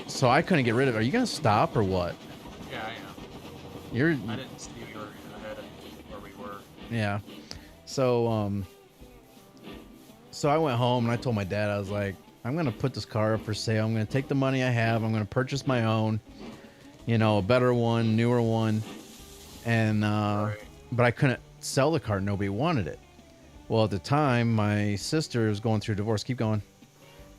so I couldn't get rid of it. Are you gonna stop or what? Yeah, I am. I didn't see you were ahead of where we were. Yeah. So so I went home and I told my dad, I was like, I'm gonna put this car up for sale. I'm gonna take the money I have. I'm gonna purchase my own, you know, a better one, newer one. And Right. but I couldn't sell the car. Nobody wanted it. Well, at the time, my sister was going through divorce. Keep going.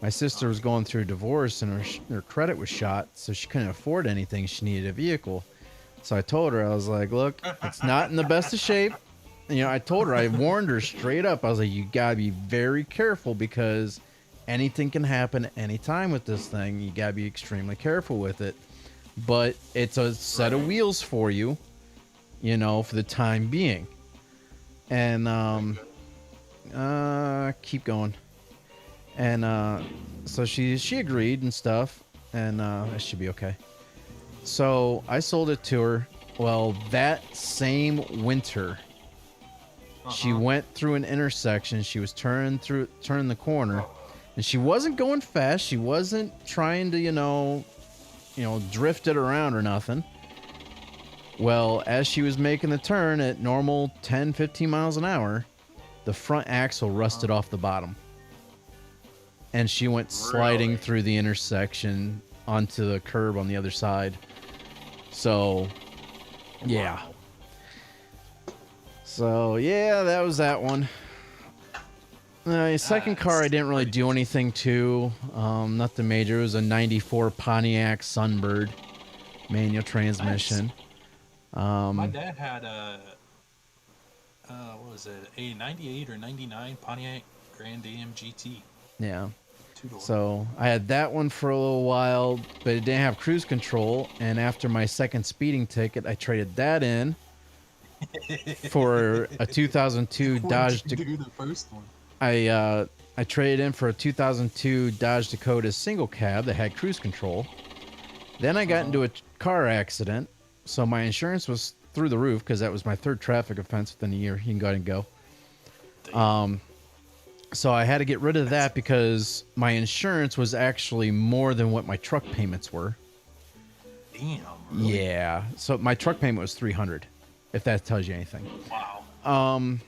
My sister was going through divorce, and her credit was shot, so she couldn't afford anything. She needed a vehicle. So I told her, I was like, look, it's not in the best of shape. You know, I told her, I warned her straight up. I was like, you gotta be very careful because anything can happen anytime with this thing. You gotta be extremely careful with it. But it's a set of wheels for you, you know, for the time being. And keep going. And so she agreed and stuff, and it should be okay. So I sold it to her. Well, that same winter, she went through an intersection. She was turning the corner, and she wasn't going fast. She wasn't trying to, you know, drift it around or nothing. Well, as she was making the turn at normal 10, 15 miles an hour, the front axle rusted off the bottom. And she went sliding through the intersection onto the curb on the other side. So, yeah. Wow. So, yeah, that was that one. The second car I didn't really do anything to. Nothing major. It was a 94 Pontiac Sunbird manual transmission. My dad had what was it, a 98 or 99 Pontiac Grand Am GT. Yeah. Two-door. So I had that one for a little while, but it didn't have cruise control. And after my second speeding ticket, I traded that in for a 2002 Dodge. Do the first one. I traded in for a 2002 Dodge Dakota single cab that had cruise control. Then I got into a car accident, so my insurance was through the roof because that was my third traffic offense within a year. You can go ahead and go. Damn. So I had to get rid of that because my insurance was actually more than what my truck payments were. Damn. Really? Yeah. So my truck payment was $300, if that tells you anything. Wow.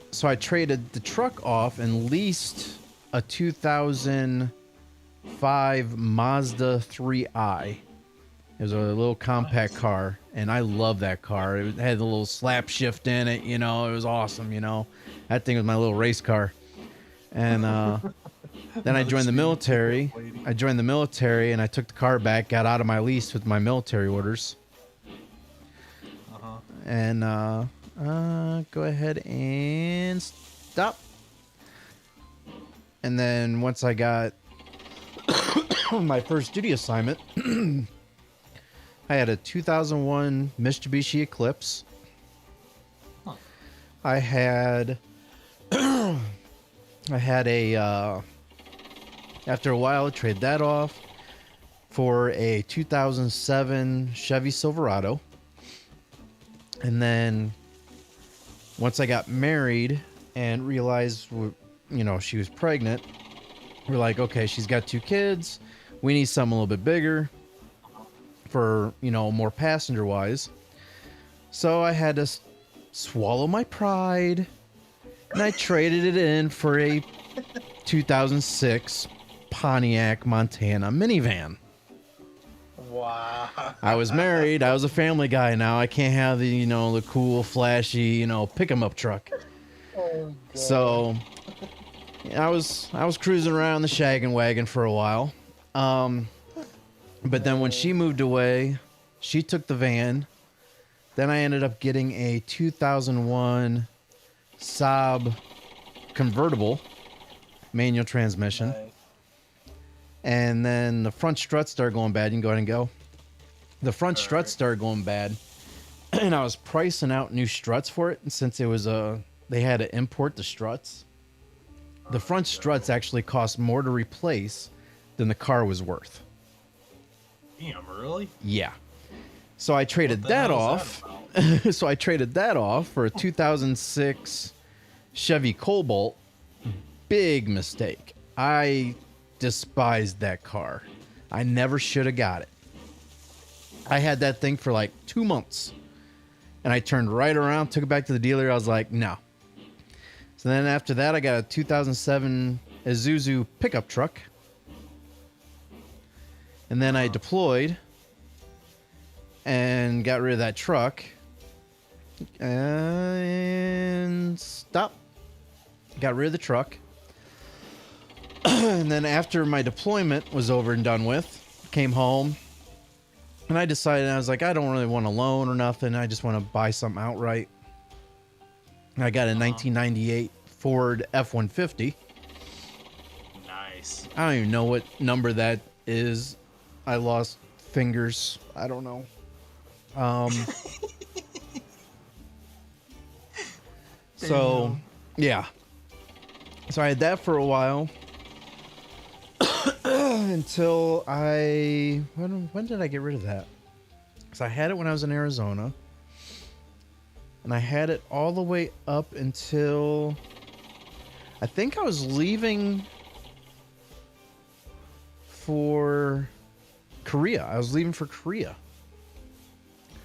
So I traded the truck off and leased a 2005 Mazda 3i. It was a little compact car, and I love that car. It had a little slap shift in it, you know. It was awesome, you know. That thing was my little race car. And then I joined the military. I joined the military, and I took the car back, got out of my lease with my military orders. And go ahead and stop. And then once I got my first duty assignment, I had a 2001 Mitsubishi Eclipse. I had a after a while I traded that off for a 2007 Chevy Silverado. And then once I got married and realized, you know, she was pregnant, we're like, okay, she's got 2 kids. We need something a little bit bigger for, you know, more passenger wise. So I had to swallow my pride, and I traded it in for a 2006 Pontiac Montana minivan. Wow. I was married. I was a family guy. Now I can't have the, the cool, flashy, pick 'em up truck. Oh, God. So I was cruising around the shaggin' wagon for a while. But then when she moved away, she took the van. Then I ended up getting a 2001 Saab convertible manual transmission. Nice. And then the front struts started going bad. You can go ahead and go. The front struts started going bad. And I was pricing out new struts for it. And since it was they had to import the struts. The front struts actually cost more to replace than the car was worth. Damn, really? Yeah. So I traded What the that hell is off. that about? So I traded that off for a 2006 Chevy Cobalt. Big mistake. I despised that car. I never should have got it. I had that thing for like 2 months. And I turned right around, took it back to the dealer. I was like, no. So then after that, I got a 2007 Isuzu pickup truck. And then I deployed and got rid of that truck and stopped. Got rid of the truck. And then after my deployment was over and done with, came home and I decided, I was like, I don't really want a loan or nothing. I just want to buy something outright. And I got a 1998 Ford F-150. Nice. I don't even know what number that is. I lost fingers. I don't know. So, yeah. So I had that for a while. Until when did I get rid of that? Because I had it when I was in Arizona. And I had it all the way up until I think I was leaving for Korea. I was leaving for Korea.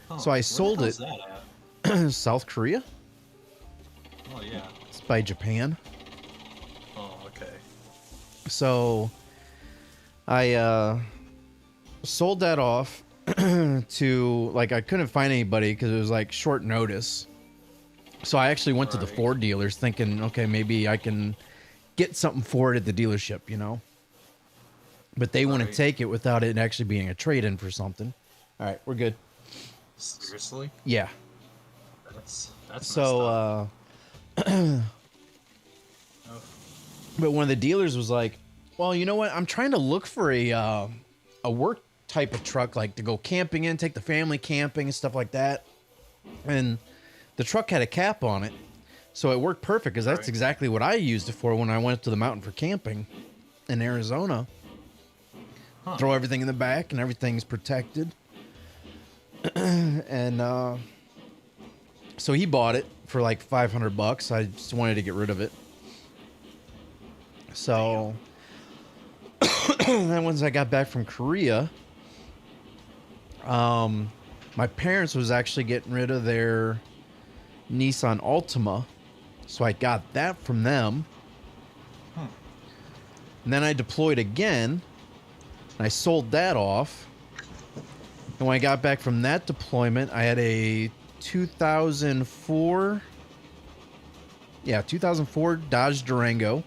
Huh, So I where the sold hell's it. that at? South Korea? Oh, yeah. It's by Japan. Oh, okay. So I sold that off to, like, I couldn't find anybody because it was like short notice. So I actually went to the Right. Ford dealers thinking, okay, maybe I can get something for it at the dealership, But they wouldn't Right. take it without it actually being a trade-in for something. All right, we're good. Seriously? Yeah. That's messed So, up. Oh, but one of the dealers was like, well, you know what? I'm trying to look for a work type of truck, like to go camping in, take the family camping and stuff like that. And the truck had a cap on it. So it worked perfect because that's Right. exactly what I used it for when I went to the mountain for camping in Arizona. Huh. Throw everything in the back and everything's protected. And so he bought it for like $500. I just wanted to get rid of it. So then once I got back from Korea, my parents was actually getting rid of their Nissan Altima. So I got that from them. And then I deployed again. And I sold that off. And when I got back from that deployment, I had a 2004 Dodge Durango.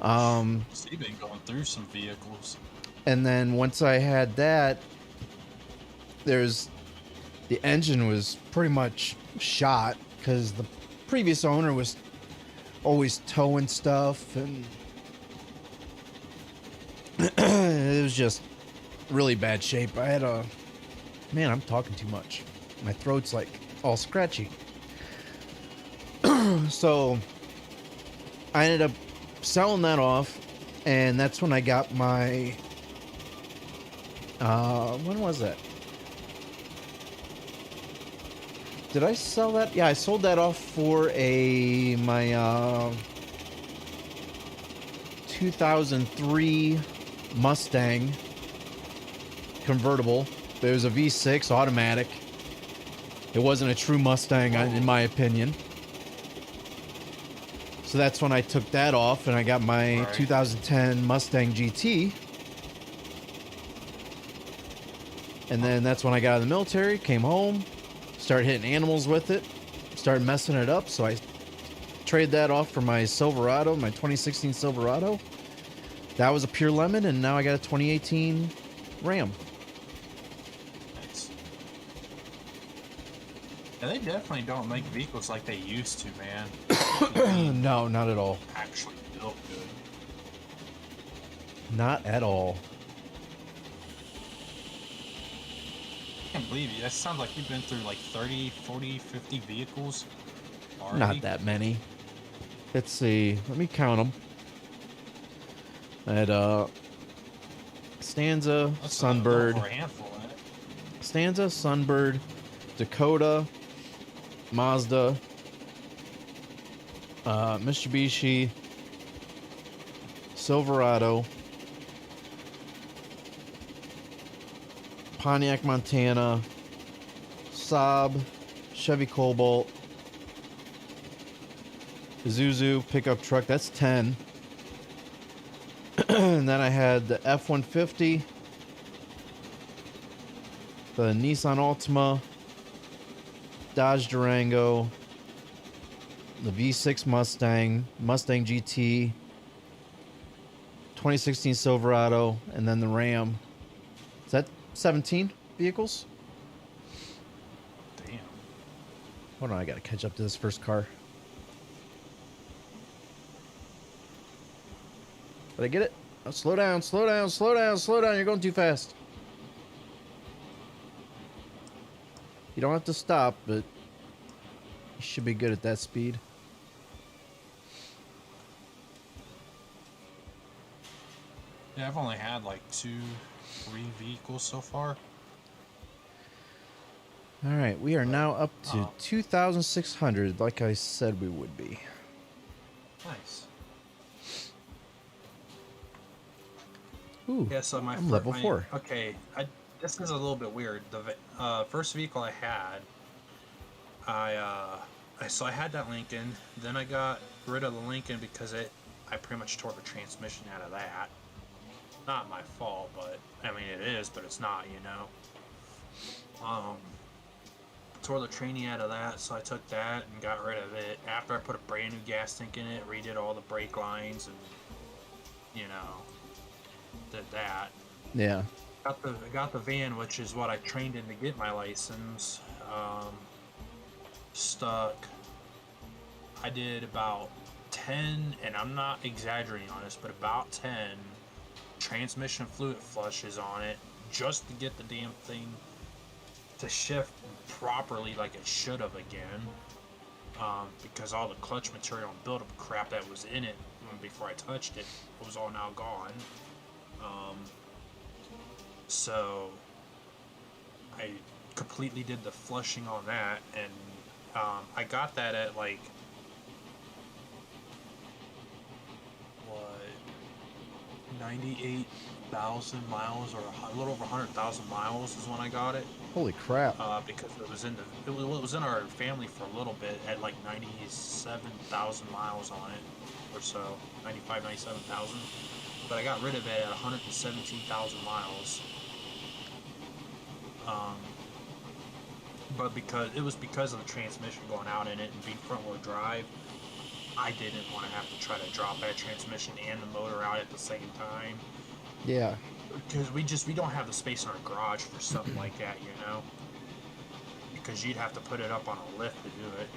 So you've been going through some vehicles. And then once I had that, the engine was pretty much shot because the previous owner was always towing stuff, and it was just really bad shape. Man, I'm talking too much. My throat's like all scratchy. So I ended up selling that off, and that's when I got my when was that? Did I sell that? Yeah, I sold that off for my 2003 Mustang convertible. It was a V6 automatic. It wasn't a true Mustang, in my opinion. So that's when I took that off, and I got my Right. 2010 Mustang GT. And then that's when I got out of the military, came home, started hitting animals with it, started messing it up. So I traded that off for my Silverado, my 2016 Silverado. That was a pure lemon, and now I got a 2018 Ram. Nice. Yeah, they definitely don't make vehicles like they used to, man. No, not at all. Actually built good. Not at all. I can't believe you. That sounds like you've been through like 30, 40, 50 vehicles already. Not that many. Let's see. Let me count them. I had Stanza, That's Sunbird, over a handful, ain't it? Stanza, Sunbird, Dakota, Mazda, Mitsubishi, Silverado, Pontiac Montana, Saab, Chevy Cobalt, Isuzu pickup truck. That's 10. And then I had the F-150, the Nissan Altima, Dodge Durango, the V6 Mustang, Mustang GT, 2016 Silverado, and then the Ram. Is that 17 vehicles? Damn. Hold on, I gotta catch up to this first car. Did I get it? Oh, slow down, slow down, slow down, slow down. You're going too fast. You don't have to stop, but you should be good at that speed. Yeah, I've only had like 2, 3 vehicles so far. All right, we are now up to Oh. 2,600, like I said we would be. Nice. Ooh, Yeah, so I'm level 4. Okay, this is a little bit weird. The first vehicle I had, so I had that Lincoln. Then I got rid of the Lincoln because I pretty much tore the transmission out of that. Not my fault, but I mean it is, but it's not, you know. Tore the tranny out of that, so I took that and got rid of it. After I put a brand new gas tank in it, redid all the brake lines, and you know, did that. Yeah. Got the van, which is what I trained in to get my license. Stuck. I did about 10, and I'm not exaggerating on this, but about 10 transmission fluid flushes on it just to get the damn thing to shift properly like it should have again. Because all the clutch material and buildup crap that was in it before I touched it was all now gone. So I completely did the flushing on that, and I got that at like what 98,000 miles, or a little over 100,000 miles is when I got it. Holy crap. Because it was in our family for a little bit at like 97,000 miles on it or so, 95, 97,000. But I got rid of it at 117,000 miles. But because of the transmission going out in it and being front wheel drive, I didn't want to have to try to drop that transmission and the motor out at the same time. Yeah. Because we don't have the space in our garage for something like that, you know. Because you'd have to put it up on a lift to do it.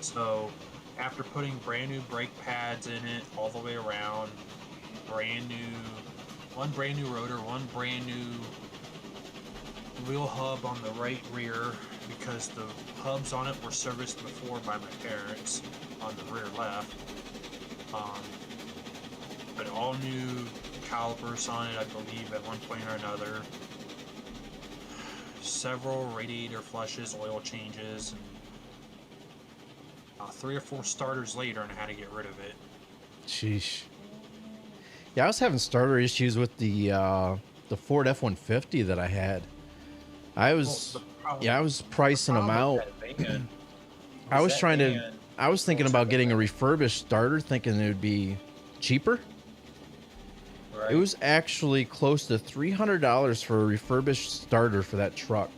So after putting brand new brake pads in it all the way around, one brand new rotor, one brand new wheel hub on the right rear, because the hubs on it were serviced before by my parents on the rear left. But all new calipers on it, I believe, at one point or another. Several radiator flushes, oil changes, and 3 or 4 starters later, and I had to get rid of it. Sheesh. Yeah, I was having starter issues with the Ford F-150 that I had. I was pricing them out. I was thinking about getting a refurbished starter, thinking it would be cheaper. right? It was actually close to $300 for a refurbished starter for that truck.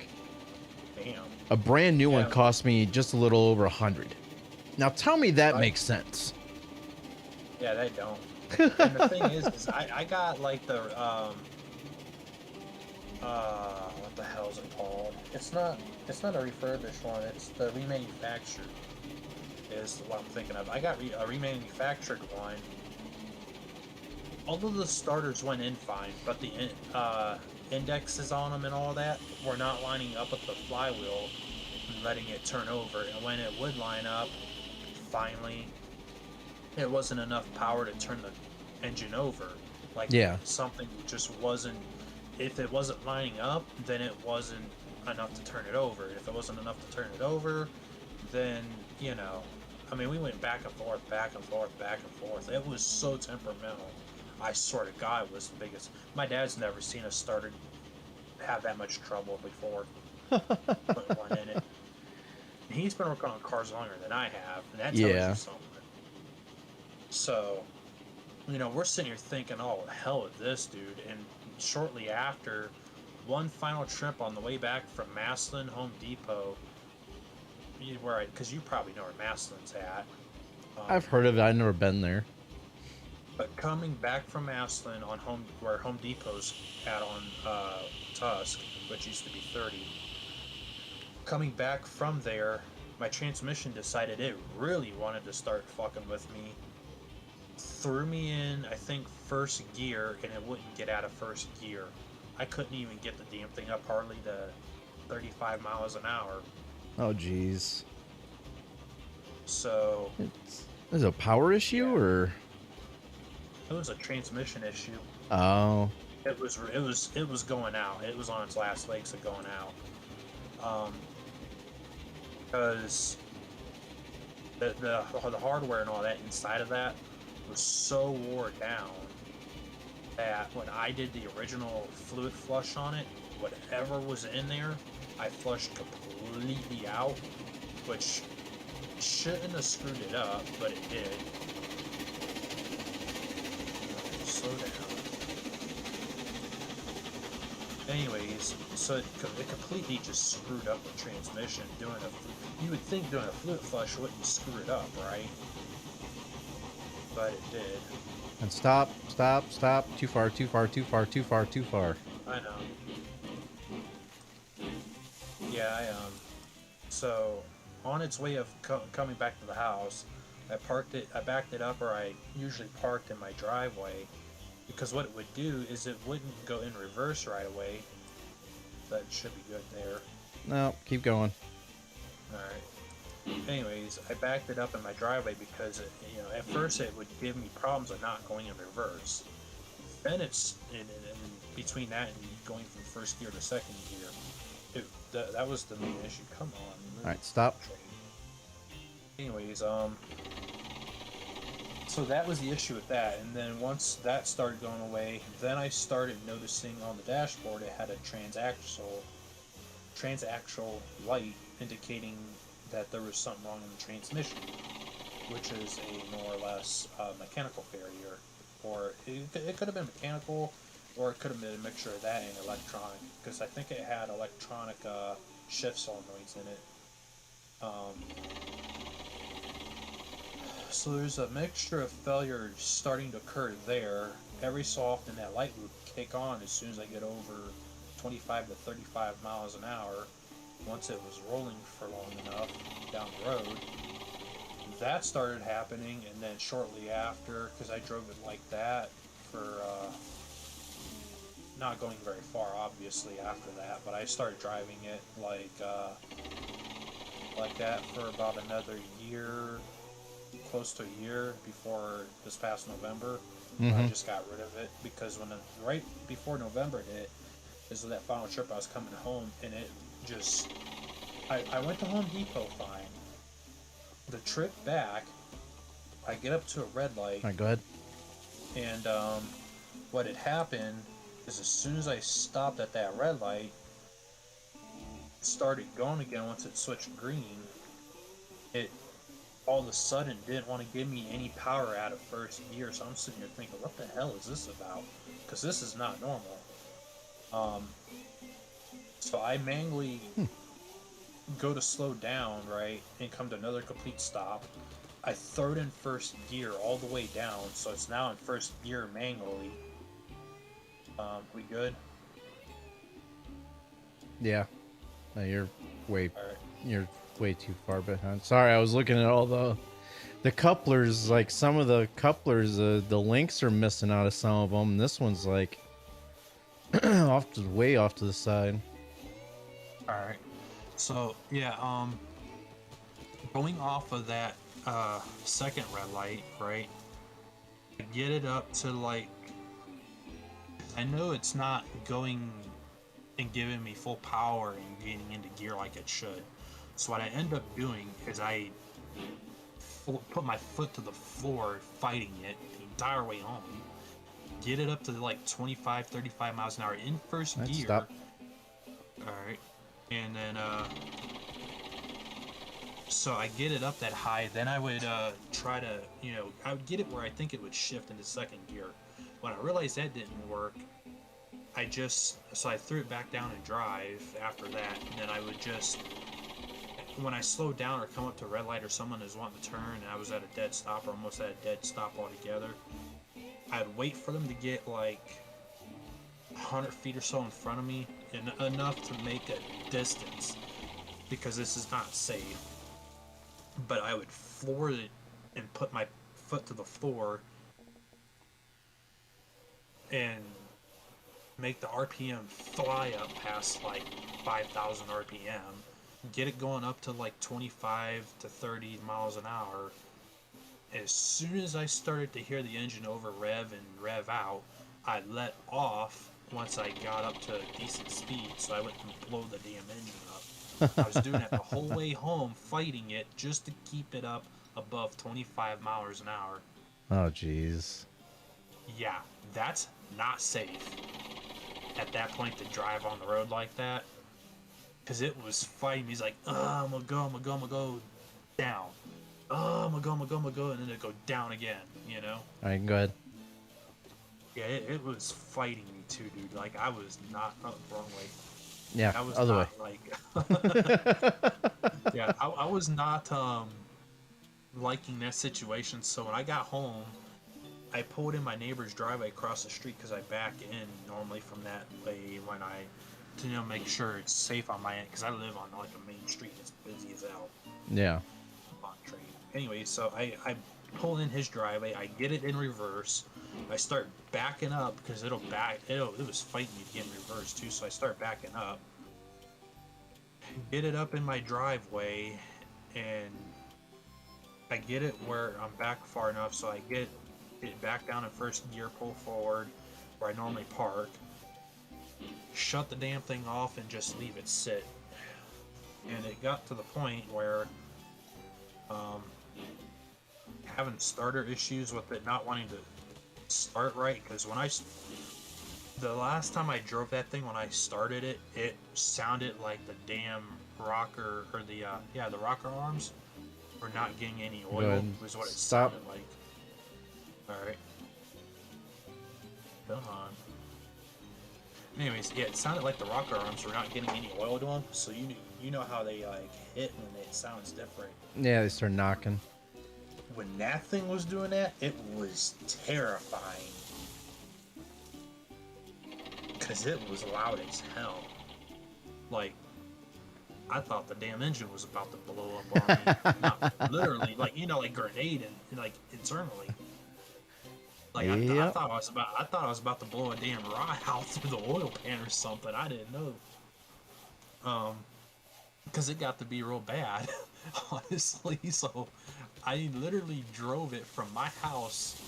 Damn. A brand new one Yeah. cost me just a little over 100. Now tell me that I, makes sense. yeah, they don't. And the thing is I got like the what the hell is it called? It's not a refurbished one. It's the remanufactured. Is what I'm thinking of. I got a remanufactured one. Although the starters went in fine, but the indexes on them and all that were not lining up with the flywheel and letting it turn over. And when it would line up, finally, it wasn't enough power to turn the engine over. Like Yeah. something just wasn't. If it wasn't lining up, then it wasn't enough to turn it over. If it wasn't enough to turn it over, then I mean, we went back and forth, back and forth, back and forth. It was so temperamental. I swear to God, it was the biggest. My dad's never seen a starter have that much trouble before putting one in it. And he's been working on cars longer than I have, and that tells Yeah. you something. So, we're sitting here thinking, oh, the hell with this, dude. And shortly after, one final trip on the way back from Maslin Home Depot, because you probably know where Maslin's at. I've heard of it. I've never been there. But coming back from Maslin on where Home Depot's at on Tusk, which used to be 30, coming back from there, my transmission decided it really wanted to start fucking with me. Threw me in, I think, first gear, and it wouldn't get out of first gear. I couldn't even get the damn thing up hardly to 35 miles an hour. Oh, geez. So Is it a power issue or? it was a transmission issue. Oh. It was going out. It was on its last legs of going out. Because the hardware and all that inside of that was so wore down that when I did the original fluid flush on it, whatever was in there, I flushed completely out, which shouldn't have screwed it up, but it did. Slow down. Anyways, so it completely just screwed up the transmission. You would think doing a fluid flush wouldn't screw it up, right? But it did. And stop. Too far. I know. Yeah, so on its way of coming back to the house, I backed it up, or I usually parked in my driveway, because what it would do is it wouldn't go in reverse right away. That should be good there. No, keep going. Alright. Anyways, I backed it up in my driveway because at first it would give me problems of not going in reverse. Then it's in between that and going from first gear to second gear. That was the main issue. Come on. All right, stop. Anyways, so that was the issue with that, and then once that started going away, then I started noticing on the dashboard it had a transaxle light indicating that there was something wrong in the transmission, which is a more or less mechanical failure, or it could have been mechanical, or it could have been a mixture of that and electronic, because I think it had electronic shift solenoids in it. So there's a mixture of failure starting to occur there. Every so often that light would kick on as soon as I get over 25 to 35 miles an hour. Once it was rolling for long enough down the road, that started happening, and then shortly after, because I drove it like that for not going very far obviously after that, but I started driving it like that for about another year, close to a year, before this past November. I just got rid of it, because right before November hit is that final trip I was coming home, and it just I went to Home Depot fine. The trip back, I get up to a red light. All right, go ahead. And what had happened is, as soon as I stopped at that red light, it started going again. Once it switched green, it all of a sudden didn't want to give me any power out of first gear. So I'm sitting here thinking, what the hell is this about? Because this is not normal. Um, so I manually go to slow down, right, and come to another complete stop. I throw it in first gear all the way down, so it's now in first gear manually. We good? Yeah. No, you're way All right. you're way too far behind. Sorry, I was looking at all the couplers. Like some of the couplers, the links are missing out of some of them. This one's like way off to the side. All right. So yeah, going off of that second red light, right? Get it up to like, I know it's not going and giving me full power and getting into gear like it should. So what I end up doing is I put my foot to the floor fighting it the entire way home. Get it up to like 25, 35 miles an hour in first Alright, gear. stop. Alright. And then so I get it up that high, then I would try to, I would get it where I think it would shift into second gear. When I realized that didn't work, so I threw it back down and drive after that, and then I would just, when I slowed down or come up to a red light or someone is wanting to turn and I was at a dead stop or almost at a dead stop altogether, I'd wait for them to get like 100 feet or so in front of me, and enough to make a distance, because this is not safe. But I would floor it and put my foot to the floor and make the RPM fly up past like 5,000 RPM, get it going up to like 25 to 30 miles an hour. As soon as I started to hear the engine over rev and rev out, I let off once I got up to a decent speed, so I wouldn't blow the damn engine up. I was doing it the whole way home, fighting it just to keep it up above 25 miles an hour. Oh, jeez. Yeah, that's not safe at that point to drive on the road like that, because it was fighting me. He's like, I'm gonna go down. I'm gonna go, and then it go down again, All right, go ahead. Yeah, it was fighting me too, dude. Like, I was not, wrong way. Yeah, I was other not, way. yeah, I was not, liking that situation. So when I got home, I pulled in my neighbor's driveway across the street, because I back in normally from that way when I, to make sure it's safe on my end, because I live on like a main street that's busy as hell. Yeah. On train. Anyway, so I pull in his driveway, I get it in reverse, I start backing up because it was fighting me to get in reverse too, so I start backing up, get it up in my driveway, and I get it where I'm back far enough so I get it back down in first gear, pull forward where I normally park, shut the damn thing off and just leave it sit. And it got to the point where having starter issues with it not wanting to start right, because the last time I drove that thing, when I started it, it sounded like the damn rocker, or the rocker arms were not getting any oil, was what it sounded like. Alright. Come on. Anyways, yeah, it sounded like the rocker arms were not getting any oil to them, so you know how they like hit when it sounds different. Yeah, they start knocking. When that thing was doing that, it was terrifying. Because it was loud as hell. Like, I thought the damn engine was about to blow up on me. Not literally, like, like grenade and like internally. Like, I thought I was about to blow a damn rod out through the oil pan or something. I didn't know. Because it got to be real bad, honestly. So I literally drove it from my house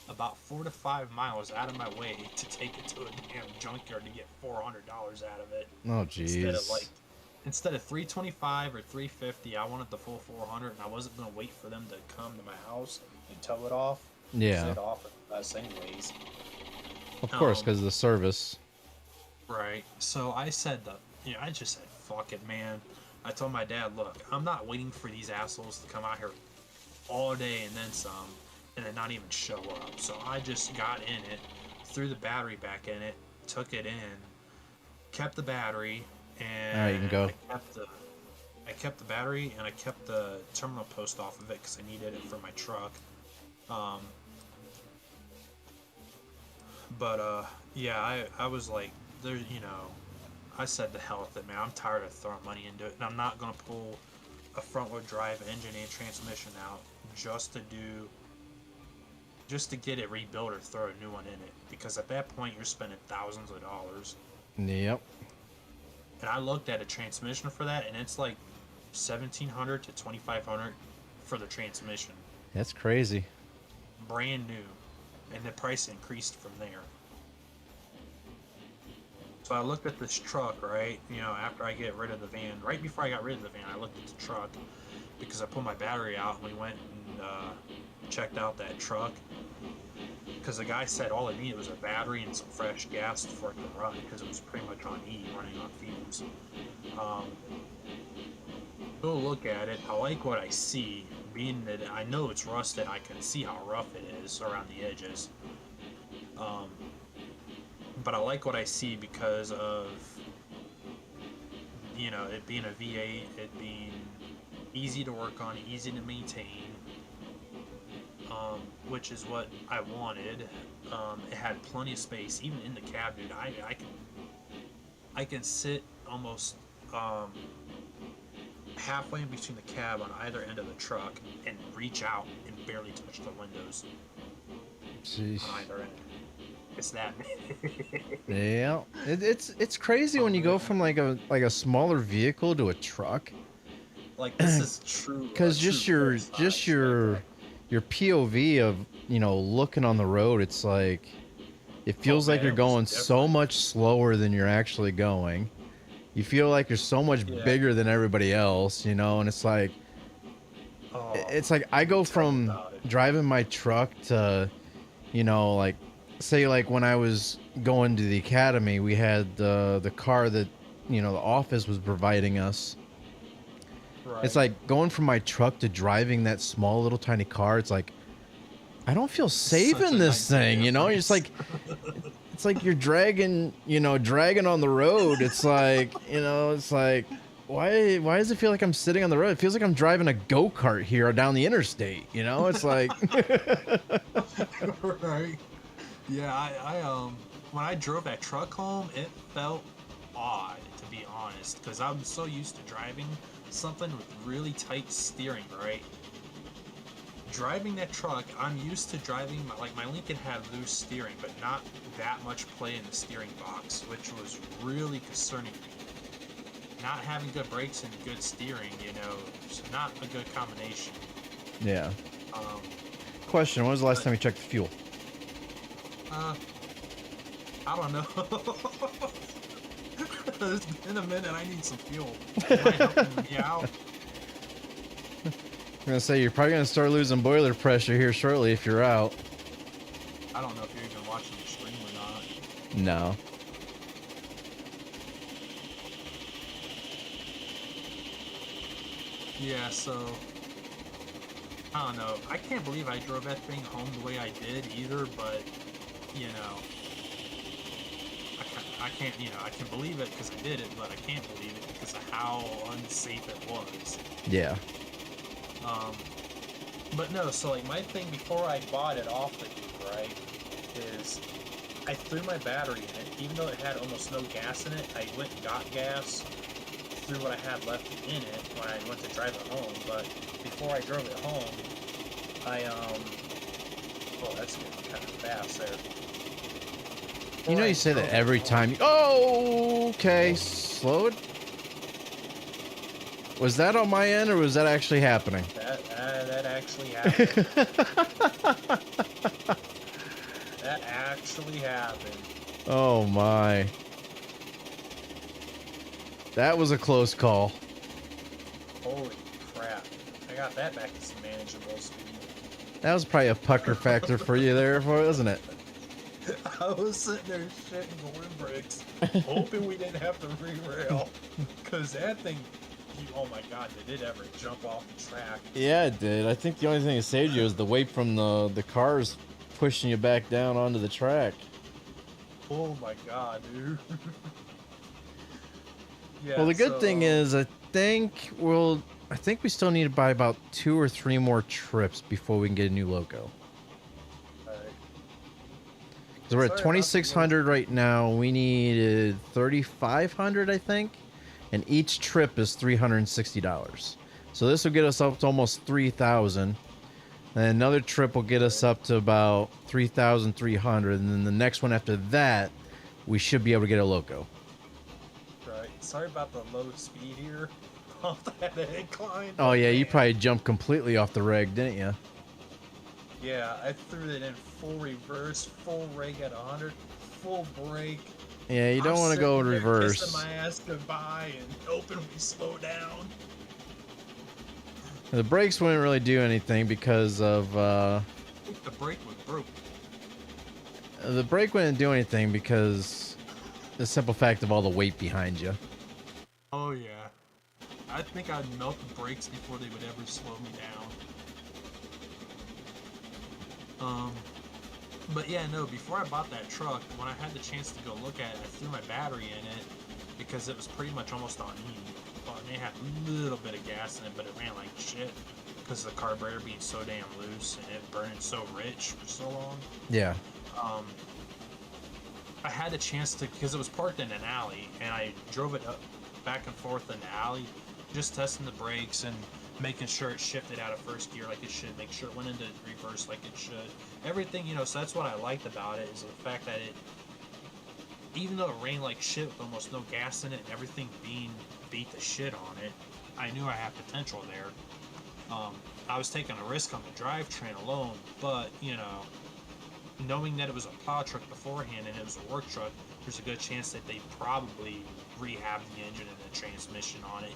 about 4 to 5 miles out of my way to take it to a damn junkyard to get $400 out of it. Oh, jeez. Instead of $325 or $350, I wanted the full $400, and I wasn't gonna wait for them to come to my house and tow it off. Yeah. They'd offer us anyways. Of course, because of the service. Right. So I said I just said, fuck it, man. I told my dad, look, I'm not waiting for these assholes to come out here all day and then some, and then not even show up. So I just got in it, threw the battery back in it, took it in, kept the battery, and All right, you can go. I kept the battery and I kept the terminal post off of it because I needed it for my truck. Um, but yeah, I was like, there, you know, I said the hell with it, man. I'm tired of throwing money into it, and I'm not gonna pull a front-wheel drive engine and transmission out just to get it rebuilt or throw a new one in it, because at that point you're spending thousands of dollars. Yep. And I looked at a transmission for that, and it's like $1,700 to $2,500 for the transmission, That's crazy. brand new, and the price increased from there. So I looked at this truck, right? You know, after I get rid of the van, right before I got rid of the van, I looked at the truck because I pulled my battery out and we went and checked out that truck. Because the guy said all it needed was a battery and some fresh gas for it to run, because it was pretty much on E, running on fumes. Go look at it. I like what I see, being that I know it's rusted. I can see how rough it is around the edges. But I like what I see because of, you know, it being a V8, it being easy to work on, easy to maintain, which is what I wanted. It had plenty of space, even in the cab, dude. I can sit almost halfway in between the cab on either end of the truck and reach out and barely touch the windows Jeez. on either end. It's that. Yeah. It's crazy when you go from like a smaller vehicle to a truck. Like, this is true. Because just your POV of, you know, looking on the road, it's like it feels like man, you're it was going so different. much slower than you're actually going. You feel like you're so much Yeah. bigger than everybody else, you know, and it's like I go tell me from about it. driving my truck to, you know, like say like when I was going to the academy, we had the car that, you know, the office was providing us. Right. It's like going from my truck to driving that small little tiny car. It's like I don't feel safe Such in a this nice thing, you know? It's like difference. it's like you're dragging on the road. It's like, you know, it's like why does it feel like I'm sitting on the road? It feels like I'm driving a go-kart here down the interstate, you know? It's like Right. Yeah, I when I drove that truck home, it felt odd, to be honest, because I'm so used to driving something with really tight steering, right? Driving that truck, I'm used to driving, my Lincoln had loose steering, but not that much play in the steering box, which was really concerning me. Not having good brakes and good steering, you know, it's not a good combination. yeah. Um, Question, when was the last time you checked the fuel? I don't know. It's been a minute. I need some fuel. Am I helping me out? I'm gonna say you're probably gonna start losing boiler pressure here shortly if you're out. I don't know if you're even watching the stream or not. No. Yeah, so I don't know. I can't believe I drove that thing home the way I did either, but you know, I can't, you know, I can believe it because I did it, but I can't believe it because of how unsafe it was. Yeah. But no, so like my thing before I bought it off the dude, right, is I threw my battery in it, even though it had almost no gas in it. I went and got gas, threw what I had left in it when I went to drive it home. But before I drove it home, oh, that's getting kind of fast there. You know you say that every time you... Oh, okay. Slow it. Was that on my end or was that actually happening? That actually happened. That actually happened. Oh my. That was a close call. Holy crap. I got that back to some manageable speed. That was probably a pucker factor for you there, wasn't it? I was sitting there shitting going bricks, hoping we didn't have to re-rail. Because that thing Oh my god, did it ever jump off the track? Yeah, it did. I think the only thing that saved you is the weight from the cars pushing you back down onto the track. Oh my god, dude. Well, Yeah, the good thing so is, I think we still need to buy about 2 or 3 more trips before we can get a new logo. alright. Because we're at Sorry about the 2,600 right now. We need 3,500, I think, and each trip is $360. So this will get us up to almost 3,000. And another trip will get us up to about 3,300, and then the next one after that, we should be able to get a logo. right. Sorry about the low speed here off that incline. Oh yeah, you man. probably jumped completely off the reg, didn't you? Yeah, I threw it in full reverse, full rake at 100, full brake. Yeah, you don't I'm want to go in sitting there reverse. kissing my ass goodbye and hoping we slow down. The brakes wouldn't really do anything because of I think the brake was broke. the brake wouldn't do anything because the simple fact of all the weight behind you. Oh yeah. I think I'd melt the brakes before they would ever slow me down. But yeah, no, before I bought that truck, when I had the chance to go look at it, I threw my battery in it because it was pretty much almost on E. Well, it may have a little bit of gas in it, but it ran like shit because of the carburetor being so damn loose and it burning so rich for so long. Yeah. I had a chance to, because it was parked in an alley, and I drove it up back and forth in the alley, just testing the brakes and making sure it shifted out of first gear like it should, make sure it went into reverse like it should. Everything, so that's what I liked about it, is the fact that it, even though it rained like shit with almost no gas in it and everything being beat the shit on it, I knew I had potential there. I was taking a risk on the drivetrain alone, but, knowing that it was a plow truck beforehand and it was a work truck, there's a good chance that they probably rehabbed the engine and the transmission on it,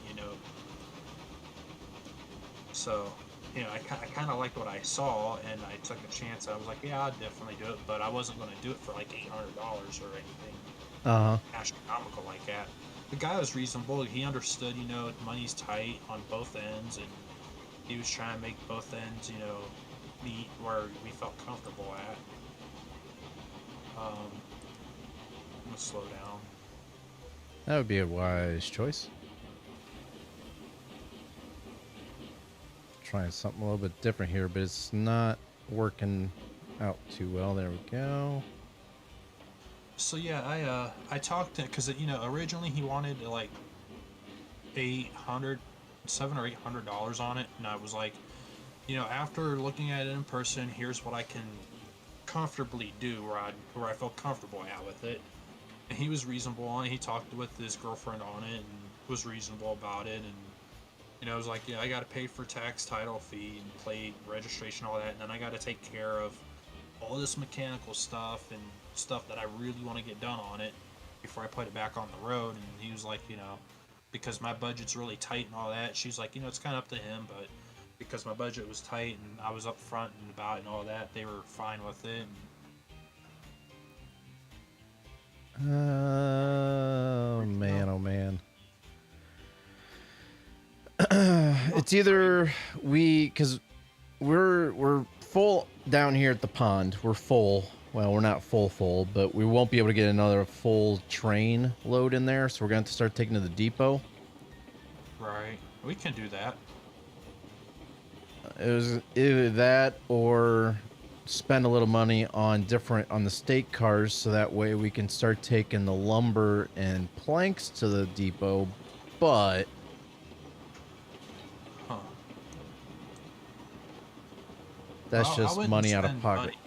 So, I kind of liked what I saw, and I took a chance. I was like, yeah, I'd definitely do it, but I wasn't going to do it for like $800 or anything astronomical like that. The guy was reasonable. He understood, money's tight on both ends, and he was trying to make both ends, meet where we felt comfortable at. I'm gonna slow down. That would be a wise choice. Trying something a little bit different here, but it's not working out too well. There we go. So yeah, I talked to, because originally he wanted like $700 or $800 on it, and I was like, after looking at it in person, here's what I can comfortably do where I felt comfortable at with it. And he was reasonable on it. He talked with his girlfriend on it and was reasonable about it. And I was like, yeah, I got to pay for tax, title fee, and plate, registration, all that. And then I got to take care of all this mechanical stuff and stuff that I really want to get done on it before I put it back on the road. And he was like, because my budget's really tight and all that. She's like, it's kind of up to him, but because my budget was tight and I was up front and about it and all that, they were fine with it. Oh man, oh man. It's either because we're full down here at the pond. We're full. Well, we're not full, but we won't be able to get another full train load in there, so we're going to have to start taking to the depot. Right. We can do that. It was either that or spend a little money on the state cars, so that way we can start taking the lumber and planks to the depot. But that's just money out of pocket. Money.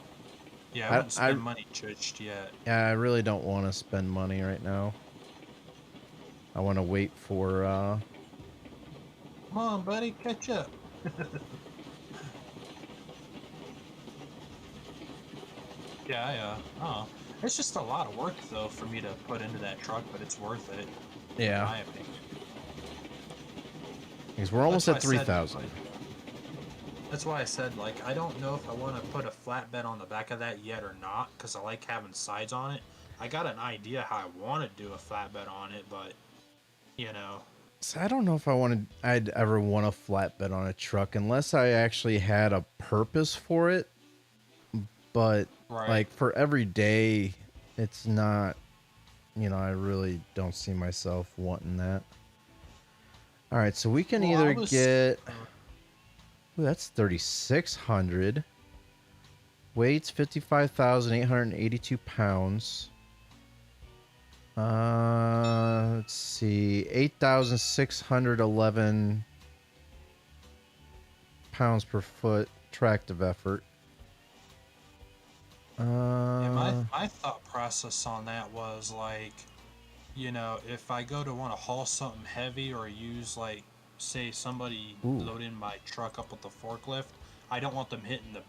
Yeah, I wouldn't spend money just yet. Yeah, I really don't want to spend money right now. I want to wait for Come on, buddy, catch up. Yeah, it's just a lot of work though for me to put into that truck, but it's worth it. Yeah. In my opinion. Because we're almost at 3,000. That's why I said, like, I don't know if I want to put a flatbed on the back of that yet or not, because I like having sides on it. I got an idea how I want to do a flatbed on it, but, So I don't know if I'd ever want a flatbed on a truck unless I actually had a purpose for it. But Right. like for every day, it's not, I really don't see myself wanting that. All right, so we can Well, I either was. get, Uh, ooh, that's 3,600. Weights 55,882 pounds. Let's see, 8,611 pounds per foot tractive effort. yeah, my Uh, my thought process on that was like, if I go to want to haul something heavy or use like, say somebody ooh, loading my truck up with the forklift, I don't want them hitting the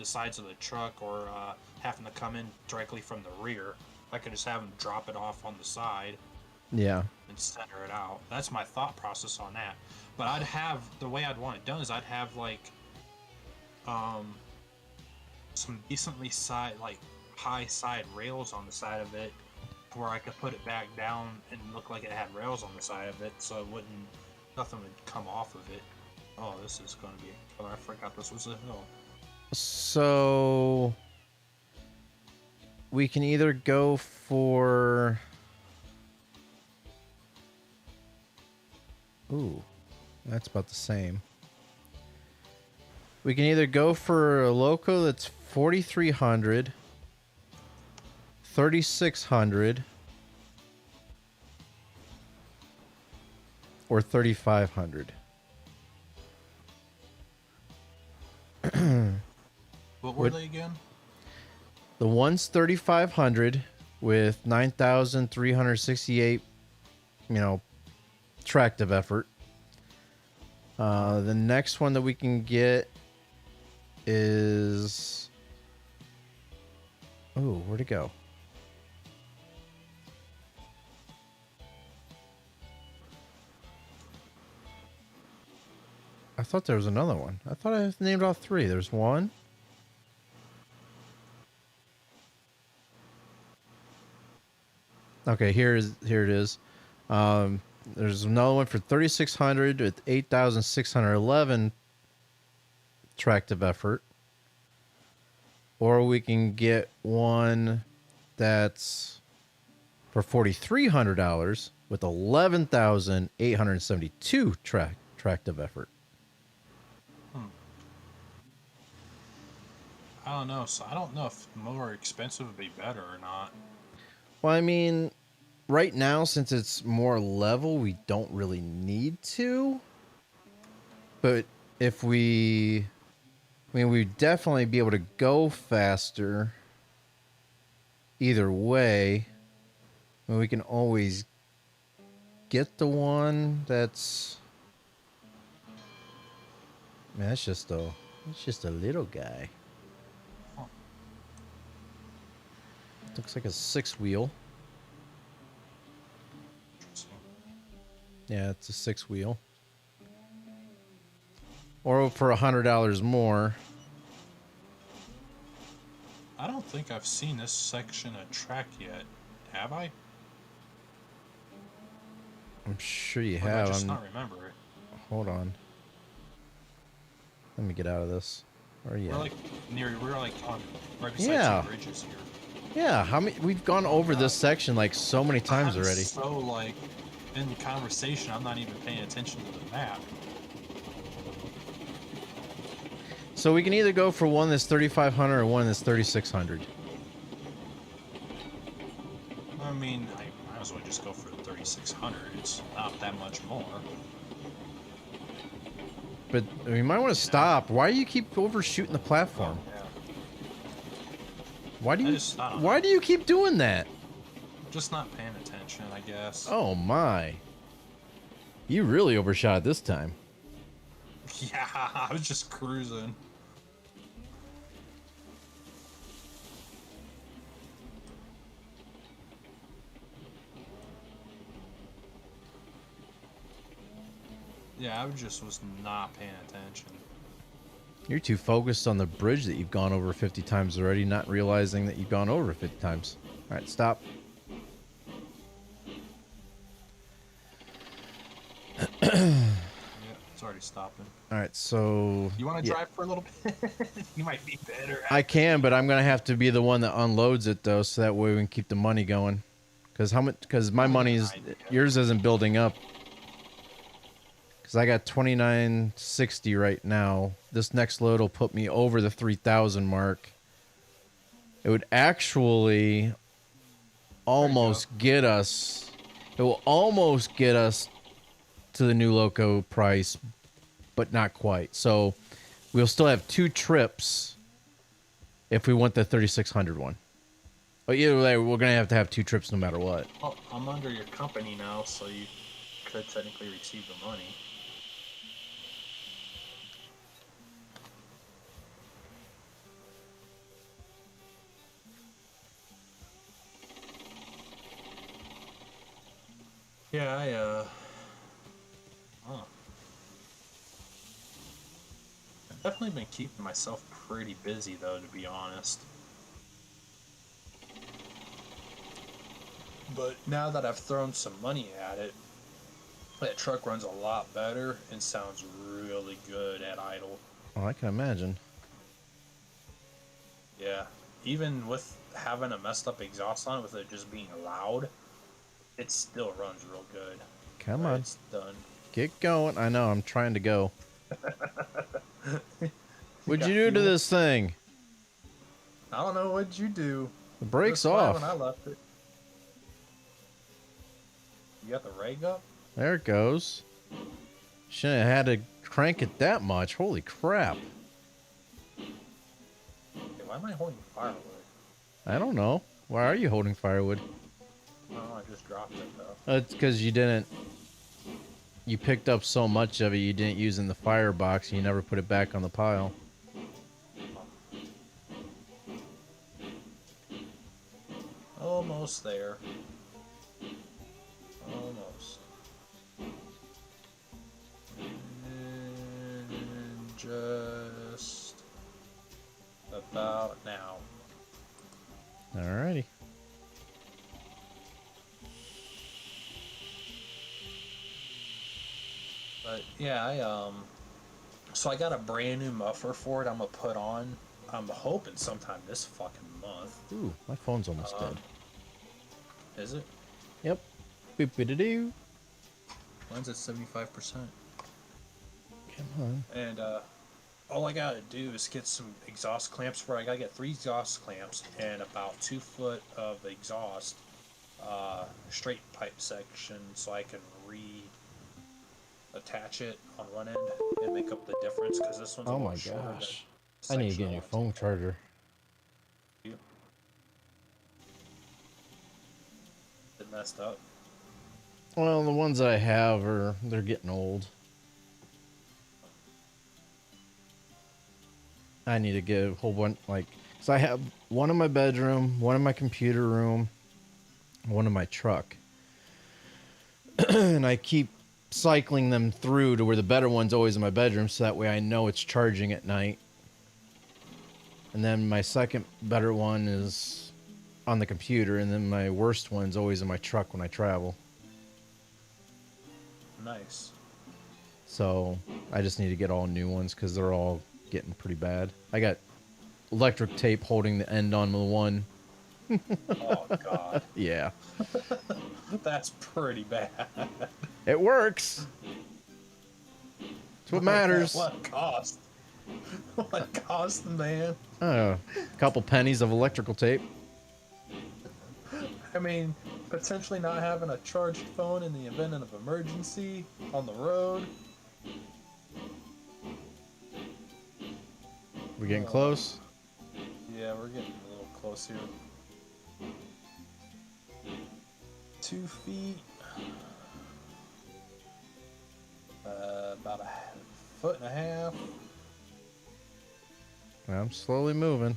sides of the truck, or having to come in directly from the rear. I could just have them drop it off on the side yeah. and center it out. That's my thought process on that. But I'd have the way I'd want it done is I'd have like um some decently like high side rails on the side of it, where I could put it back down and look like it had rails on the side of it, so nothing would come off of it. Oh, this is gonna be a killer. I forgot this was a hill. So we can either go for, ooh, that's about the same. We can either go for a loco that's 4,300, 3,600, or 3,500. What were Would they again? the one's 3,500 with 9,368, tractive effort. The next one that we can get is, oh, where'd it go? I thought there was another one. I thought I named all three. There's one. Okay, here it is. There's another one for 3,600 with 8,611 tractive effort. Or we can get one that's for $4,300 with 11,872 tractive effort. I don't know. So I don't know if more expensive would be better or not. Well, I mean, right now, since it's more level, we don't really need to. But if we'd definitely be able to go faster either way. I mean, we can always get the one that's, man, it's just a little guy. Huh. Looks like a 6-wheel. Interesting. Yeah, it's a 6-wheel. Or for $100 more. I don't think I've seen this section of track yet. Have I? I'm sure you Or do I have. just not remember it? Hold on. Let me get out of this. Or yeah. We're like on right beside Yeah. two bridges here. Yeah, how many we've gone over this section like so many times I'm already. so like in the conversation, I'm not even paying attention to the map. So we can either go for one that's 3,500 or one that's 3,600. I mean, I might as well just go for 3,600. It's not that much more. But we might want to stop. Why do you keep overshooting the platform? Oh, yeah. Why do I you just- I don't Why know. do you keep doing that? Just not paying attention, I guess. Oh my. You really overshot it this time. Yeah, I was just cruising. Yeah, I just was not paying attention. You're too focused on the bridge that you've gone over 50 times already, not realizing that you've gone over 50 times. All right, stop. Yeah, it's already stopping. All right, so You want to yeah, drive for a little bit? You might be better. I can, but I'm gonna have to be the one that unloads it though, so that way we can keep the money going. Because how much? Because my Oh, yeah, money's I get it. yours isn't building up. Because I got 2960 right now. This next load will put me over the 3000 mark. It would actually almost get us. It will almost get us to the new loco price, but not quite. So we'll still have 2 trips if we want the 3600 one. But either way, we're gonna have 2 trips no matter what. Well, I'm under your company now, so you could technically receive the money. Yeah, huh. I've definitely been keeping myself pretty busy, though, to be honest. But now that I've thrown some money at it, that truck runs a lot better and sounds really good at idle. Oh, I can imagine. Yeah, even with having a messed up exhaust on it, with it just being loud, it still runs real good. Come Right, on, it's done. get going. I know, I'm trying to go. What'd got you do to fuel? this thing? I don't know what'd you do. The brake's It was fine off. when I left it. You got the rag up? There it goes. Shouldn't have had to crank it that much. Holy crap. Hey, why am I holding firewood? I don't know. Why are you holding firewood? I don't know, I just dropped it though. It's because you didn't. You picked up so much of it you didn't use in the firebox and you never put it back on the pile. Almost there. Almost. And just about now. Alrighty. But yeah, so I got a brand new muffler for it. I'm gonna put on. I'm hoping sometime this fucking month. Ooh, my phone's almost dead. Is it? Yep. Boop-a-doo. Mine's at 75%. Come on. And all I gotta do is get some exhaust clamps. Where I gotta get 3 exhaust clamps and about 2 foot of exhaust straight pipe section, so I can attach it on one end and make up the difference, because this one's a Oh little my shorter than gosh. I need to get a new section phone charger. It messed up. Well, the ones that I have they're getting old. I need to get a whole bunch, so I have one in my bedroom, one in my computer room, one in my truck. And I keep cycling them through to where the better one's always in my bedroom, so that way I know it's charging at night. And then my second better one is on the computer, and then my worst one's always in my truck when I travel. Nice. So I just need to get all new ones because they're all getting pretty bad. I got electric tape holding the end on the one. Oh god. Yeah. That's pretty bad. It works. That's what matters. What cost? What cost, man? A couple pennies of electrical tape. I mean, potentially not having a charged phone in the event of emergency on the road. We're getting close. Yeah, we're getting a little close here. 2 feet. About a foot and a half. I'm slowly moving.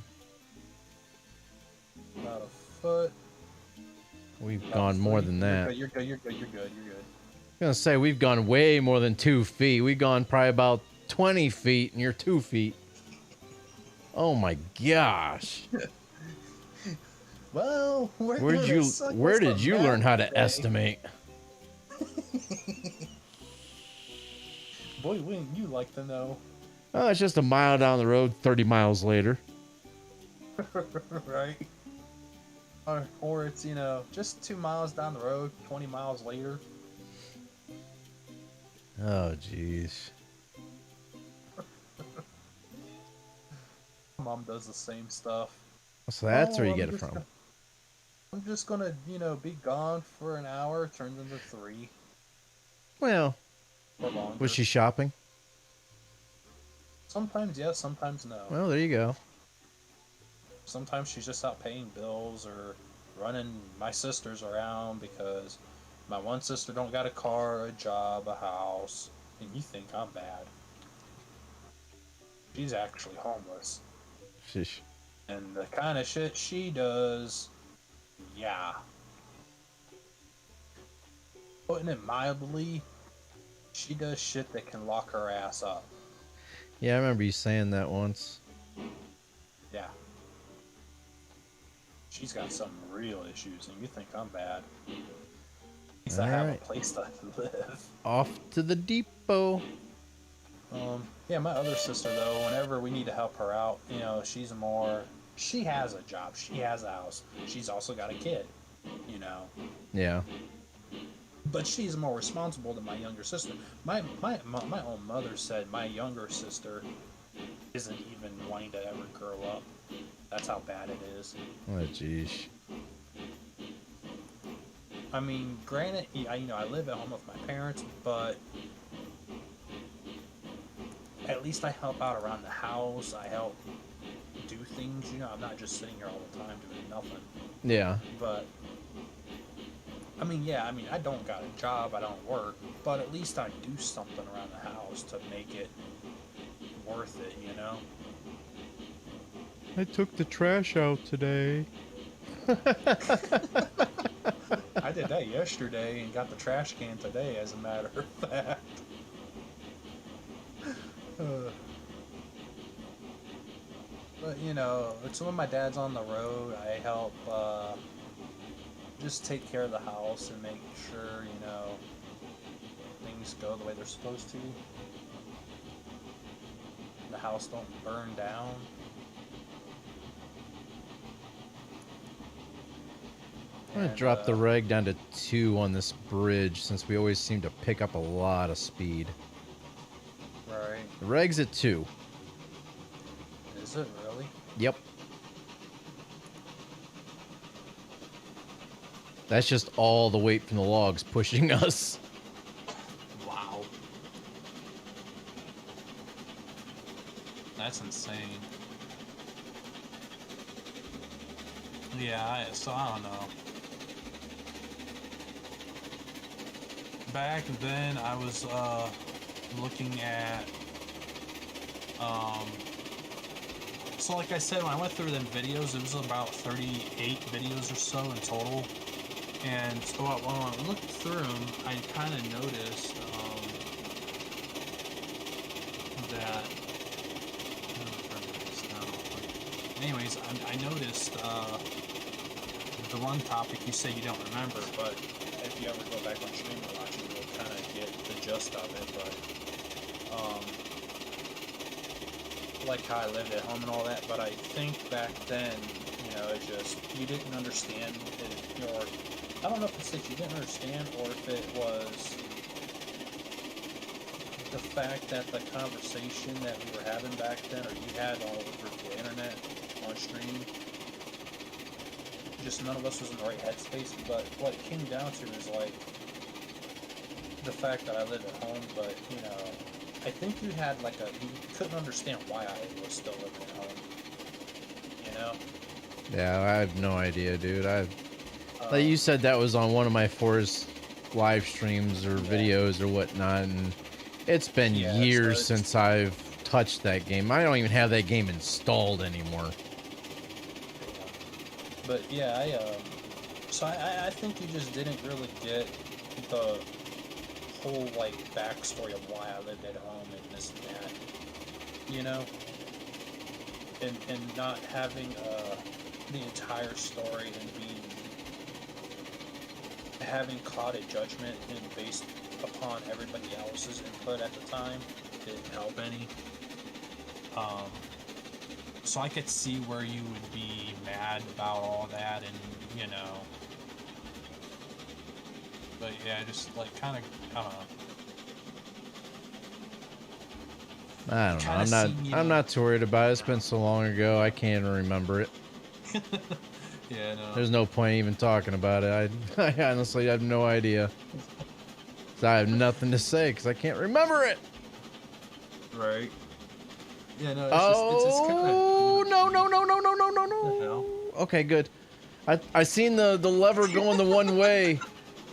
About a foot. We've About gone more 3. than that. You're good. You're good. You're good. You're good. I'm gonna say we've gone way more than 2 feet. We've gone probably about 20 feet, and you're 2 feet. Oh my gosh! Well, Where did you learn how to estimate? Boy, wouldn't you like to know? Oh, it's just a mile down the road, 30 miles later. Right? Or it's, just 2 miles down the road, 20 miles later. Oh, jeez. Mom does the same stuff. So that's Oh, where you get it from. I'm just gonna, be gone for an hour, turns into 3 Well, or longer. was she shopping? Sometimes yes, sometimes no. Well, there you go. Sometimes she's just out paying bills or running my sisters around because my one sister don't got a car, a job, a house, and you think I'm bad. She's actually homeless. Sheesh. And the kind of shit she does, yeah. Putting it mildly, she does shit that can lock her ass up. Yeah, I remember you saying that once. Yeah. She's got some real issues, and you think I'm bad. At least I have a place to live. Off to the depot. Yeah, my other sister, though, whenever we need to help her out, she has a job, she has a house, she's also got a kid, Yeah. But she's more responsible than my younger sister. My own mother said my younger sister isn't even wanting to ever grow up. That's how bad it is. Oh, jeez. I mean, granted, I live at home with my parents, but at least I help out around the house. I help do things. I'm not just sitting here all the time doing nothing. Yeah. But I don't got a job. I don't work, but at least I do something around the house to make it worth it. I took the trash out today. I did that yesterday and got the trash can today, as a matter of fact. But it's when my dad's on the road, I help just take care of the house and make sure things go the way they're supposed to. The house don't burn down. I'm gonna drop the reg down to 2 on this bridge since we always seem to pick up a lot of speed. Right. The reg's at 2. Is it really? Yep. That's just all the weight from the logs pushing us. Wow. That's insane. Yeah, so I don't know. Back then, I was looking at so like I said, when I went through them videos, it was about 38 videos or so in total. And so when I looked through them, I kind of noticed that. Anyways, I noticed the one topic you say you don't remember, but if you ever go back on stream and watch it, you'll kind of get the gist of it. But like how I lived at home and all that. But I think back then, it just you didn't understand it, or I don't know if it's that you didn't understand or if it was the fact that the conversation that we were having back then, or you had all over the internet on stream, just none of us was in the right headspace. But what it came down to is like the fact that I lived at home, but I think you had you couldn't understand why I was still living at home. Yeah, I have no idea, dude. Like you said, that was on one of my Forza live streams or videos or whatnot, and it's been years since I've touched that game. I don't even have that game installed anymore. But yeah, so I think you just didn't really get the whole backstory of why I lived at home and this and that, and not having the entire story and having clouded judgment and based upon everybody else's input at the time didn't help any. So I could see where you would be mad about all that, and you know. But yeah, just like kind of, I don't know. I don't know. Kinda I'm not too worried about it. It's been so long ago. I can't even remember it. Yeah, no. There's no point even talking about it. I honestly have no idea. 'Cause I have nothing to say because I can't remember it. Right. Yeah, no. Oh, It's just kind of. no. The hell? Okay, good. I seen the lever going the one way.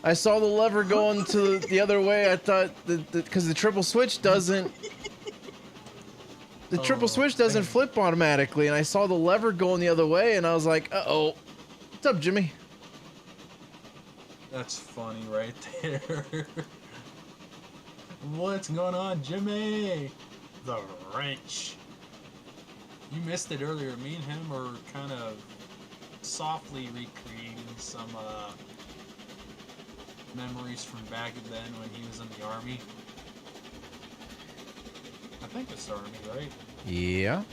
I saw the lever going to the other way. I thought because the triple switch doesn't. The triple switch doesn't man. flip automatically, and I saw the lever going the other way, and I was like, "Uh-oh, what's up, Jimmy?" That's funny right there. What's going on, Jimmy? The wrench. You missed it earlier. Me and him were kind of softly recreating some memories from back then when he was in the army. I think it's the army, right? Yeah. Right.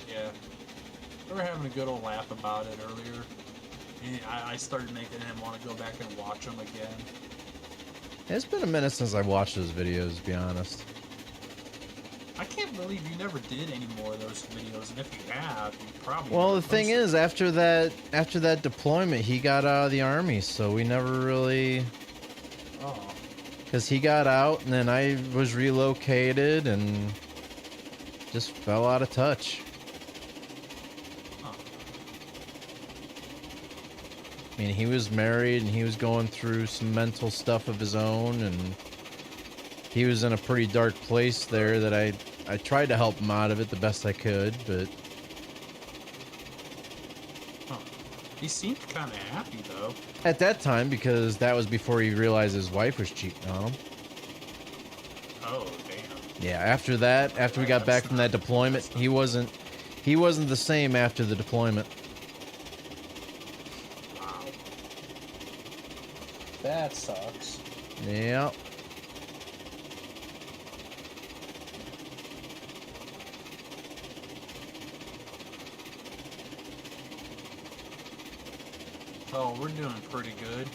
Yeah. We were having a good old laugh about it earlier. I started making him want to go back and watch them again. It's been a minute since I watched those videos, to be honest. I can't believe you never did any more of those videos, and if you have, you probably. Well, never the thing posted. is, after that deployment, he got out of the army, so we never really, Oh. because he got out, and then I was relocated, and just fell out of touch. Huh. I mean, he was married, and he was going through some mental stuff of his own, and he was in a pretty dark place there that I tried to help him out of it the best I could, but Huh. He seemed kind of happy though. at that time, because that was before he realized his wife was cheating on him. Oh damn. Yeah, after that, after we got back from that deployment, he wasn't the same after the deployment. Wow. That sucks. Yeah. Oh, we're doing pretty good.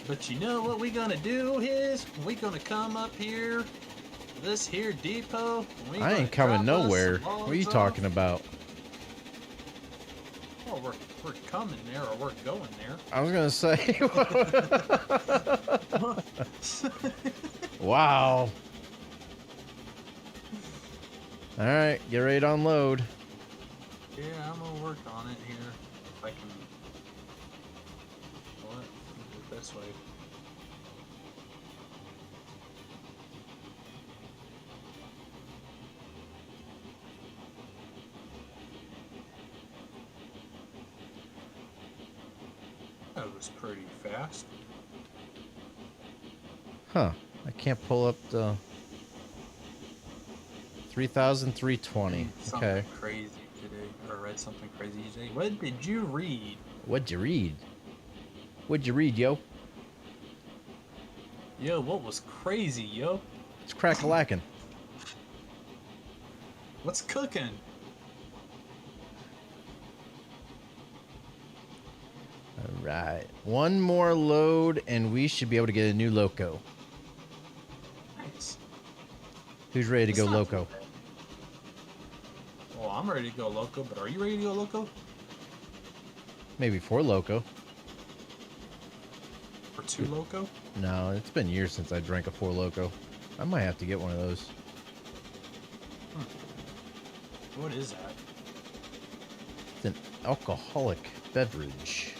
But you know what we gonna do is we gonna come up here, this here depot. And we I ain't coming nowhere. What are you talking about? Oh, we're coming there, or we're going there. I was gonna say. Wow. All right, get ready to unload. Yeah, I'm gonna work on it here. If I can. What? Do it this way. That was pretty fast. Huh? I can't pull up the 3,320. Something Okay. crazy today, or read something crazy today. What did you read? What'd you read? What'd you read, yo? Yo, what was crazy, yo? It's crack-a-lackin'. What's cooking? All right. One more load, and we should be able to get a new loco. Nice. Who's ready to It's go not loco? too bad. Well, I'm ready to go loco, but are you ready to go loco? Maybe 4 loco. For 2 loco? No, it's been years since I drank a 4 loco. I might have to get one of those. What is that? It's an alcoholic beverage.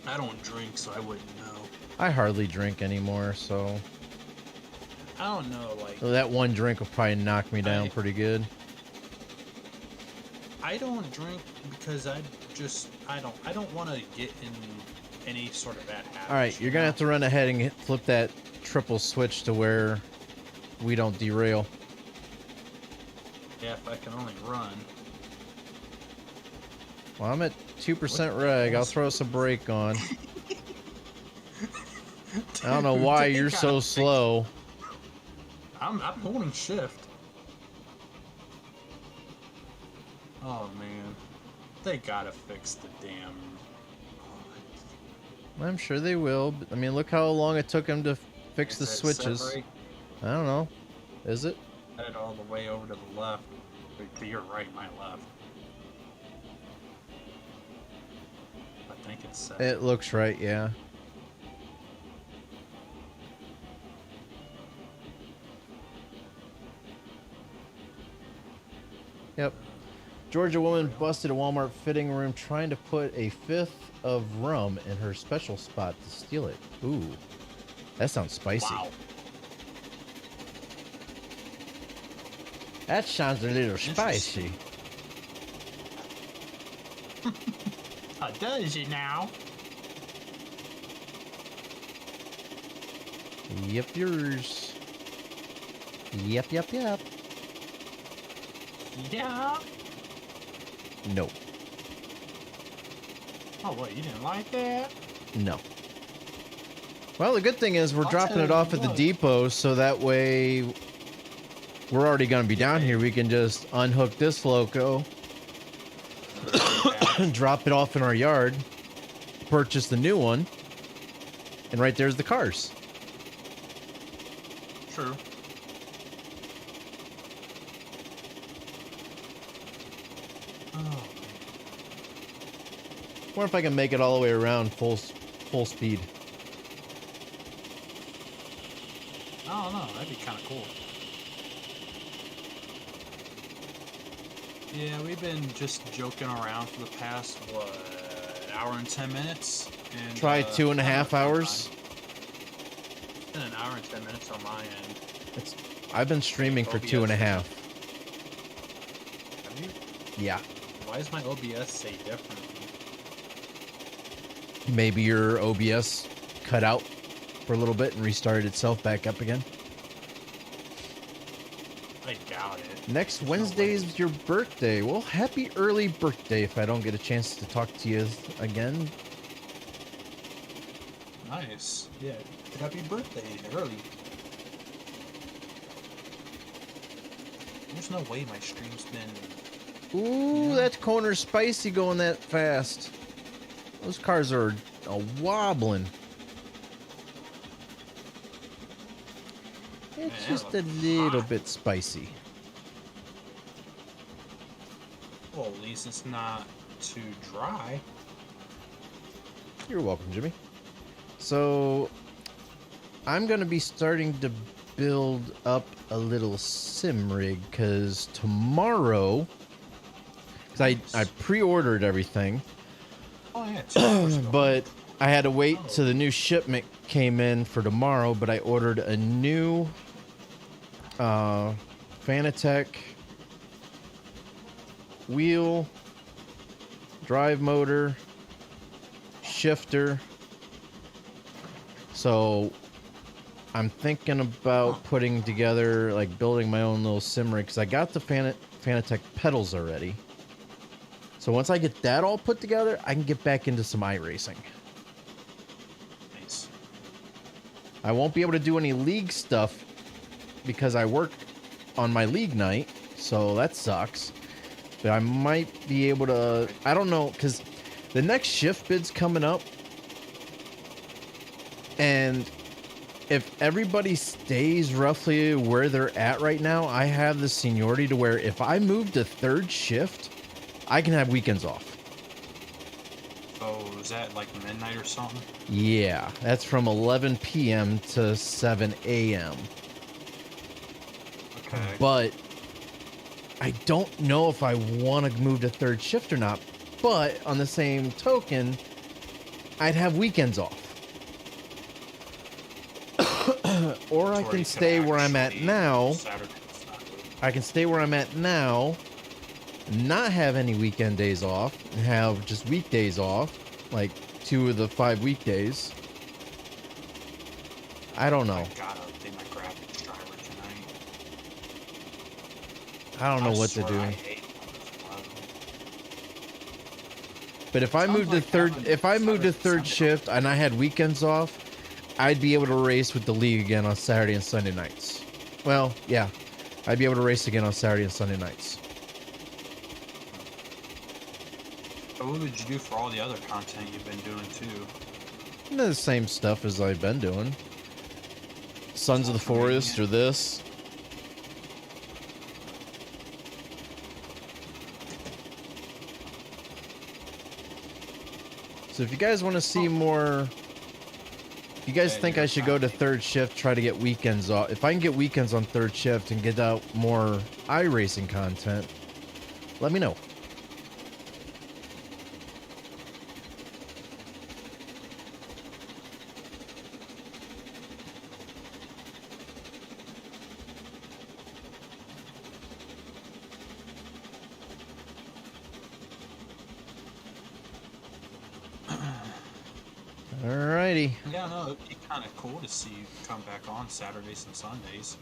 I don't drink, so I wouldn't know. I hardly drink anymore, so I don't know, like, that one drink will probably knock me down I- pretty good. I don't drink because I don't want to get in any sort of bad habit. All right, you're gonna have to run ahead and flip that triple switch to where we don't derail. Yeah, if I can only run. Well, I'm at 2% reg. I'll throw us a brake on. I don't know Dude, why they you're gotta so fix- slow. I'm holding shift. Oh man, they gotta fix the damn. I'm sure they will. But, I mean, look how long it took them to fix the Is it switches. separate? I don't know. Is it? Head all the way over to the left. To your right, my left. I think it's set. It looks right, yeah. Yep. Georgia woman busted a Walmart fitting room trying to put a fifth of rum in her special spot to steal it. Ooh. That sounds spicy. Wow. That sounds a little Interesting. spicy. Does it now? Yep, yours. Yep. Yeah. No. Oh, what? You didn't like that? No. Well, the good thing is we're I'll dropping tell it you off at the what. depot, so that way we're already going to be down here. We can just unhook this loco, drop it off in our yard, purchase the new one, and right there's the cars. True. Oh, Wonder if I can make it all the way around full speed. I don't know. That'd be kind of cool. Yeah, we've been just joking around for the past, what, hour and 10 minutes? And, Try 2.5 hours. It's been an hour and 10 minutes on my end. I've been streaming for OBS. 2.5. Have you? Yeah. Why does my OBS say differently? Maybe your OBS cut out for a little bit and restarted itself back up again. I doubt it. Next There's no Wednesday way. is your birthday. Well, happy early birthday if I don't get a chance to talk to you again. Nice. Yeah. Happy birthday early. There's no way my stream's been. Ooh, Yeah. that corner's spicy going that fast. Those cars are wobbling. It's Man, just a that looks little hot. bit spicy. Well, at least it's not too dry. You're welcome, Jimmy. So, I'm going to be starting to build up a little sim rig because tomorrow, because I pre-ordered everything, Oh yeah. 2 hours ago. but I had to wait till the new shipment came in for tomorrow, but I ordered a new Fanatec wheel, drive motor, shifter. So I'm thinking about putting together, like building my own little sim rig, because I got the Fanatec pedals already. So once I get that all put together, I can get back into some iRacing. Nice. I won't be able to do any league stuff because I work on my league night, so that sucks. But I might be able to, I don't know, because the next shift bid's coming up. And if everybody stays roughly where they're at right now, I have the seniority to where if I move to third shift, I can have weekends off. So is that like midnight or something? Yeah, that's from 11 p.m. to 7 a.m. Okay. But I don't know if I want to move to third shift or not. But on the same token, I'd have weekends off. Or I Or you can could stay where I'm at actually now. Saturday, Sunday. I can stay where I'm at now, not have any weekend days off, and have just weekdays off, like 2 of the 5 weekdays. I don't know. I gotta update my graphics driver I don't know what to swear do. I hate 11. But if I Sounds moved to like third, having if I moved to Saturday, third Sunday. shift and I had weekends off, I'd be able to race with the league again on Saturday and Sunday nights. Well, yeah, I'd be able to race again on Saturday and Sunday nights. But what would you do for all the other content you've been doing too? The same stuff as I've been doing. Sons of the Forest or this. So if you guys want to see more, if you guys think I should go to third shift, try to get weekends off. If I can get weekends on third shift and get out more iRacing content, let me know. Alrighty. Yeah, no, it'd be kind of cool to see you come back on Saturdays and Sundays.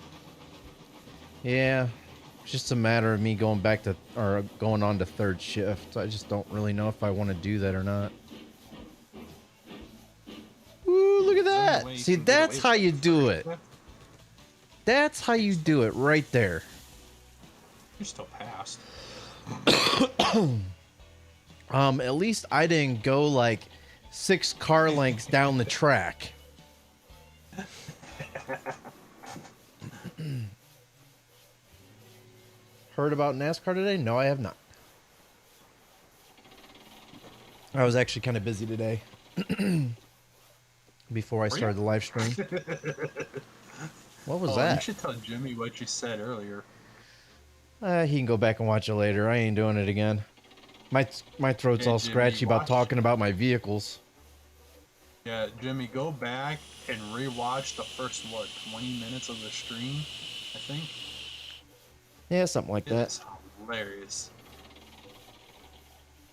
Yeah. It's just a matter of me going back to, or going on to third shift. I just don't really know if I want to do that or not. Ooh, look at that. See, that's how you do it. That's how you do it right there. You're still past. At least I didn't go like 6 car lengths down the track. Heard about NASCAR today? No, I have not. I was actually kind of busy today. Before I started the live stream. What was that? You should tell Jimmy what you said earlier. He can go back and watch it later. I ain't doing it again. My throat's all Jimmy, scratchy about watch. talking about my vehicles. Yeah, Jimmy, go back and rewatch the first, 20 minutes of the stream, I think. Yeah, something like that. It's hilarious.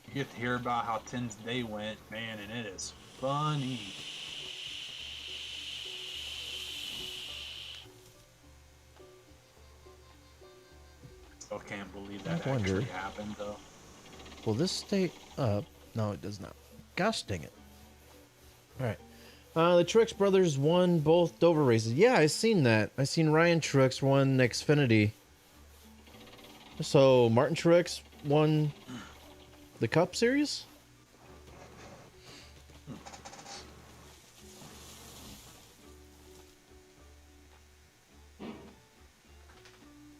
You get to hear about how Tim's day went, man, and it is funny. Still can't believe that actually happened, though. Will this stay up? No, it does not. Gosh dang it. Alright. The Truex brothers won both Dover races. Yeah, I seen that. I seen Ryan Truex won Xfinity. So, Martin Truex won the Cup Series?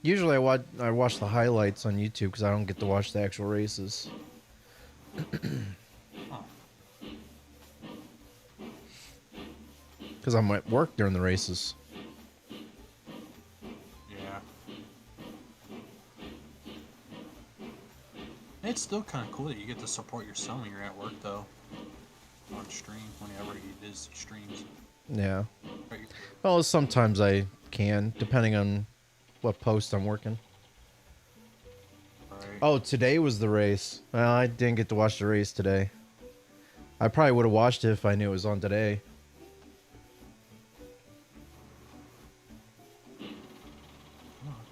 Usually I watch the highlights on YouTube because I don't get to watch the actual races. Because I'm at work during the races. Yeah. It's still kind of cool that you get to support your son when you're at work, though. On stream, whenever he does streams. Yeah. Well, sometimes I can, depending on what post I'm working. Right. Oh, today was the race. Well, I didn't get to watch the race today. I probably would have watched it if I knew it was on today. Oh,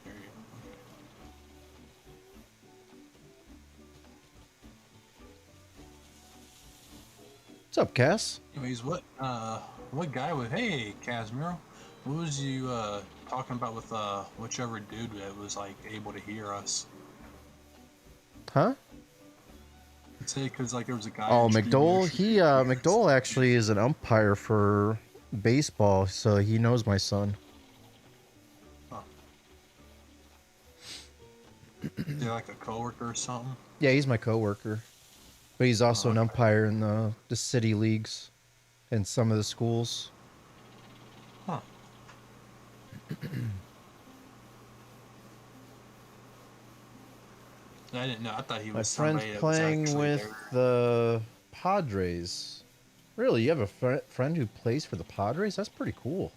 there you go. What's up, Cass? Anyways, what guy with, hey, Casimiro, what was you, talking about with, whichever dude that was, like, able to hear us? Huh? I'd say, because, like, there was a guy... Oh, in stream McDowell? usually- McDowell actually is an umpire for baseball, so he knows my son. Huh. Is he like a coworker or something? Yeah, he's my coworker. But he's also an umpire in the city leagues and some of the schools. Huh. I didn't know. I thought he was My somebody friend's that was playing actually with there. the Padres. Really? You have a friend who plays for the Padres? That's pretty cool.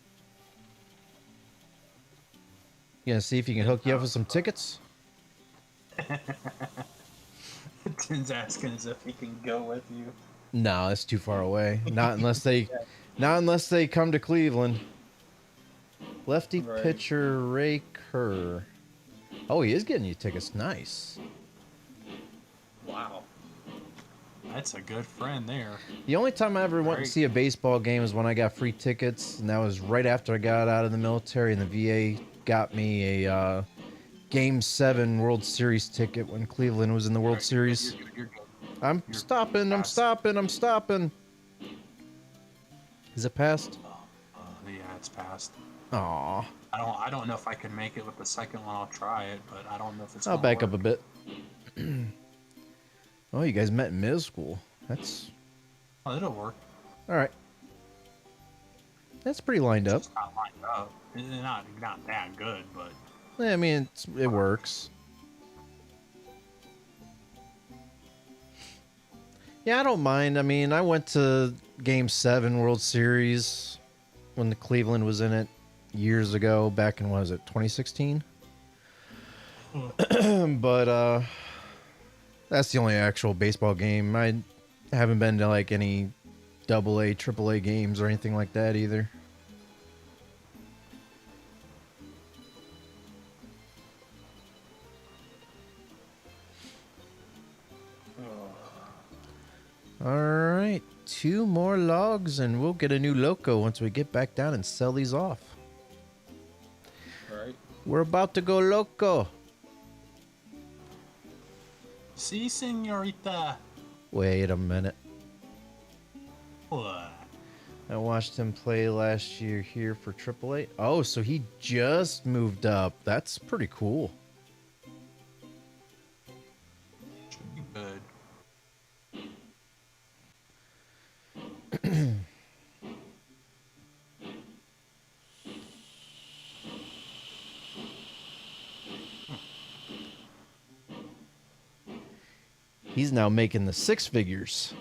You gonna see if he can hook you up with some tickets? Tim's asking as if he can go with you. No, that's too far away. Not unless they come to Cleveland. Lefty Right. pitcher Ray Kerr. Oh, he is getting you tickets. Nice. Wow. That's a good friend there. The only time I ever went to Right. see a baseball game is when I got free tickets, and that was right after I got out of the military, and the VA got me a Game 7 World Series ticket when Cleveland was in the World Series. You're good. I'm You're stopping, I'm past. stopping, I'm stopping. Is it passed? Yeah, it's passed. Aw. I don't know if I can make it with the second one. I'll try it, but I don't know if it's. I'll gonna back work. up a bit. Oh, you guys met in middle school. That's... Oh, it'll work. Alright. That's pretty lined up. It's not lined up. It's not that good, but I mean, it works. Yeah, I don't mind. I mean, I went to Game 7 World Series when the Cleveland was in it years ago, back in, what was it, 2016? But that's the only actual baseball game. I haven't been to like any AA, AAA games or anything like that either. Alright, 2 more logs and we'll get a new loco once we get back down and sell these off. right. We're about to go loco. See, senorita. Wait a minute. What? I watched him play last year here for AAA. Oh, so he just moved up. That's pretty cool. Should be good. He's now making the 6 figures.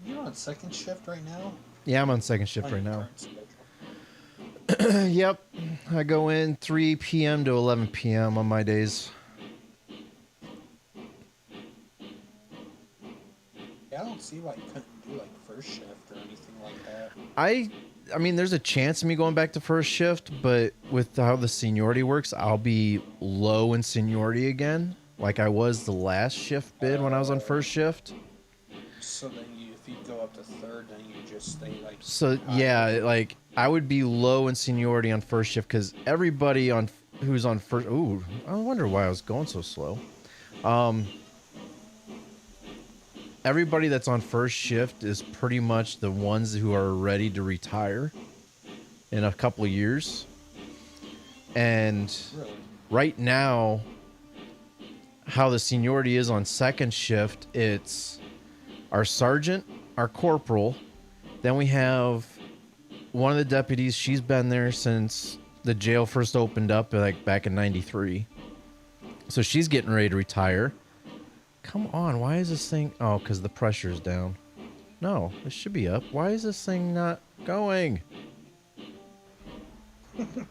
You're on second shift right now. Yeah, I'm on second shift On right your now. current schedule. Yep. I go in 3 p.m. to 11 p.m. on my days. Yeah, I don't see why you couldn't do like first shift or anything like that. I mean, there's a chance of me going back to first shift, but with how the seniority works, I'll be low in seniority again, like I was the last shift bid when I was on first shift. So then if you go up to third, then you just stay like. So high. yeah, like I would be low in seniority on first shift because everybody on who's on first. Ooh, I wonder why I was going so slow. Everybody that's on first shift is pretty much the ones who are ready to retire in a couple of years. And Really? right now, how the seniority is on second shift, it's our sergeant, our corporal, then we have one of the deputies. She's been there since the jail first opened up, like back in '93. So she's getting ready to retire. Come on, why is this thing... Oh, because the pressure's down. No, it should be up. Why is this thing not going? And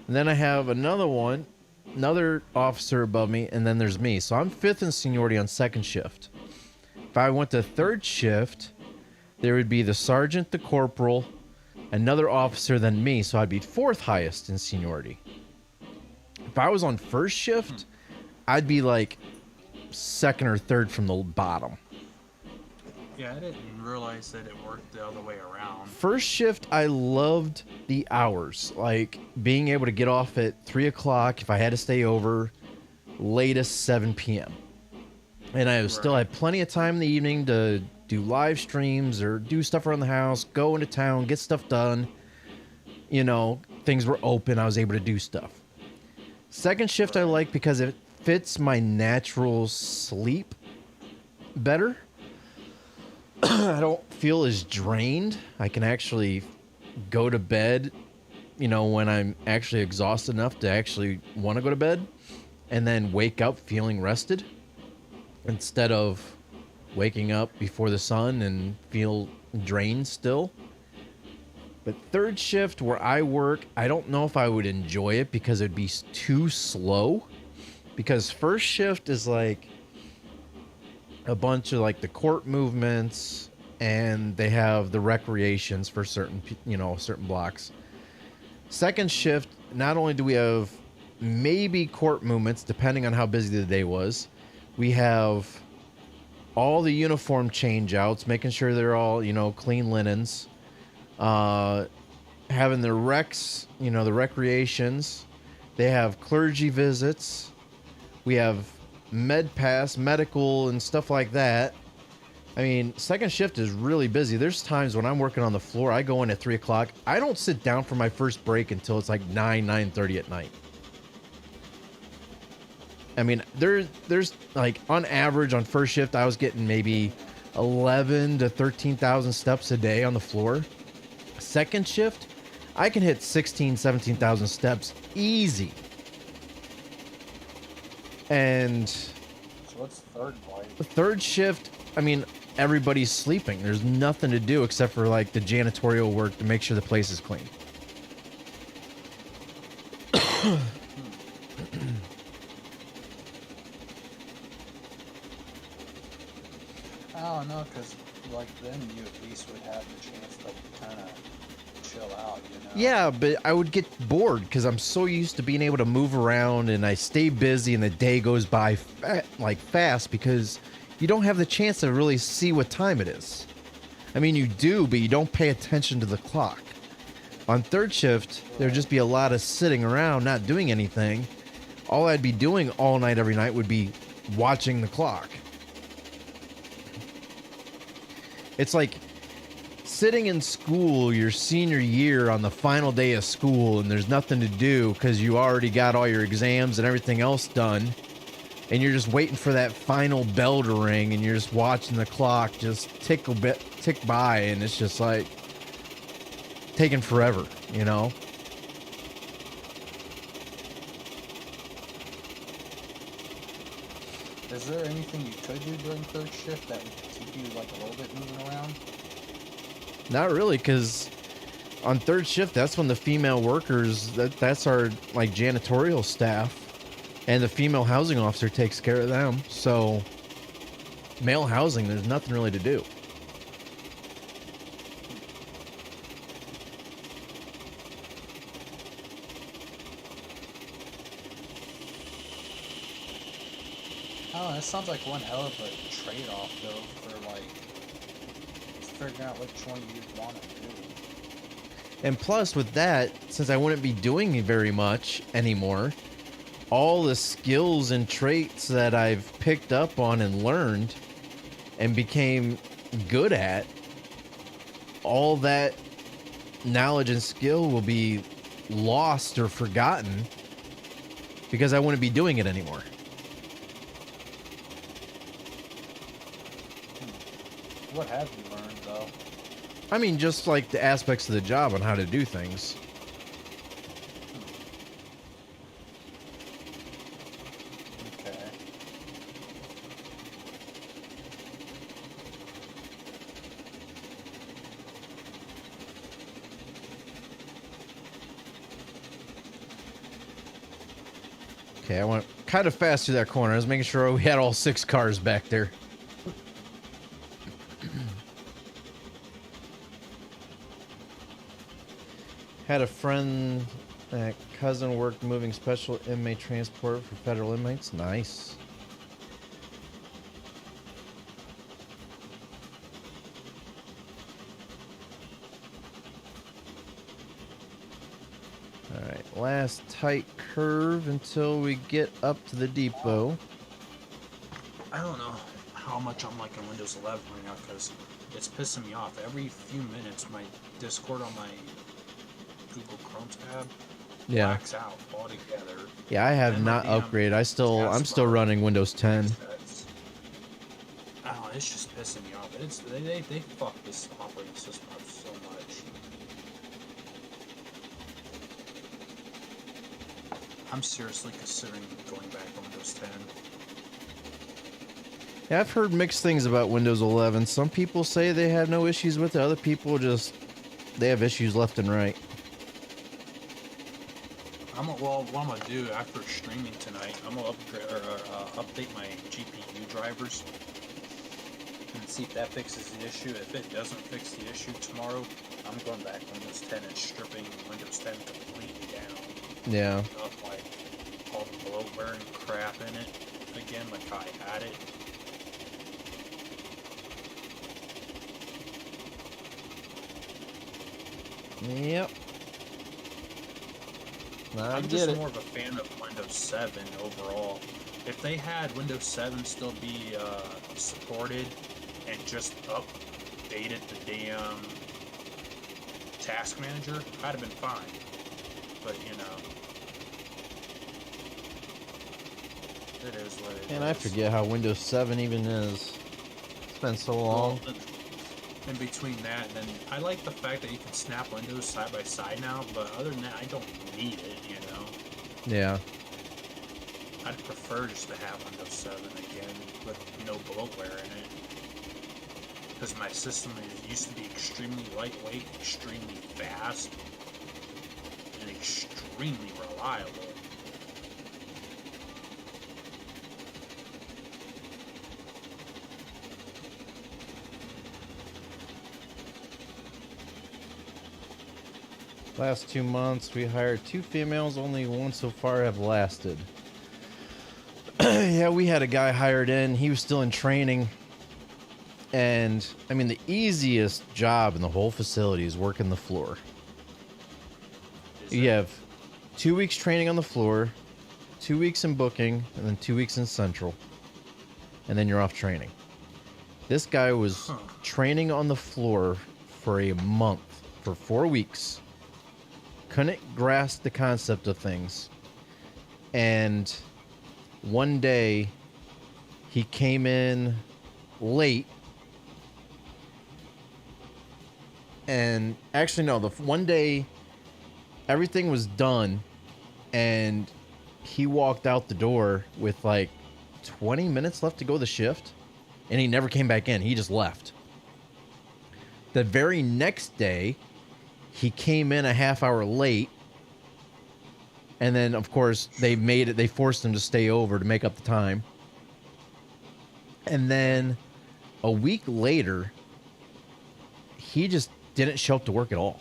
then I have another officer above me, and then there's me. So I'm 5th in seniority on second shift. If I went to third shift, there would be the sergeant, the corporal, another officer, then me. So I'd be 4th highest in seniority. If I was on first shift, I'd be like 2nd or 3rd from the bottom. Yeah, I didn't realize that it worked the other way around. First shift, I loved the hours. Like being able to get off at 3 o'clock if I had to stay over, latest 7 p.m. And I still had plenty of time in the evening to do live streams or do stuff around the house, go into town, get stuff done. You know, things were open. I was able to do stuff. Second shift I like because it fits my natural sleep better. I don't feel as drained. I can actually go to bed, you know, when I'm actually exhausted enough to actually want to go to bed and then wake up feeling rested instead of waking up before the sun and feel drained still. But third shift where I work, I don't know if I would enjoy it because it'd be too slow. Because first shift is like, a bunch of like the court movements, and they have the recreations for certain, certain blocks. Second shift, not only do we have maybe court movements, depending on how busy the day was, we have all the uniform change outs, making sure they're all, clean linens, having the recs, the recreations. They have clergy visits. We have med pass, medical, and stuff like that. I mean, second shift is really busy. There's times when I'm working on the floor, I go in at 3 o'clock. I don't sit down for my first break until it's like 9:30 at night. I mean, there's like on average on first shift, I was getting maybe 11 to 13,000 steps a day on the floor. Second shift, I can hit 16, 17,000 steps easy. And So what's third like? the third shift, I mean, everybody's sleeping. There's nothing to do except for like the janitorial work to make sure the place is clean. I don't know, because like then you at least would have the chance to kind of chill out, Yeah, but I would get bored because I'm so used to being able to move around, and I stay busy, and the day goes by fast because you don't have the chance to really see what time it is. I mean, you do, but you don't pay attention to the clock. On third shift, there'd just be a lot of sitting around, not doing anything. All I'd be doing all night, every night would be watching the clock. It's like sitting in school your senior year on the final day of school, and there's nothing to do because you already got all your exams and everything else done, and you're just waiting for that final bell to ring, and you're just watching the clock just tick by, and it's just like taking forever, Is there anything you could do during third shift that would keep you like a little bit moving around? Not really, because on third shift, that's when the female workers, that's our like janitorial staff, and the female housing officer takes care of them. So male housing, there's nothing really to do. Oh, that sounds like one hell of a trade-off though for like figuring out which one you'd want to do. And plus with that, since I wouldn't be doing very much anymore, all the skills and traits that I've picked up on and learned and became good at, all that knowledge and skill will be lost or forgotten because I wouldn't be doing it anymore. What have you learned though? I mean, just like the aspects of the job on how to do things. Okay. Okay, I went kind of fast through that corner. I was making sure we had all 6 cars back there. Had a friend, cousin worked moving special inmate transport for federal inmates. Nice. Alright, last tight curve until we get up to the depot. I don't know how much I'm liking Windows 11 right now because it's pissing me off. Every few minutes, my Discord on my Google Chrome tab blacks out altogether. Yeah, I have And my not damn upgraded. I'm still taskbar running Windows 10. resets. Oh, it's just pissing me off. They fuck this operating system up so much. I'm seriously considering going back to Windows 10. Yeah, I've heard mixed things about Windows 11. Some people say they have no issues with it. Other people they have issues left and right. What I'm gonna do after streaming tonight, I'm gonna upgrade or update my GPU drivers see if that fixes the issue. If it doesn't fix the issue tomorrow, I'm going back Windows 10 and stripping Windows 10 completely down. Yeah. Not like all the bloatware and crap in it again, like how I had it. Yep. I I'm get just it. more of a fan of Windows 7 overall. If they had Windows 7 still be supported and just updated the damn task manager, I'd have been fine. But you know, it is what it is. And I forget how Windows 7 even is. It's been so long. Well, in between that, and then I like the fact that you can snap windows side by side now. But other than that, I don't need it. You know. Yeah. I'd prefer just to have Windows 7 again with no bloatware in it. Because my system used to be extremely lightweight, extremely fast, and extremely reliable. Last 2 months, we hired 2 females. Only one so far have lasted. Yeah, we had a guy hired in. He was still in training. And, I mean, the easiest job in the whole facility is working the floor. You have 2 weeks training on the floor, 2 weeks in booking, and then 2 weeks in central. And then you're off training. This guy was training on the floor for a month, for 4 weeks. Couldn't grasp the concept of things. And one day, he came in late. And actually, no, the one day, everything was done. And he walked out the door with like 20 minutes left to go the shift. And he never came back in. He just left. The very next day, he came in a half hour late. And then, of course, they forced him to stay over to make up the time. And then a week later, he just didn't show up to work at all.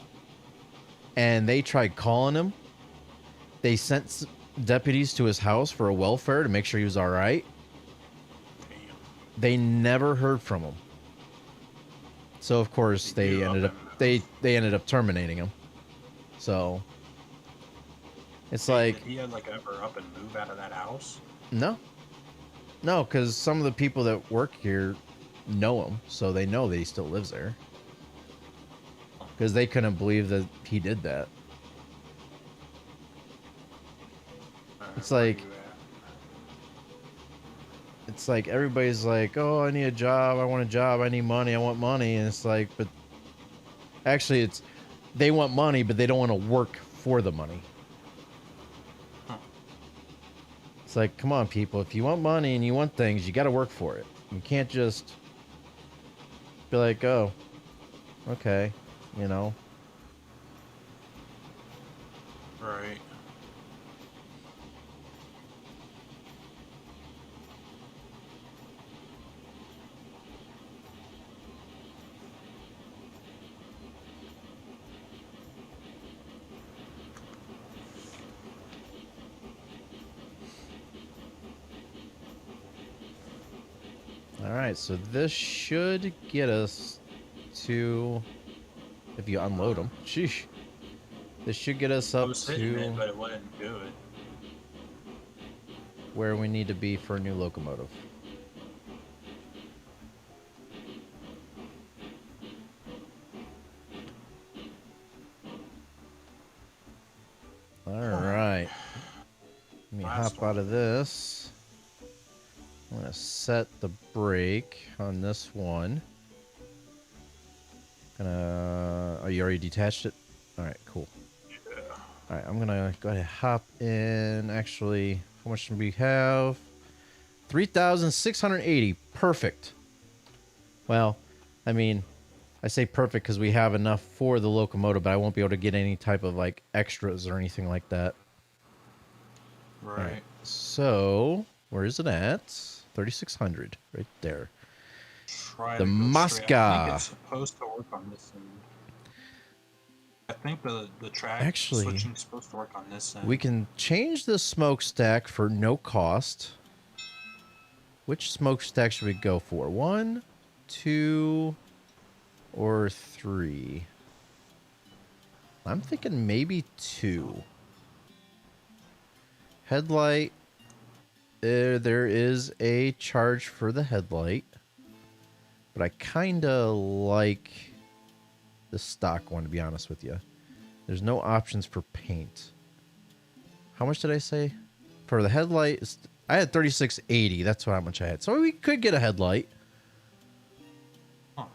And they tried calling him. They sent deputies to his house for a welfare to make sure he was all right. They never heard from him. So, of course, they ended up terminating him. So it's like, did he like ever up and move out of that house? no, because some of the people that work here know him, so they know that he still lives there. Because they couldn't believe that he did that. It's like everybody's like, oh, I need a job, I want a job, I need money, I want money. And it's like, but actually it's, they want money, but they don't want to work for the money. It's like, come on, people, if you want money and you want things, you got to work for it. You can't just be like, oh, okay, you know. Right. All right, so this should get us to, if you unload them, sheesh. This should get us I up was hitting to it, but it wouldn't do it. where we need to be for a new locomotive. All right. Let me hop out of this. I'm going to set the brake on this one. Oh, you already detached it? All right, cool. Yeah. All right, I'm going to go ahead and hop in. Actually, how much do we have? 3,680. Perfect. Well, I mean, I say perfect because we have enough for the locomotive, but I won't be able to get any type of like extras or anything like that. Right. All right, so where is it at? 3,600 right there. Try The to go straight. I think Mosca. it's supposed to work on this end. I think the track Actually, switching is supposed to work on this end. we can change the smokestack for no cost. Which smokestack should we go for? 1, 2, or 3? I'm thinking maybe 2. Headlight. There is a charge for the headlight. But I kind of like the stock one, to be honest with you. There's no options for paint. How much did I say? For the headlight, I had 3680. That's how much I had. So we could get a headlight. Huh.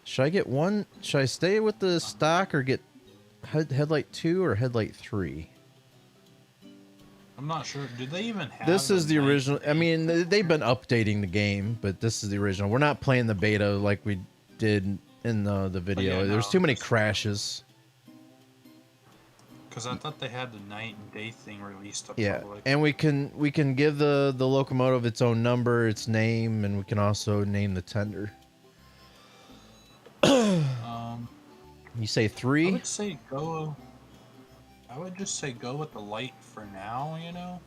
Should I get one? Should I stay with the stock or get headlight 2 or headlight 3? I'm not sure. Do they even have This is the night original. I day? mean, they've been updating the game, but this is the original. We're not playing the beta like we did in the video. yeah, There's no, too many this- crashes. Because I thought they had the night and day thing released to Yeah, public. and we can give the locomotive its own number, its name, and we can also name the tender. You say I 3? would say go. I would just say go with the light for now. You know,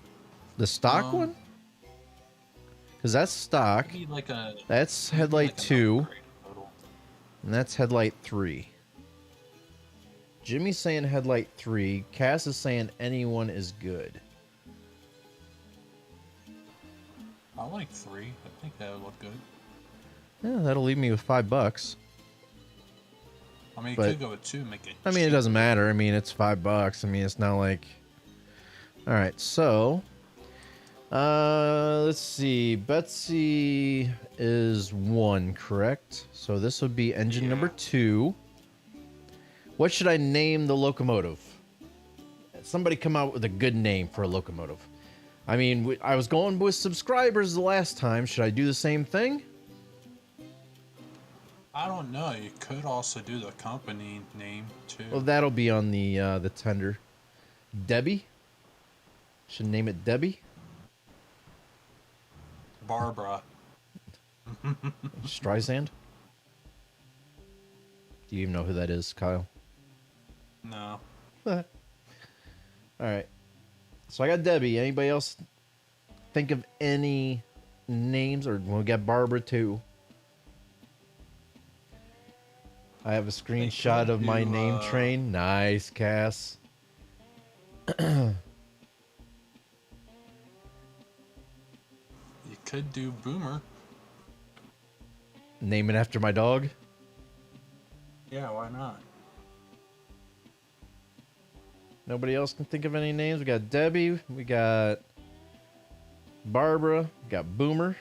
The stock one? Because that's stock. maybe like a That's maybe headlight like an 2, upgrade total. and that's headlight 3. Jimmy's saying headlight 3. Cass is saying anyone is good. I like 3. I think that would look good. Yeah, that'll leave me with $5. I mean, you But- could go with 2, make it. I mean, it cheap. doesn't matter. I mean, it's $5. I mean, it's not like. All right, so. Let's see. Betsy is 1, correct? So this would be engine Yeah. number 2. What should I name the locomotive? Somebody come out with a good name for a locomotive. I mean, I was going with subscribers the last time. Should I do the same thing? I don't know. You could also do the company name too. Well, that'll be on the tender. Debbie. Should name it Debbie. Barbara. Streisand. Do you even know who that is, Kyle? No. All right. So I got Debbie. Anybody else think of any names? Or we got Barbara too. I have a screenshot could of my do, name train. Nice, Cass. You could do Boomer. Name it after my dog. Yeah, why not? Nobody else can think of any names. We got Debbie. We got Barbara. We got Boomer.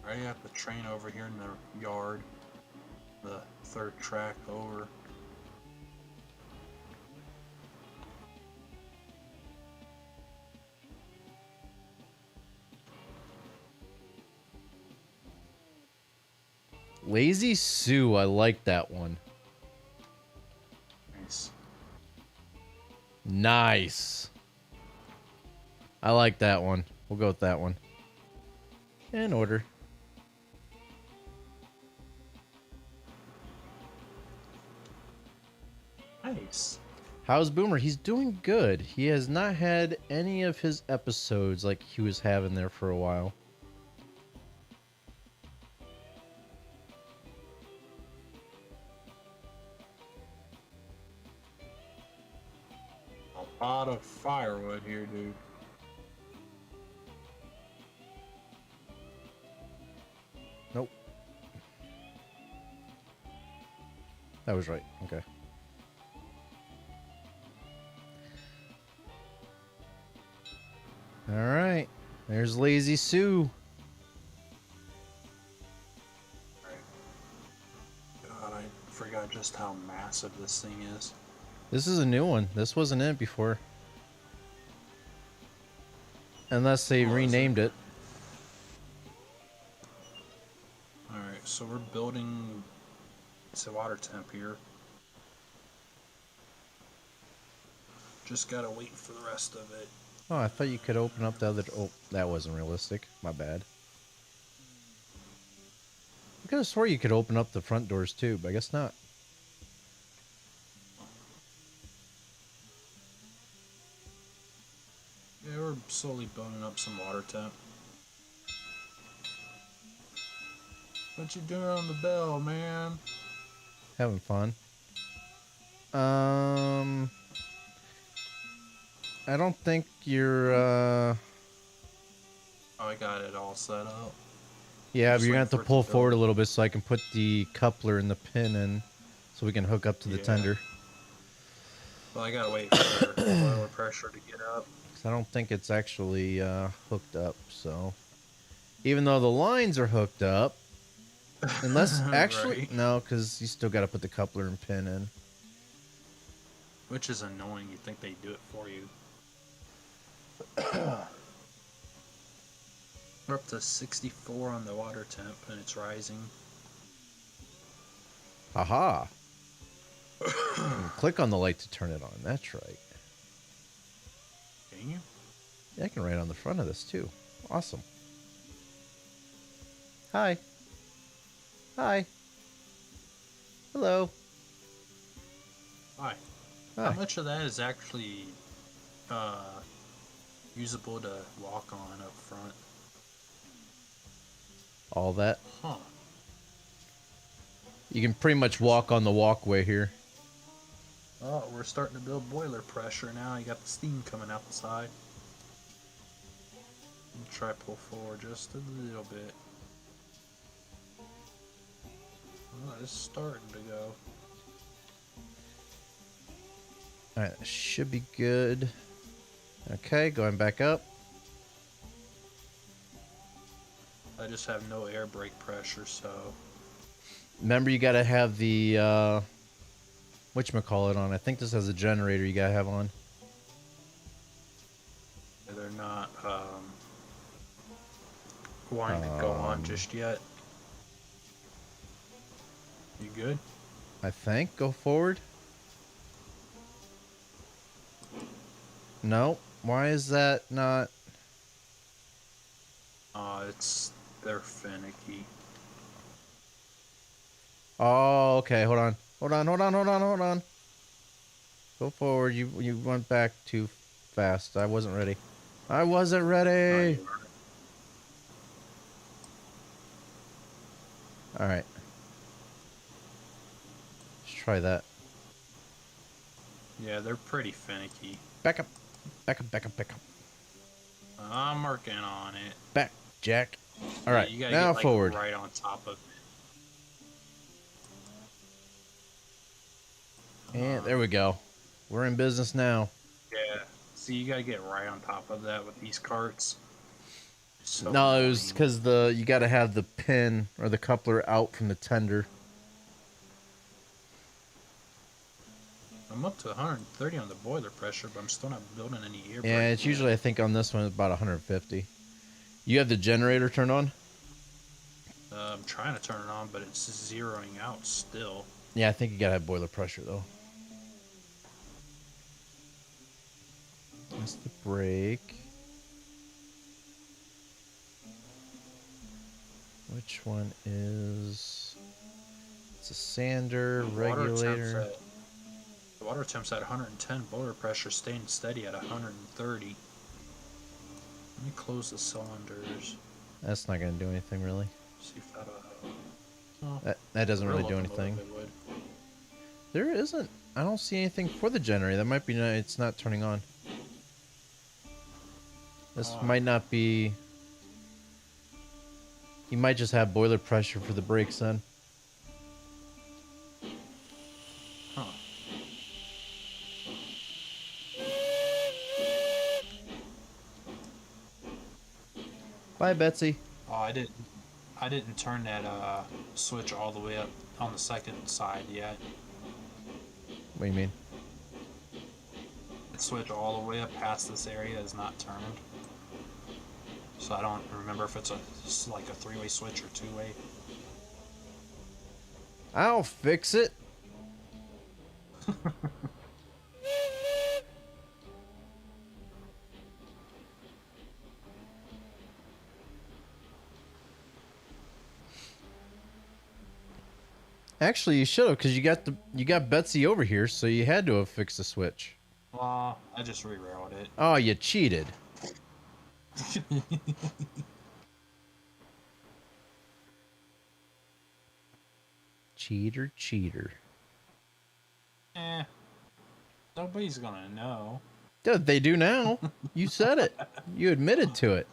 I got the train over here in the yard. The third track over. Lazy Sue. I like that one. Nice. Nice. I like that one. We'll go with that one. In order. Nice. How's Boomer? He's doing good. He has not had any of his episodes like he was having there for a while. A lot of firewood here, dude. Nope. That was right. Okay. All right. There's Lazy Sue. God, I forgot just how massive this thing is. This is a new one. This wasn't in it before. Unless they Oh, is it? renamed it. Alright, so we're building. It's a water temp here. Just gotta wait for the rest of it. Oh, I thought you could open up the other. Oh, that wasn't realistic. My bad. I could have swore you could open up the front doors too, but I guess not. Yeah, we're slowly building up some water temp. What you doing on the bell, man? Having fun. I don't think you're. Oh, I got it all set up. Yeah, but Just you're gonna waiting have to for it to pull build. forward a little bit so I can put the coupler and the pin in, so we can hook up to the Yeah. tender. Well, I gotta wait for boiler pressure to get up. 'Cause I don't think it's actually hooked up. So, even though the lines are hooked up, unless actually Right. no, because you still got to put the coupler and pin in. Which is annoying. You think they do it for you. We're up to 64 on the water temp, and it's rising. Haha. Click on the light to turn it on. That's right. Can you? Yeah, I can write on the front of this too. Awesome. Hi. Hi. Hello. Hi. Hi. How much of that is actually usable to walk on up front? All that. Huh. You can pretty much walk on the walkway here. Oh, we're starting to build boiler pressure now. You got the steam coming out the side. Try pull forward just a little bit. Oh, it's starting to go. Alright, that should be good. Okay, going back up. I just have no air brake pressure, so Remember, you gotta have the whatchamacallit on. I think this has a generator you gotta have on. they're not wanting to go on just yet. You good? I think. Go forward. No. Why is that not? They're finicky. Oh, okay. Hold on. Hold on. Hold on. Hold on. Hold on. Go forward. You went back too fast. I wasn't ready. I wasn't ready. All right. Let's try that. Yeah, they're pretty finicky. Back up. Back up. Back up. Back up. I'm working on it. Back, Jack. All right. You gotta Now get, like, forward. right on top of it. And there we go. We're in business now. Yeah. See, you gotta get right on top of that with these carts. So No, it was annoying. because you got to have the pin or the coupler out from the tender. I'm up to 130 on the boiler pressure, but I'm still not building any air. Yeah, brake it's yet. usually, I think on this one, about 150. You have the generator turned on? I'm trying to turn it on, but it's zeroing out still. Yeah, I think you got to have boiler pressure, though. That's the brake. Which one is... It's a sander, regulator. The water temp's at 110, boiler pressure staying steady at 130. Let me close the cylinders. That's not going to do anything, really. See if that'll help. That doesn't really do anything. There isn't. I don't see anything for the generator. That might be... It's not turning on. This might not be... You might just have boiler pressure for the brakes then. Huh. Bye, Betsy. Oh, I didn't turn that switch all the way up on the second side yet. What do you mean? The switch all the way up past this area is not turned. So I don't remember if it's like a three-way switch or two-way. I'll fix it. Actually, you should have, because you got Betsy over here, so you had to have fixed the switch. Well, I just reroute it. Oh, you cheated. Cheater, cheater. Nobody's gonna know. Dude, they do now. You said it. You admitted to it.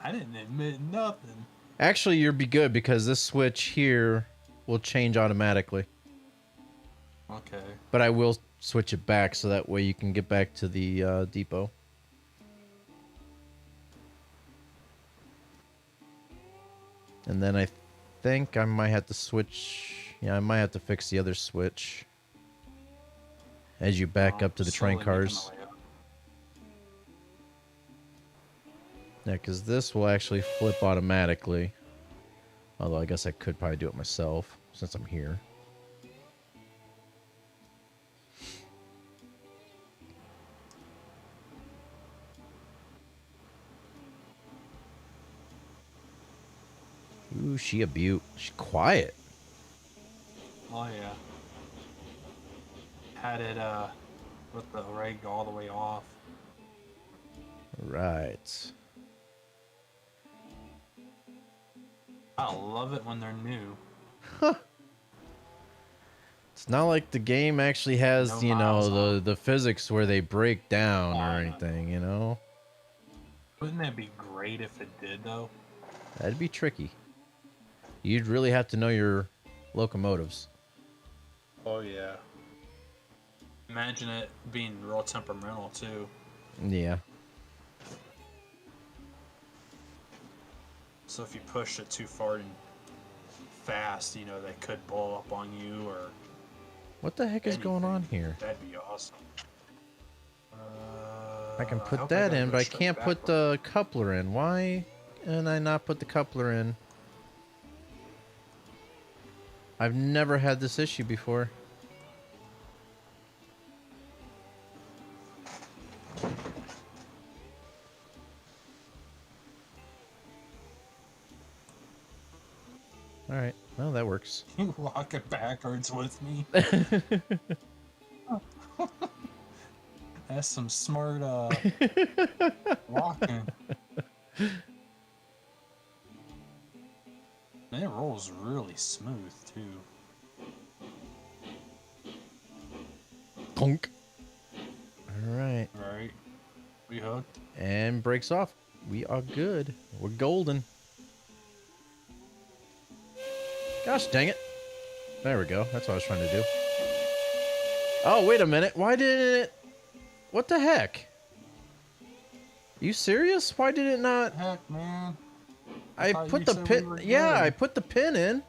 I didn't admit nothing. Actually, you'll be good because this switch here will change automatically. Okay. But I will switch it back so that way you can get back to the depot. And then I think I might have to switch. Yeah, I might have to fix the other switch as you back up to the train Slowly cars. making my way up. Yeah, because this will actually flip automatically. Although I guess I could probably do it myself since I'm here. Ooh, she a beaut. She's quiet. Oh yeah. Had it with the reg all the way off. Right. I love it when they're new. It's not like the game actually has, No you miles know, on. the physics where they break down or Oh, no. anything, you know? Wouldn't that be great if it did though? That'd be tricky. You'd really have to know your locomotives. Oh yeah. Imagine it being real temperamental too. Yeah. So if you push it too far and fast, you know, they could blow up on you or What the heck is going on here? that'd be awesome. I can I put hope I that got in, no but I straight can't put backward. the coupler in. Why can I not put the coupler in? I've never had this issue before. Alright, well that works. You walk it backwards with me. That's some smart walking. And it rolls really smooth too. Clunk. Alright. Right? We hooked. And breaks off. We are good. We're golden. Gosh dang it. There we go. That's what I was trying to do. Oh, wait a minute. Why didn't it... What the heck? You serious? Why did it not... Heck, man. I thought put you the said pin... we were Yeah, good. I put the pin in.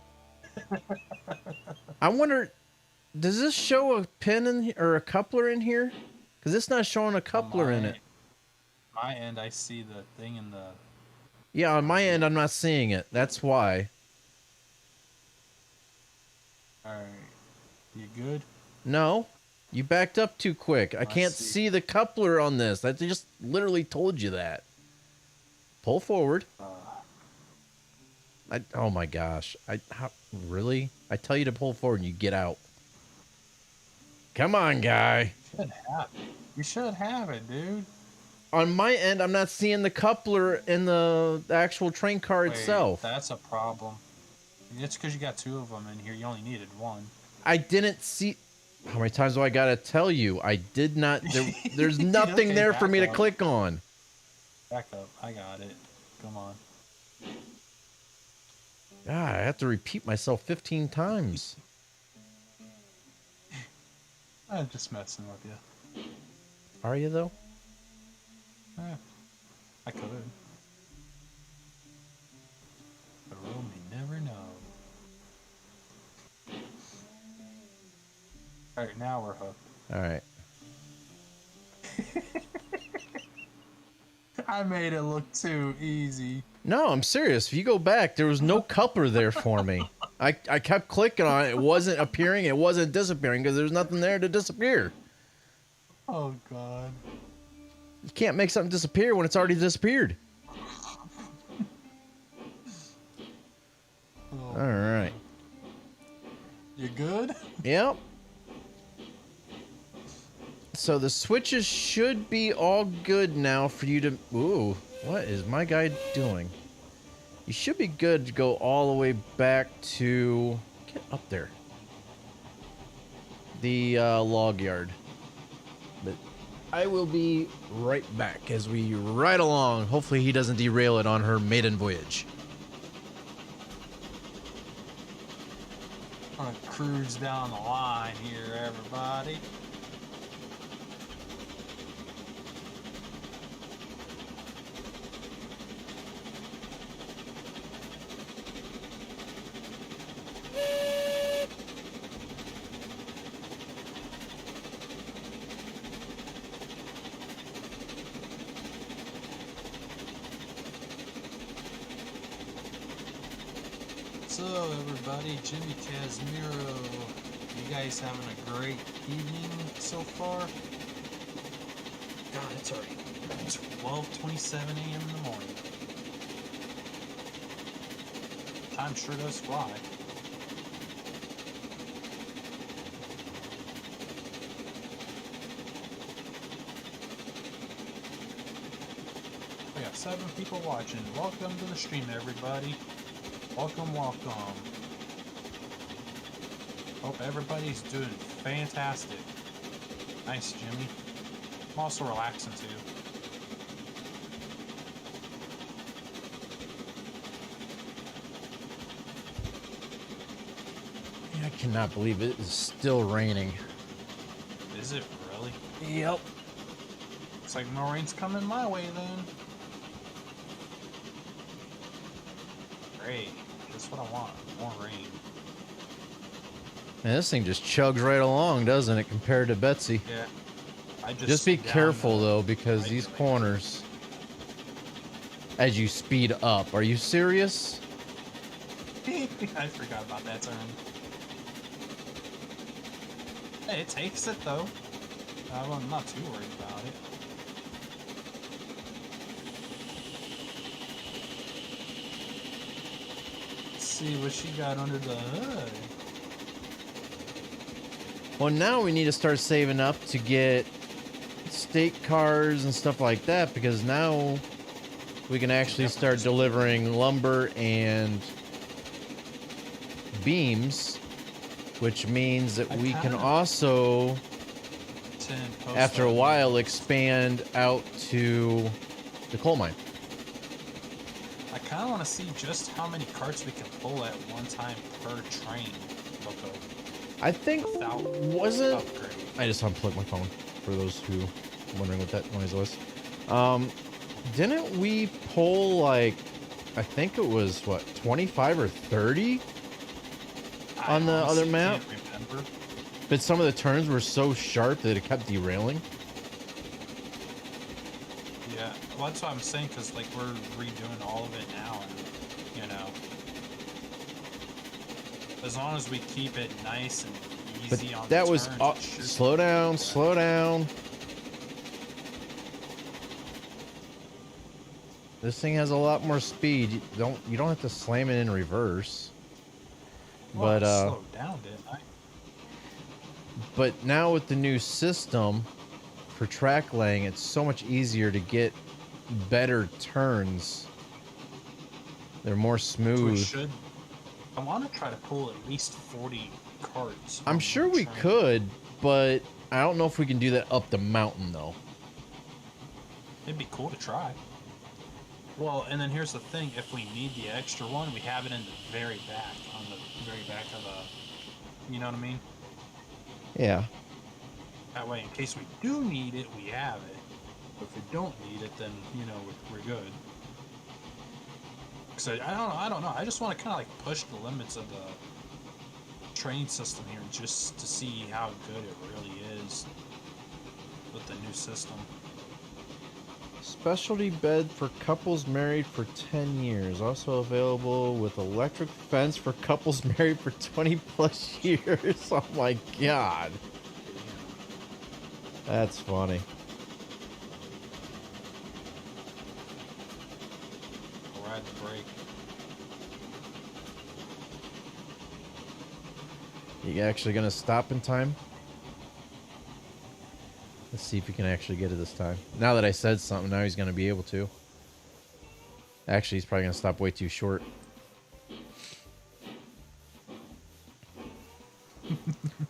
I wonder... Does this show a pin in here, or a coupler in here? Because it's not showing a coupler in it. My end, I see the thing in the. Yeah, on my end, I'm not seeing it. That's why. Alright. You good? No, you backed up too quick. I can't see. see the coupler on this. I just literally told you that. Pull forward. Oh my gosh. Really? I tell you to pull forward and you get out. Come on, guy. Should have. You should have it, dude. On my end, I'm not seeing the coupler in the actual train car Wait, itself. that's a problem. It's because you got two of them in here. You only needed one. I didn't see... How many times do I gotta tell you? I did not... There's nothing Okay, there for me to back up. click on. Back up. I got it. Come on. God, I have to repeat myself 15 times. I'm just messing with you. Are you, though? I could. The road may never know. Alright, now we're hooked. All right. I made it look too easy. No, I'm serious. If you go back, there was no coupler there for me. I kept clicking on it. It wasn't appearing. It wasn't disappearing because there's nothing there to disappear. Oh god. You can't make something disappear when it's already disappeared. Oh, All right. You good? Yep. So the switches should be all good now for you to... Ooh, what is my guy doing? You should be good to go all the way back to... Get up there. The log yard. But I will be right back as we ride along. Hopefully he doesn't derail it on her maiden voyage. I'm gonna cruise down the line here, everybody. So everybody, Jimmy Casimiro, you guys having a great evening so far? God, it's already 12:27 a.m. in the morning. Time sure does fly. We got 7 people watching. Welcome to the stream, everybody. Welcome, welcome. Hope everybody's doing fantastic. Nice, Jimmy. I'm also relaxing too. I cannot believe it is still raining. Is it really? Yep. Looks like no rain's coming my way then. Great. Just what I want. More rain. Man, this thing just chugs right along, doesn't it, compared to Betsy? Yeah. I Just be careful, though, because right these lane. corners, as you speed up, are you serious? I forgot about that turn. Hey, it takes it though. I'm not too worried about it. Let's see what she got under the hood. Well, now we need to start saving up to get state cars and stuff like that, because now we can actually start delivering lumber and beams, which means that we can also, after a while, expand out to the coal mine. I kind of want to see just how many carts we can pull at one time per train, Loco. I think, wasn't... Upgrade. I just unplugged my phone, for those who are wondering what that noise was. Didn't we pull, like, I think it was, what, 25 or 30 on the other map? Can't remember. But some of the turns were so sharp that it kept derailing. Yeah, well, that's what I'm saying, because, like, we're redoing all of it now, and, you know, as long as we keep it nice and But easy on that the was... turns, it should slow down, slow down. This thing has a lot more speed. You don't have to slam it in reverse. Well, But I slowed down, didn't I? But now with the new system for track laying, it's so much easier to get better turns. They're more So we smooth. should. I want to try to pull at least 40 carts. I'm from sure one we train. could, but I don't know if we can do that up the mountain though. It'd be cool to try. Well, and then here's the thing: if we need the extra one, we have it in the very back, on the very back of the. You know what I mean? Yeah. That way, in case we do need it, we have it. But if we don't need it, then you know we're good. So I don't know. I just want to kind of like push the limits of the train system here, just to see how good it really is with the new system. Specialty bed for couples married for 10 years. Also available with electric fence for couples married for 20 plus years. Oh my god. That's funny. Ride the brake. You actually gonna stop in time? Let's see if he can actually get it this time. Now that I said something, now he's gonna be able to. Actually, he's probably gonna stop way too short.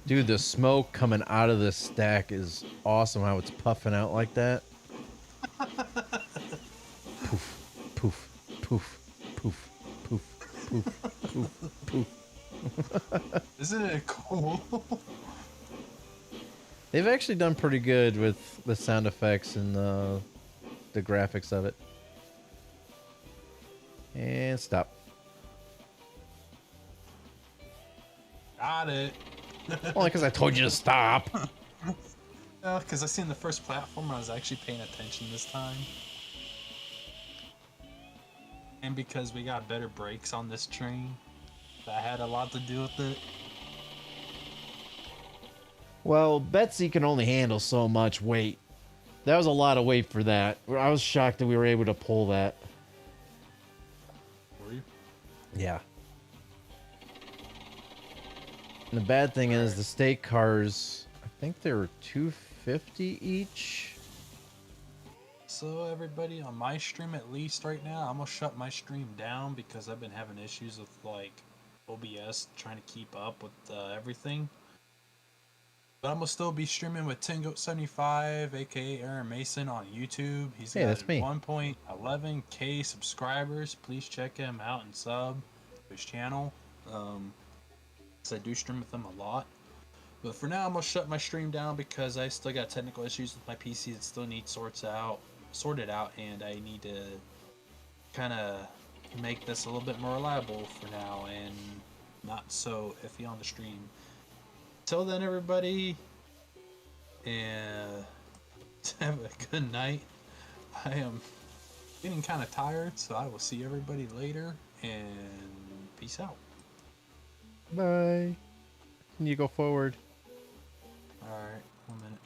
Dude, the smoke coming out of this stack is awesome. How it's puffing out like that. Poof, poof, poof, poof, poof, poof, poof, poof. Isn't it cool? They've actually done pretty good with the sound effects and the graphics of it. And stop. Got it. Only because I told you to stop. Yeah, because I seen the first platform, I was actually paying attention this time. And because we got better brakes on this train, that had a lot to do with it. Well, Betsy can only handle so much weight. That was a lot of weight for that. I was shocked that we were able to pull that. Were you? Yeah. And the bad thing is the state cars, I think they were $250 each. So everybody on my stream, at least right now, I'm gonna shut my stream down because I've been having issues with like OBS trying to keep up with everything. But I'm gonna still be streaming with Tingoat75, aka Aaron Mason, on YouTube. He's Hey, got that's me. 1.11k subscribers. Please check him out and sub to his channel. 'Cause I do stream with him a lot. But for now, I'm gonna shut my stream down because I still got technical issues with my PC that still need sorted out, and I need to kind of make this a little bit more reliable for now and not so iffy on the stream. Till then, everybody, and have a good night. I am getting kind of tired, so I will see everybody later, and peace out. Bye. Can you go forward? Alright, 1 minute.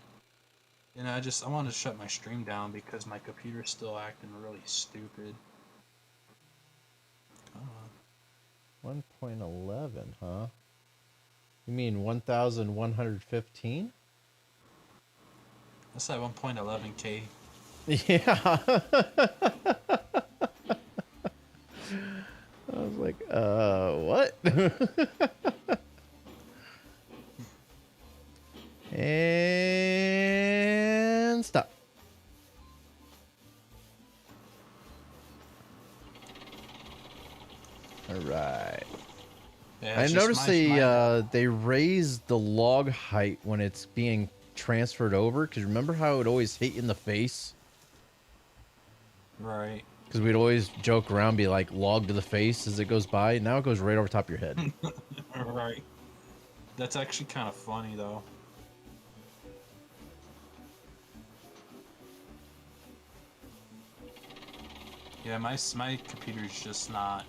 And I want to shut my stream down because my computer's still acting really stupid. Come on. 1.11, huh? You mean 1,115? That's like 1.11k. Yeah. I was like, what? And stop. All right. Yeah, I it's just noticed they raised the log height when it's being transferred over. Because remember how it would always hit you in the face? Right. Because we'd always joke around, be like, log to the face as it goes by. Now it goes right over top of your head. Right. That's actually kind of funny, though. Yeah, my computer's just not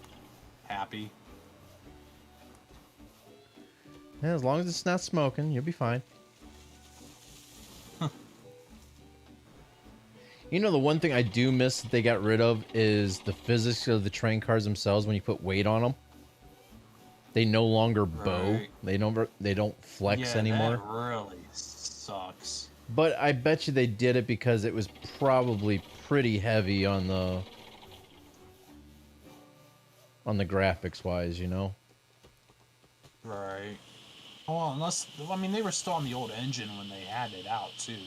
happy. Yeah, as long as it's not smoking, you'll be fine. You know, the one thing I do miss that they got rid of is the physics of the train cars themselves when you put weight on them. They no longer bow. Right. They don't flex Yeah, anymore. that really sucks. But I bet you they did it because it was probably pretty heavy on the graphics wise, you know. Right. Well, they were still on the old engine when they had it out, too.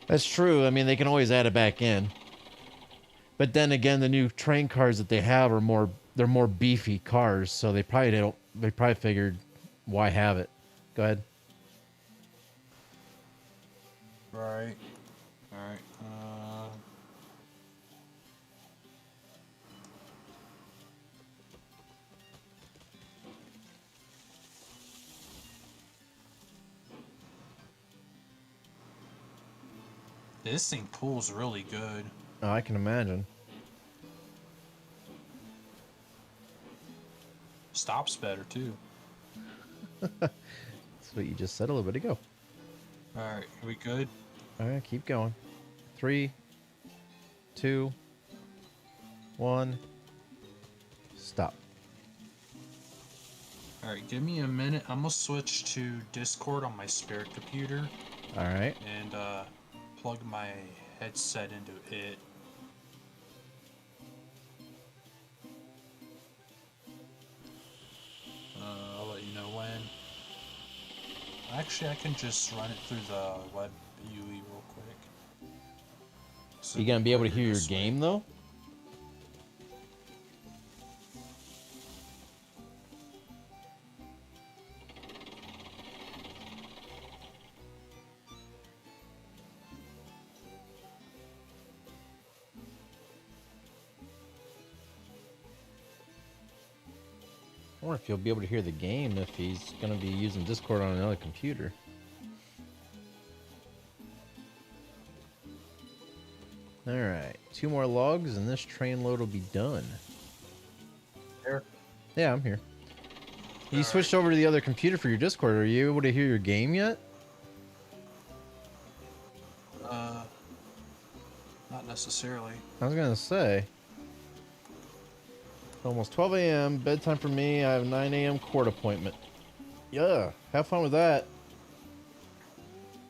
That's true. I mean, they can always add it back in. But then again, the new train cars that they have are more beefy cars, so they probably figured, why have it? Go ahead. Right. Alright. This thing pulls really good. Oh, I can imagine. Stops better, too. That's what you just said a little bit ago. Alright, are we good? All right, keep going. 3, 2, 1, stop. Alright, give me a minute. I'm gonna switch to Discord on my spare computer All right. and plug my headset into it. I'll let you know when. Actually, I can just run it through the web UE real quick. So You gonna be able to you're hear your this way. game though? I wonder if you'll be able to hear the game if he's gonna be using Discord on another computer. Alright, 2 more logs and this train load will be done. There. Yeah, I'm here. You Alright. switched over to the other computer for your Discord. Are you able to hear your game yet? Not necessarily. I was gonna say. Almost 12 a.m. Bedtime for me. I have a 9 a.m. court appointment. Yeah, have fun with that.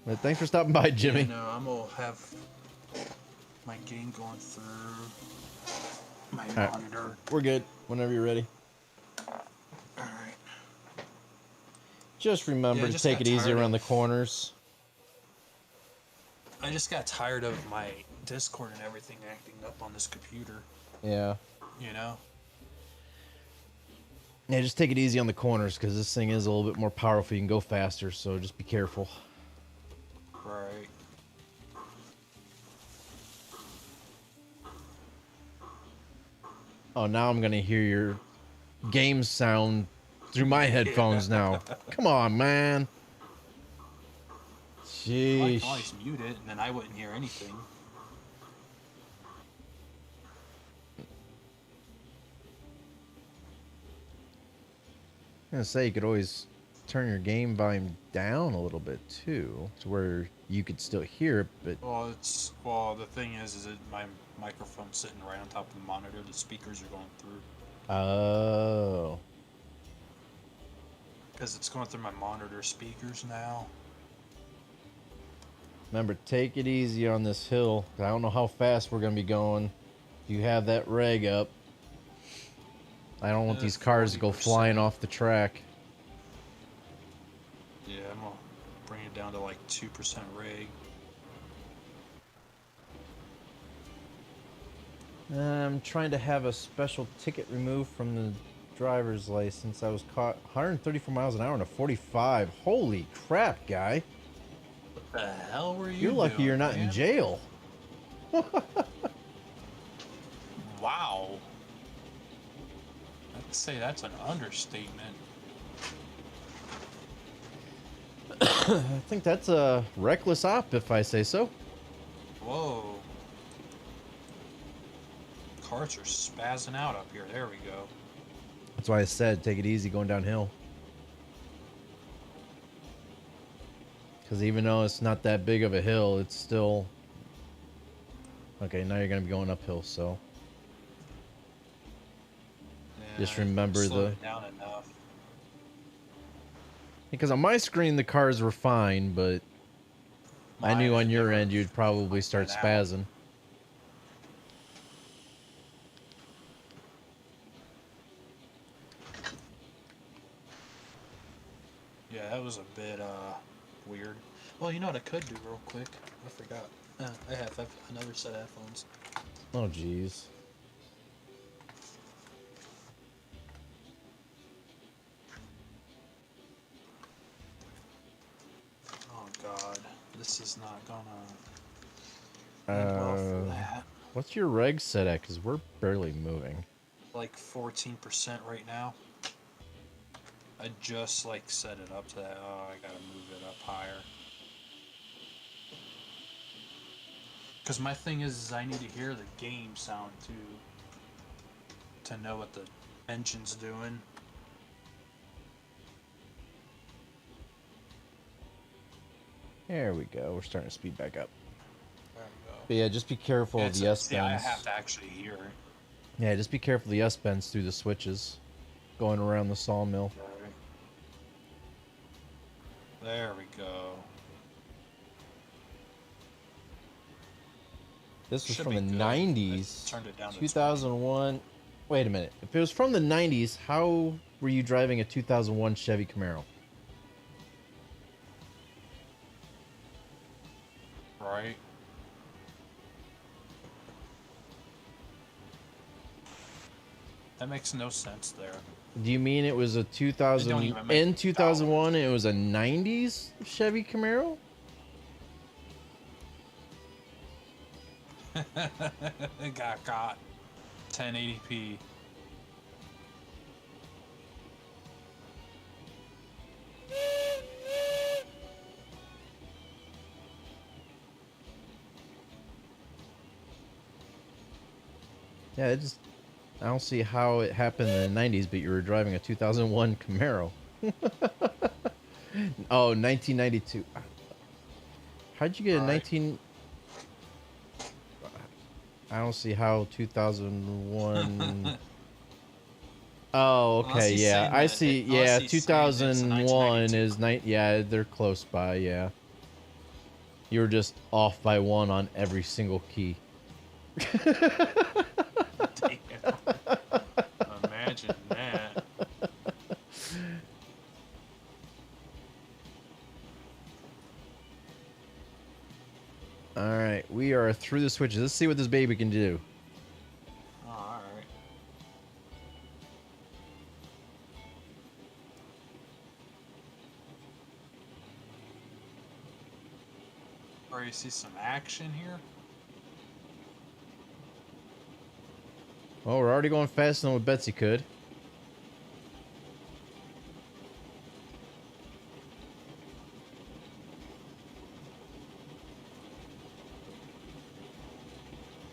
But thanks for stopping by, Jimmy. Yeah, no, I'm gonna have my game going through my Alright. monitor. We're good. Whenever you're ready. Alright. Just remember Yeah, I to just take got it easy tired around the of- corners. I just got tired of my Discord and everything acting up on this computer, Yeah. you know? Yeah, just take it easy on the corners because this thing is a little bit more powerful. You can go faster, so just be careful. Right. Oh, now I'm gonna hear your game sound through my headphones now. Come on, man. Well, I Sheesh. can always mute it and then I wouldn't hear anything. I'm gonna say you could always turn your game volume down a little bit too, to where you could still hear it, but Well, the thing is that my microphone's sitting right on top of the monitor. The speakers are going through oh, because it's going through my monitor speakers now. remember, take it easy on this hill. I don't know how fast we're gonna be going. If you have that reg up, I don't want these cars to go 40%. flying off the track. Yeah, I'm gonna bring it down to like 2% reg. I'm trying to have a special ticket removed from the driver's license. I was caught 134 miles an hour in a 45. Holy crap, guy. What the hell were you You're lucky doing, you're not in man? jail. Wow. I'd say that's an understatement. I think that's a reckless op, if I say so. Whoa. Cars are spazzing out up here. There we go. That's why I said take it easy going downhill. Because even though it's not that big of a hill, it's still... Okay, now you're going to be going uphill, so... Just Yeah, remember slowed the- it down enough. Because on my screen, the cars were fine, but I knew Mine on your never end you'd probably start went out. spazzing. Yeah, that was a bit weird. Well, you know what I could do real quick? I forgot. I have another set of headphones. Oh, jeez. Oh god, this is not gonna end well for that. What's your reg set at? Because we're barely moving. Like 14% right now. I just like set it up to that. Oh, I gotta move it up higher. Because my thing is I need to hear the game sound too, to know what the engine's doing. There we go. We're starting to speed back up. There we go. But yeah, just be careful of the S Yeah, I bends. have to actually hear it. Yeah, just be careful of the S bends through the switches going around the sawmill. There we go. This was Should from be the good. I 90s. turned it down to 2001. Wait a minute. If it was from the 90s, how were you driving a 2001 Chevy Camaro? 20. Right. That makes no sense there. Do you mean it was a 2000 It don't even make in 2001 it was a 90s Chevy Camaro? It got caught. 1080p. Yeah, I don't see how it happened in the 90s, but you were driving a 2001 Camaro. Oh, 1992. How'd you get a Right. 19? I don't see how 2001. Oh, okay, Unless he's yeah, saying I that see. it- Yeah, unless he's saying it's 2001 is 1992. Yeah, they're close by. Yeah, you were just off by one on every single key. Damn. Imagine that. All right, we are through the switches. Let's see what this baby can do. Oh, alright. Or you see some action here? Well, we're already going faster than what Betsy could.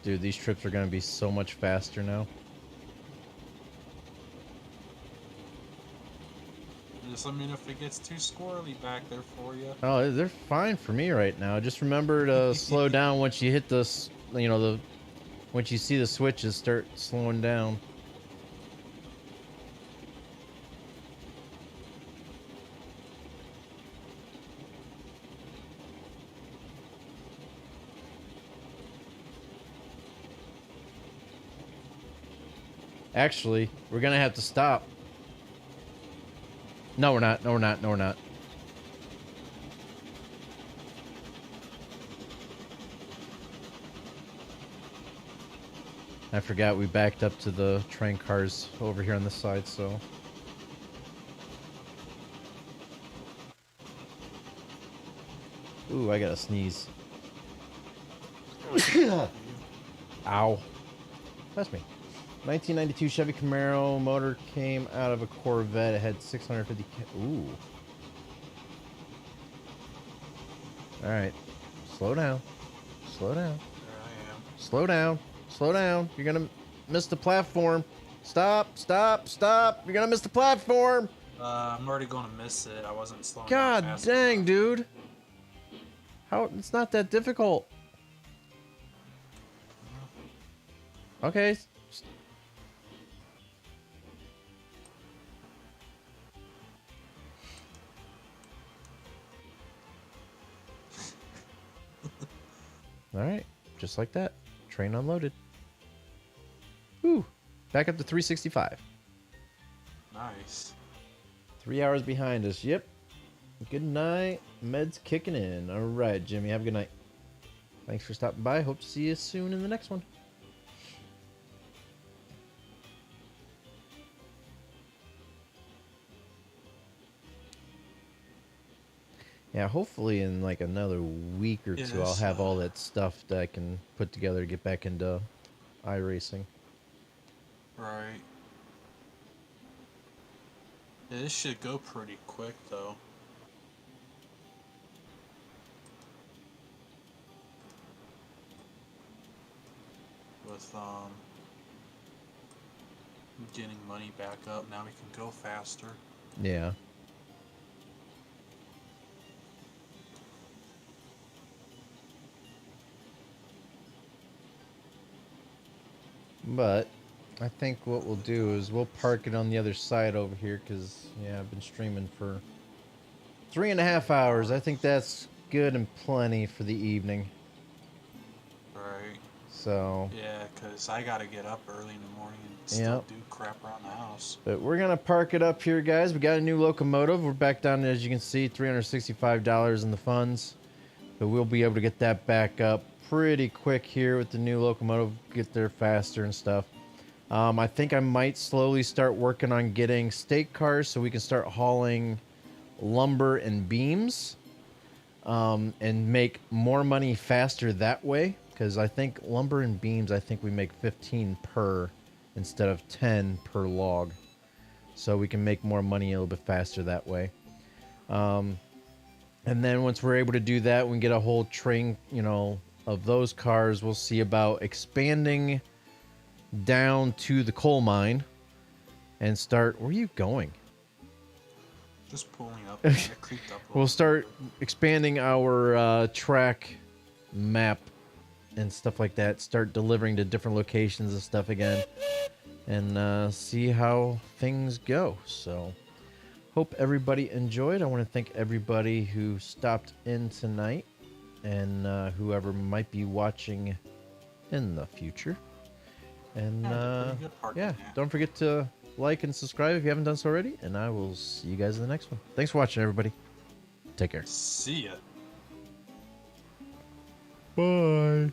Dude, these trips are going to be so much faster now. Just let me know if it gets too squirrely back there for you. Oh, they're fine for me right now. Just remember to slow down once you hit this, once you see the switches start slowing down. Actually, we're gonna have to stop. No, we're not. No, we're not. No, we're not. I forgot we backed up to the train cars over here on this side, so. Ooh, I gotta sneeze. Ow. That's me. 1992 Chevy Camaro motor came out of a Corvette. It had 650. Ooh. All right. Slow down. Slow down. There I am. Slow down. Slow down. You're gonna miss the platform. Stop. Stop. Stop. You're gonna miss the platform. I'm already going to miss it. I wasn't slowing God down fast dang, enough. dude. How? It's not that difficult. Okay. All right, just like that. Train unloaded. Whew. Back up to 365. Nice. 3 hours behind us. Yep. Good night. Meds kicking in. All right, Jimmy. Have a good night. Thanks for stopping by. Hope to see you soon in the next one. Yeah, hopefully in like another week or two, I'll Yes. have all that stuff that I can put together to get back into iRacing. Right. Yeah, this should go pretty quick though. With getting money back up, now we can go faster. Yeah. But I think what we'll do is we'll park it on the other side over here because, yeah, I've been streaming for 3.5 hours. I think that's good and plenty for the evening. Right. So, Yeah, because I got to get up early in the morning and still Yep. do crap around the house. but we're gonna park it up here, guys. We got a new locomotive. We're back down, as you can see, $365 in the funds. But we'll be able to get that back up pretty quick here with the new locomotive. Get there faster and stuff. I think I might slowly start working on getting stake cars so we can start hauling lumber and beams, and make more money faster that way. Because I think lumber and beams, I think we make 15 per instead of 10 per log. So we can make more money a little bit faster that way. And then once we're able to do that, we can get a whole train, of those cars. We'll see about expanding down to the coal mine and start. Where are you going? Just pulling up. I creeped up a We'll little start expanding our track map and stuff like that. Start delivering to different locations and stuff again, and see how things go. So, hope everybody enjoyed. I want to thank everybody who stopped in tonight, and whoever might be watching in the future. And Yeah, did a pretty good part yeah, in there. don't forget to like and subscribe if you haven't done so already. And I will see you guys in the next one. Thanks for watching, everybody. Take care. See ya. Bye.